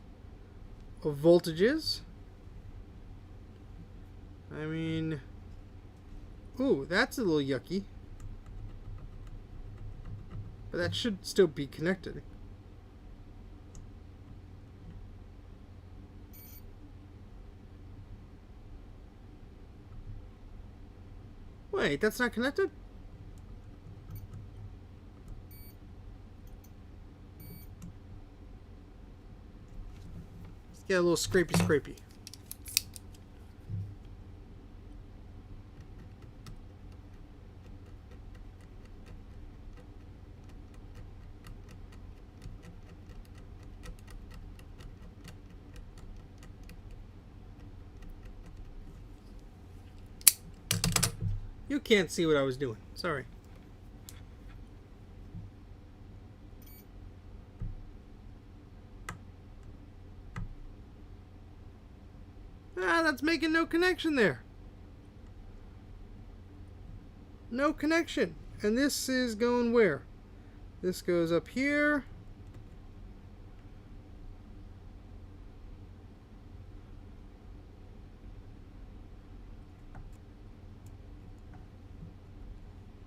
A: of voltages. I mean, ooh, that's a little yucky. But that should still be connected. Wait, that's not connected? Let's get a little scrapey. You can't see what I was doing. Sorry. Ah, that's making no connection there. No connection. And this is going where? This goes up here.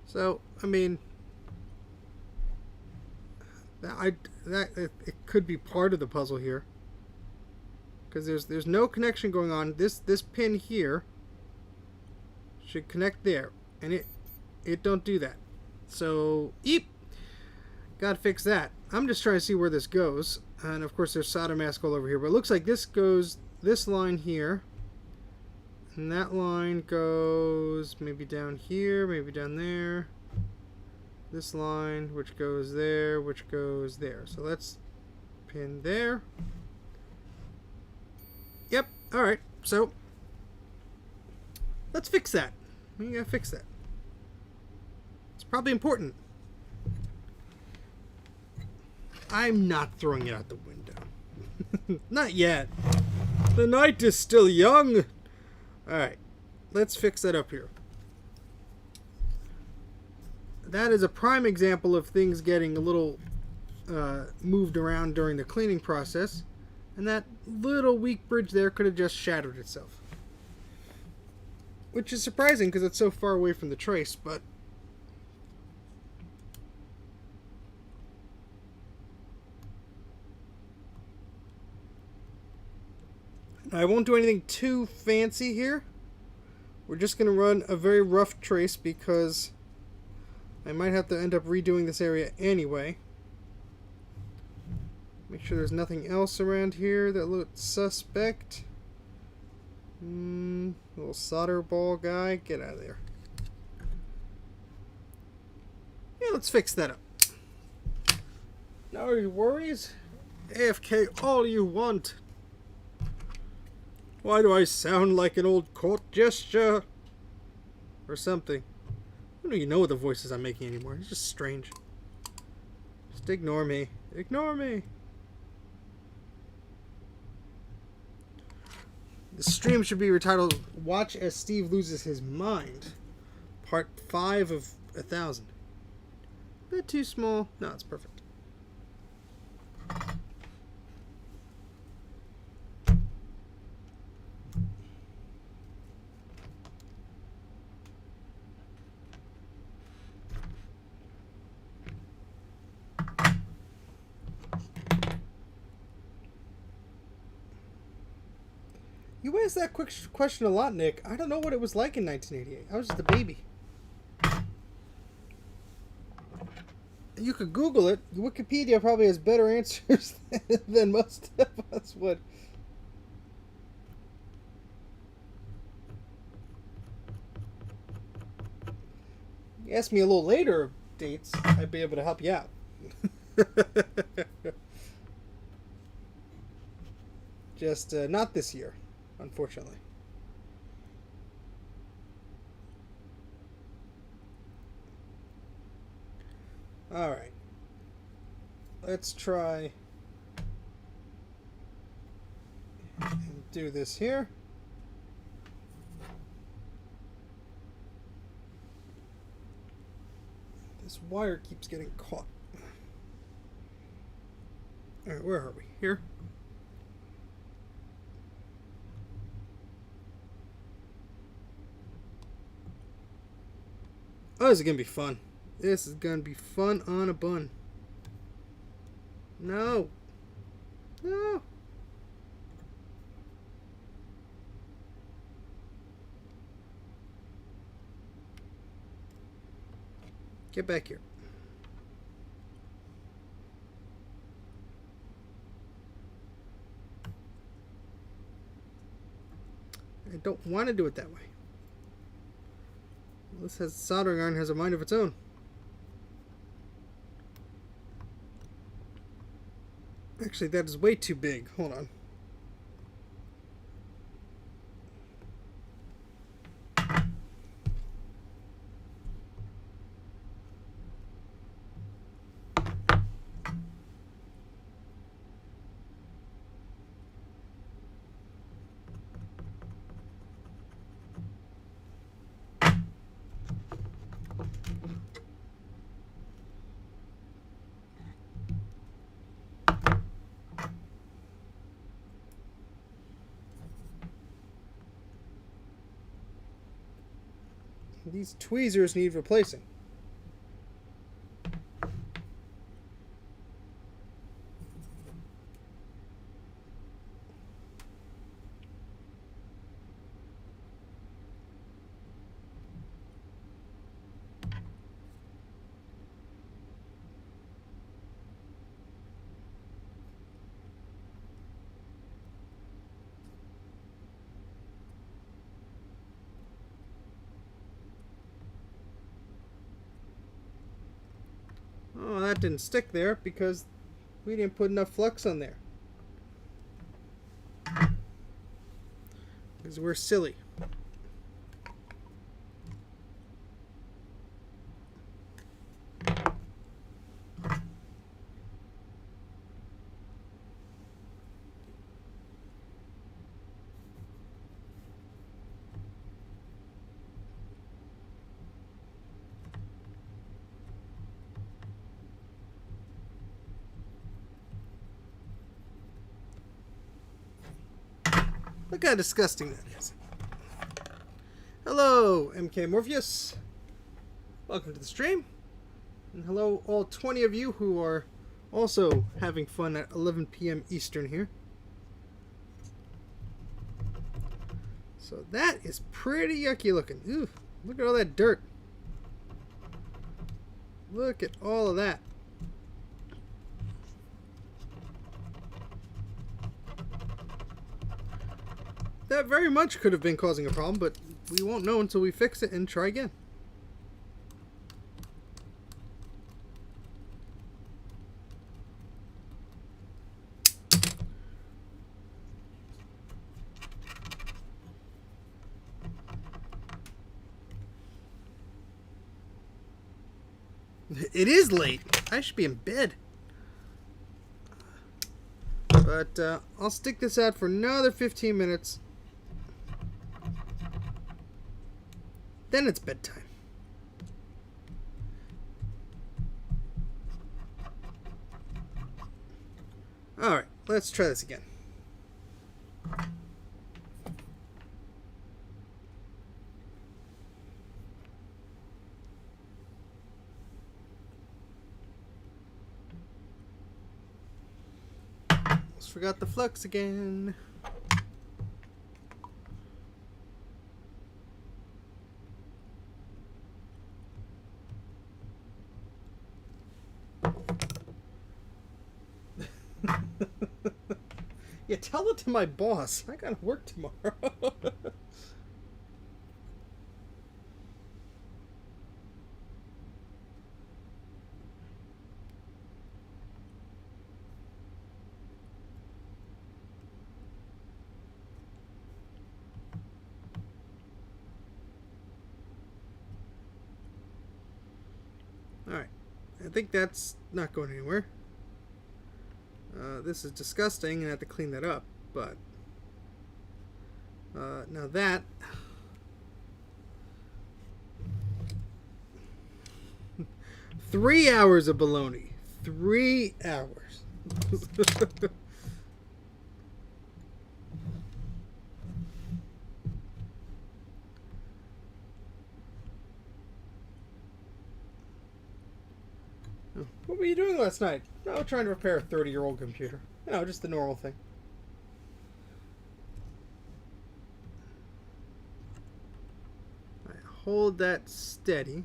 A: So, I mean, it could be part of the puzzle here, because there's no connection going on. This pin here should connect there, and it don't do that. So, eep, gotta fix that. I'm just trying to see where this goes, and of course there's solder mask all over here. But it looks like this goes this line here. And that line goes maybe down here, maybe down there. This line, which goes there, which goes there. So let's pin there. Yep, alright. So, let's fix that. We gotta fix that. It's probably important. I'm not throwing it out the window. Not yet. The night is still young. Alright, let's fix that up here. That is a prime example of things getting a little moved around during the cleaning process. And that little weak bridge there could have just shattered itself. Which is surprising because it's so far away from the trace, but... I won't do anything too fancy here. We're just going to run a very rough trace because I might have to end up redoing this area anyway. Make sure there's nothing else around here that looks suspect. Little solder ball guy, get out of there. Yeah, let's fix that up. No worries. AFK all you want. Why do I sound like an old court gesture? Or something. I don't even know what the voices I'm making anymore. It's just strange. Just ignore me. Ignore me. The stream should be retitled Watch as Steve Loses His Mind. Part 5 of 1,000. A bit too small. No, it's perfect. You asked that quick question a lot, Nick. I don't know what it was like in 1988. I was just a baby. You could Google it. Wikipedia probably has better answers than most of us would. You ask me a little later dates, I'd be able to help you out. Just not this year. Unfortunately. Alright. Let's try and do this here. This wire keeps getting caught. Alright, where are we? Here? Oh, this is gonna be fun. This is gonna be fun on a bun. No. No. Get back here. I don't want to do it that way. This has soldering iron has a mind of its own. Actually, that is way too big. Hold on. These tweezers need replacing. Oh, that didn't stick there because we didn't put enough flux on there. Because we're silly. Look how disgusting that is. Hello, MK Morpheus. Welcome to the stream. And hello, all 20 of you who are also having fun at 11 p.m. Eastern here. So that is pretty yucky looking. Ooh, look at all that dirt. Look at all of that. That very much could have been causing a problem, but we won't know until we fix it and try again. It is late. I should be in bed. But I'll stick this out for another 15 minutes. Then it's bedtime. Alright, let's try this again. Almost forgot the flux again. Yeah, tell it to my boss. I gotta work tomorrow. Alright. I think that's not going anywhere. This is disgusting and I have to clean that up, but now that 3 hours of baloney. 3 hours. What were you doing last night? No, trying to repair a 30-year-old computer. You know, just the normal thing. Alright, hold that steady.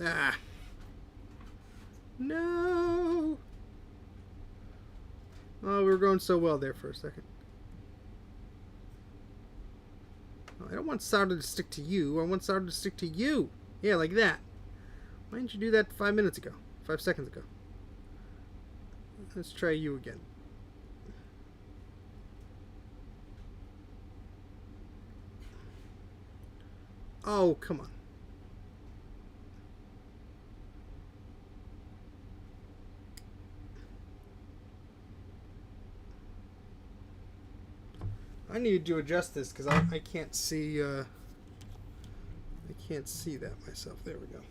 A: Ah. No. Oh, we were going so well there for a second. Oh, I don't want solder to stick to you. I want solder to stick to you. Yeah, like that. Why didn't you do that 5 minutes ago? 5 seconds ago. Let's try you again. Oh, come on. I need to adjust this because I can't see I can't see that myself. There we go.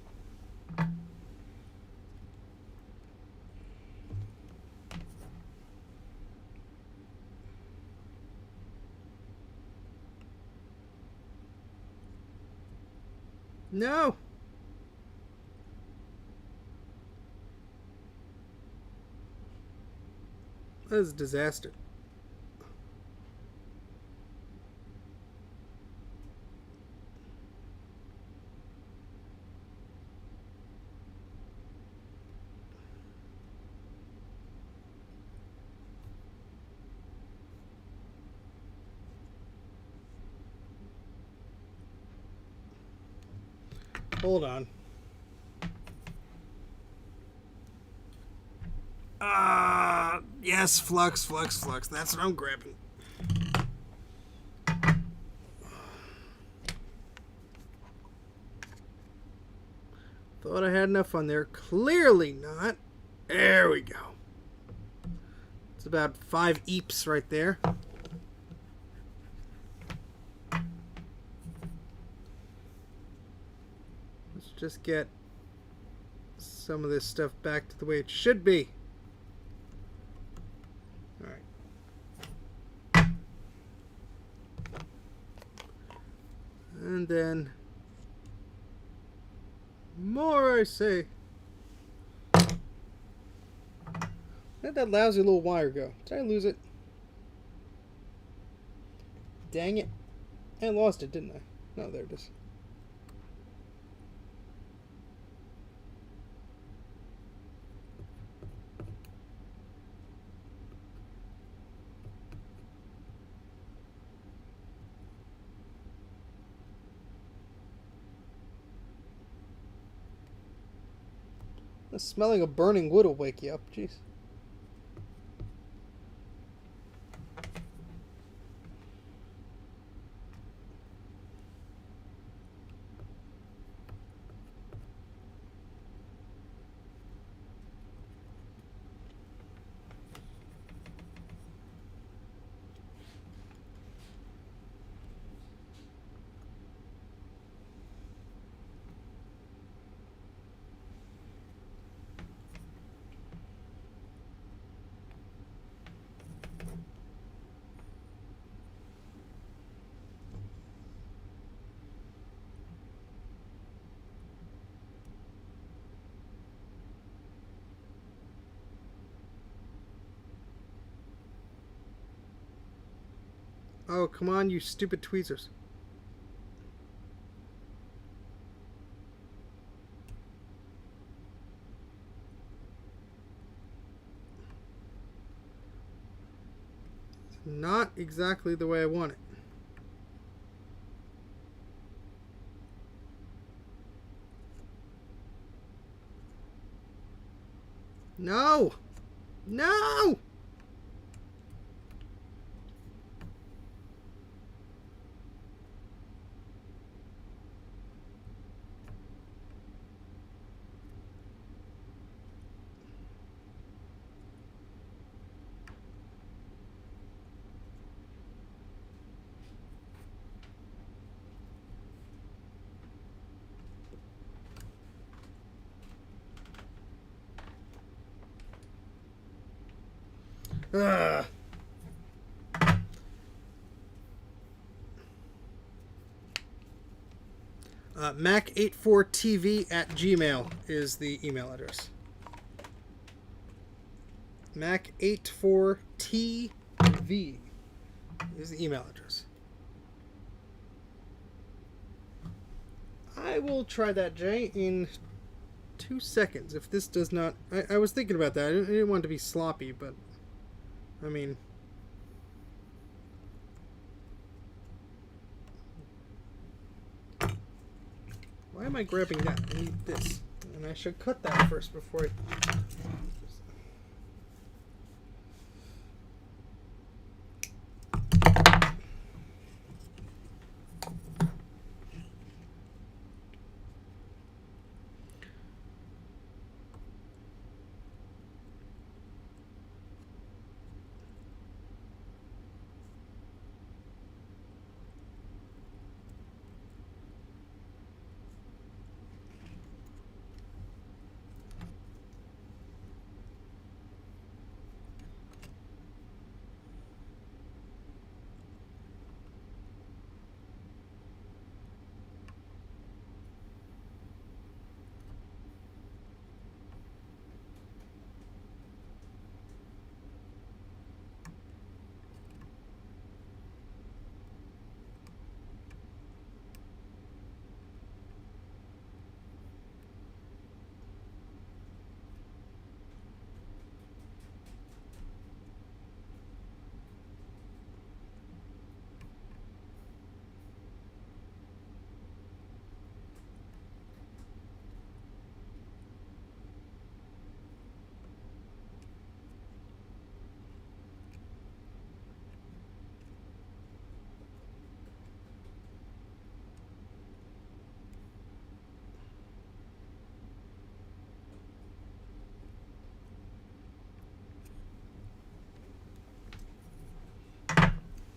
A: No. That is a disaster. Hold on. Yes, flux. That's what I'm grabbing. Thought I had enough on there. Clearly not. There we go. It's about 5 eeps right there. Let's just get some of this stuff back to the way it should be. Alright. And then more, I say. Where'd that lousy little wire go? Did I lose it? Dang it. I lost it, didn't I? No, there it is. The smelling of burning wood will wake you up. Jeez. Oh, come on, you stupid tweezers. It's not exactly the way I want it. No! No! Ugh. Mac84tv@gmail is the email address. Mac84tv is the email address. I will try that, Jay, in 2 seconds. If this does not... I was thinking about that. I didn't want it to be sloppy, but... I mean... Why am I grabbing that? I need this. And I should cut that first before I...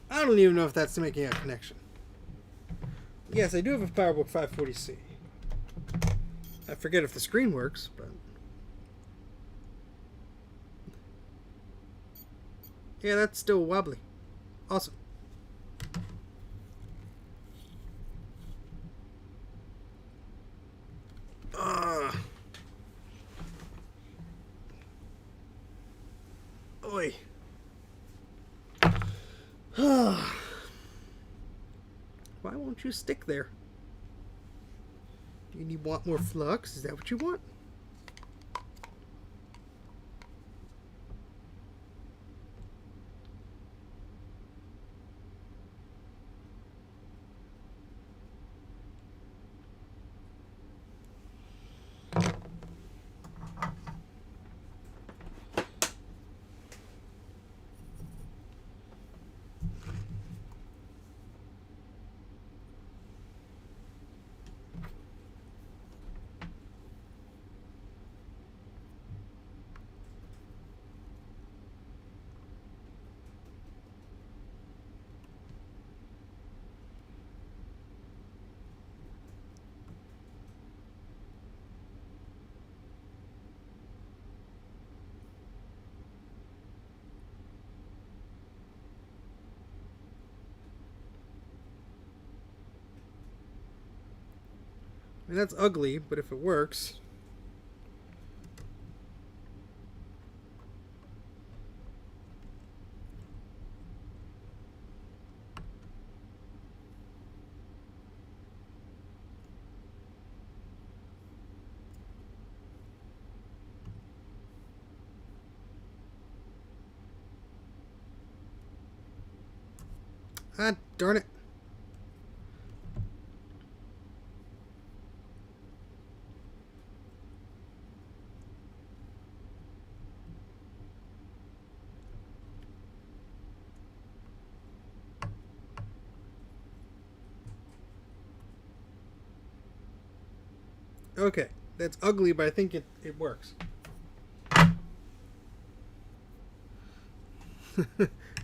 A: I don't even know if that's making a connection. Yes, I do have a PowerBook 540C. I forget if the screen works, but... Yeah, that's still wobbly. Awesome. Oi. Why won't you stick there? Do you want more flux? Is that what you want? I mean, that's ugly, but if it works... Ah, darn it. Okay, that's ugly, but I think it works.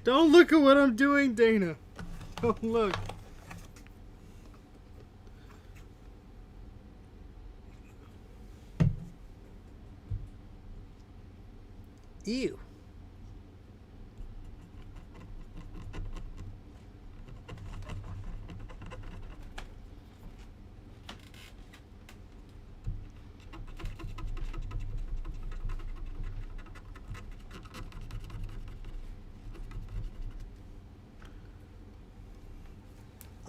A: Don't look at what I'm doing, Dana. Don't look. Ew.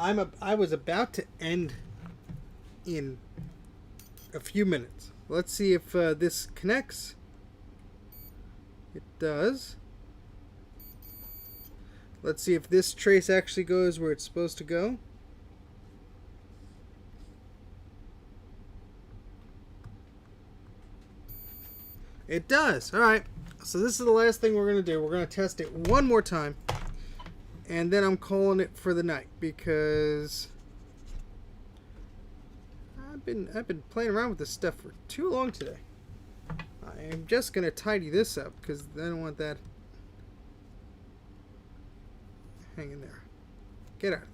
A: I was about to end in a few minutes. Let's see if this connects. It does. Let's see if this trace actually goes where it's supposed to go. It does. All right. So this is the last thing we're going to do. We're going to test it one more time. And then I'm calling it for the night because I've been playing around with this stuff for too long today. I am just going to tidy this up because I don't want that hanging there. Get out of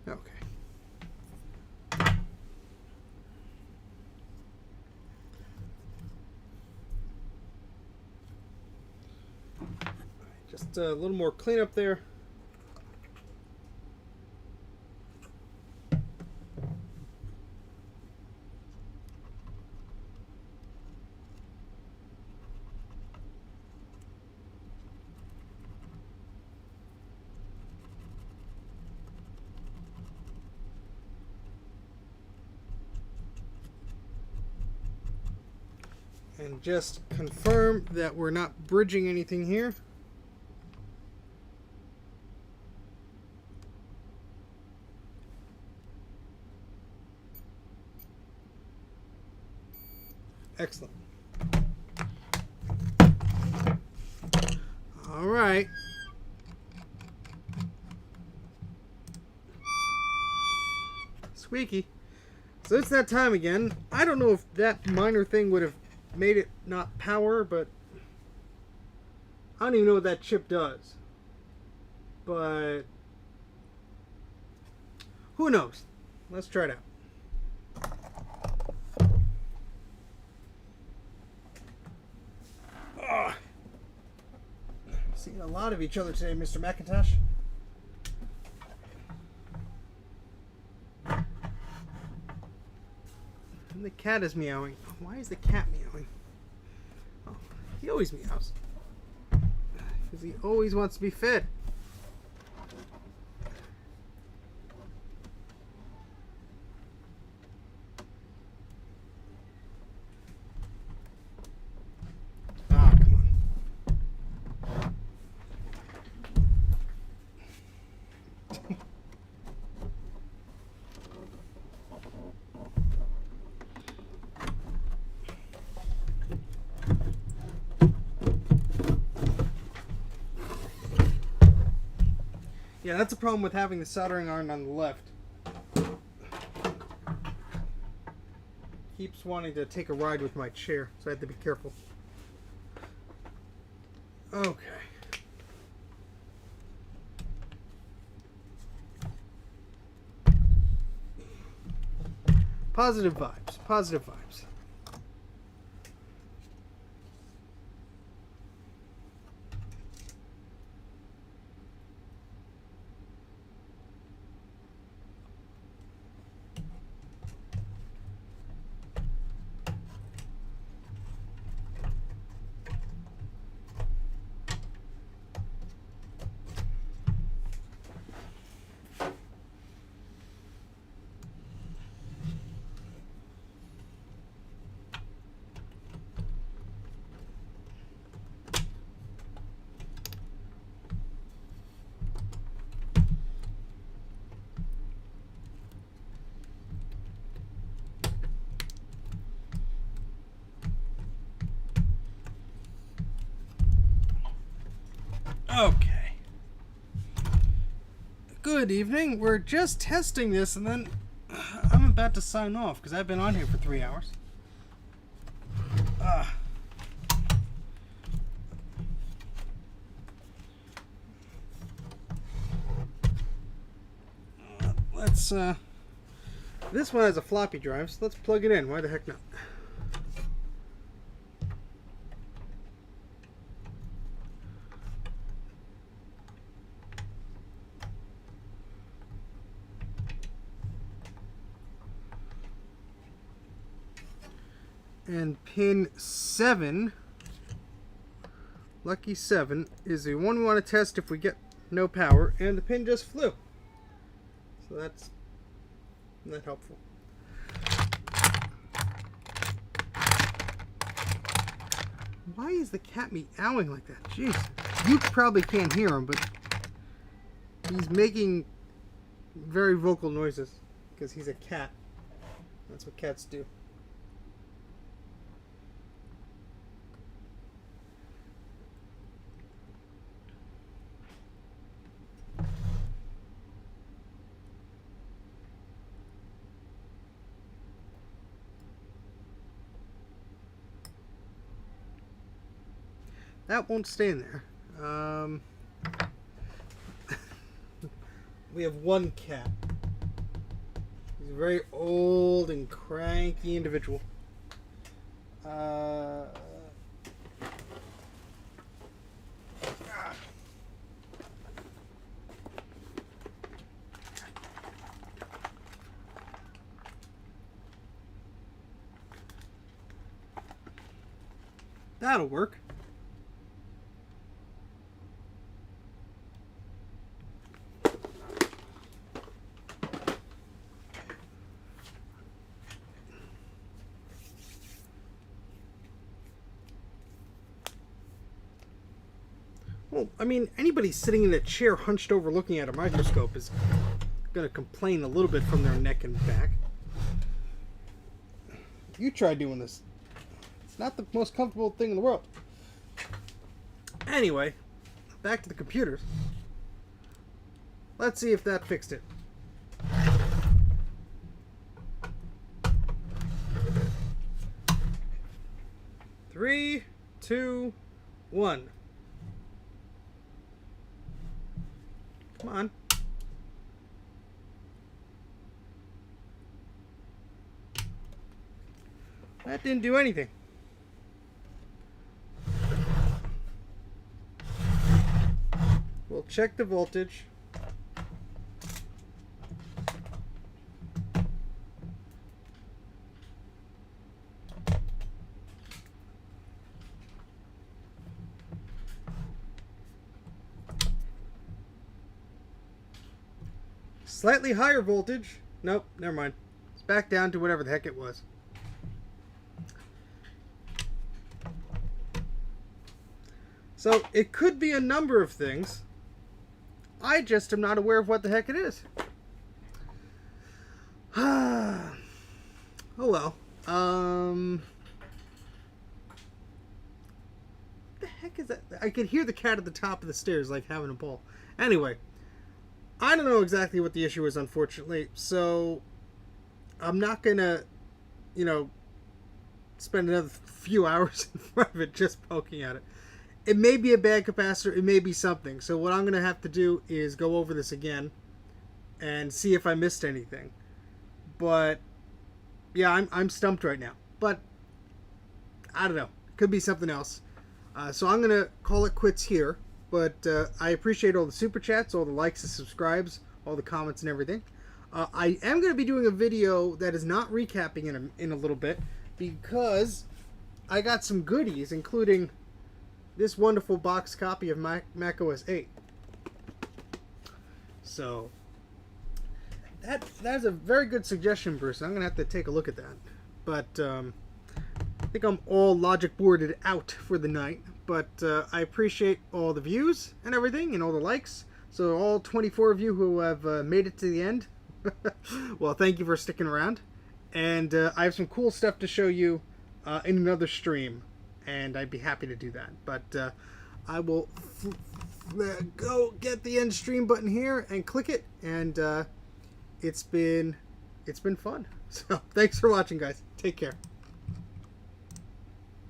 A: there. Okay. Just a little more cleanup there. And just confirm that we're not bridging anything here. Excellent. All right. Squeaky. So it's that time again. I don't know if that minor thing would have made it not power, but I don't even know what that chip does. But who knows? Let's try it out. Seeing a lot of each other today, Mr. Macintosh. And the cat is meowing. Why is the cat meowing? Oh, he always meows. Because he always wants to be fed. Yeah, that's a problem with having the soldering iron on the left. Keeps wanting to take a ride with my chair, so I have to be careful. Okay. Positive vibes. Positive vibes. Okay. Good evening. We're just testing this and then I'm about to sign off because I've been on here for 3 hours. Let's this one has a floppy drive, so let's plug it in. Why the heck not? And pin 7 lucky 7 is the one we want to test if we get no power, and the pin just flew. So that's not helpful. Why is the cat meowing like that? Jeez. You probably can't hear him, but he's making very vocal noises because he's a cat. That's what cats do. That won't stay in there. We have one cat. He's a very old and cranky individual. That'll work. Well, I mean, anybody sitting in a chair hunched over looking at a microscope is going to complain a little bit from their neck and back. You try doing this. It's not the most comfortable thing in the world. Anyway, back to the computers. Let's see if that fixed it. Three, two, one. Come on. That didn't do anything. We'll check the voltage. Slightly higher voltage. Nope, never mind. It's back down to whatever the heck it was. So it could be a number of things. I just am not aware of what the heck it is. Oh well. What the heck is that? I could hear the cat at the top of the stairs like having a ball. Anyway. I don't know exactly what the issue is, unfortunately, so I'm not gonna, spend another few hours in front of it just poking at it. It may be a bad capacitor, it may be something, so what I'm gonna have to do is go over this again and see if I missed anything. But, yeah, I'm stumped right now. But, I don't know, could be something else. So I'm gonna call it quits here. But I appreciate all the super chats, all the likes and subscribes, all the comments and everything. I am going to be doing a video that is not recapping in a little bit because I got some goodies, including this wonderful box copy of macOS 8. So that's a very good suggestion, Bruce. I'm going to have to take a look at that. But I think I'm all logic boarded out for the night. But I appreciate all the views and everything and all the likes. So all 24 of you who have made it to the end, well, thank you for sticking around. And I have some cool stuff to show you in another stream. And I'd be happy to do that. But I will go get the end stream button here and click it. And it's been fun. So thanks for watching, guys. Take care.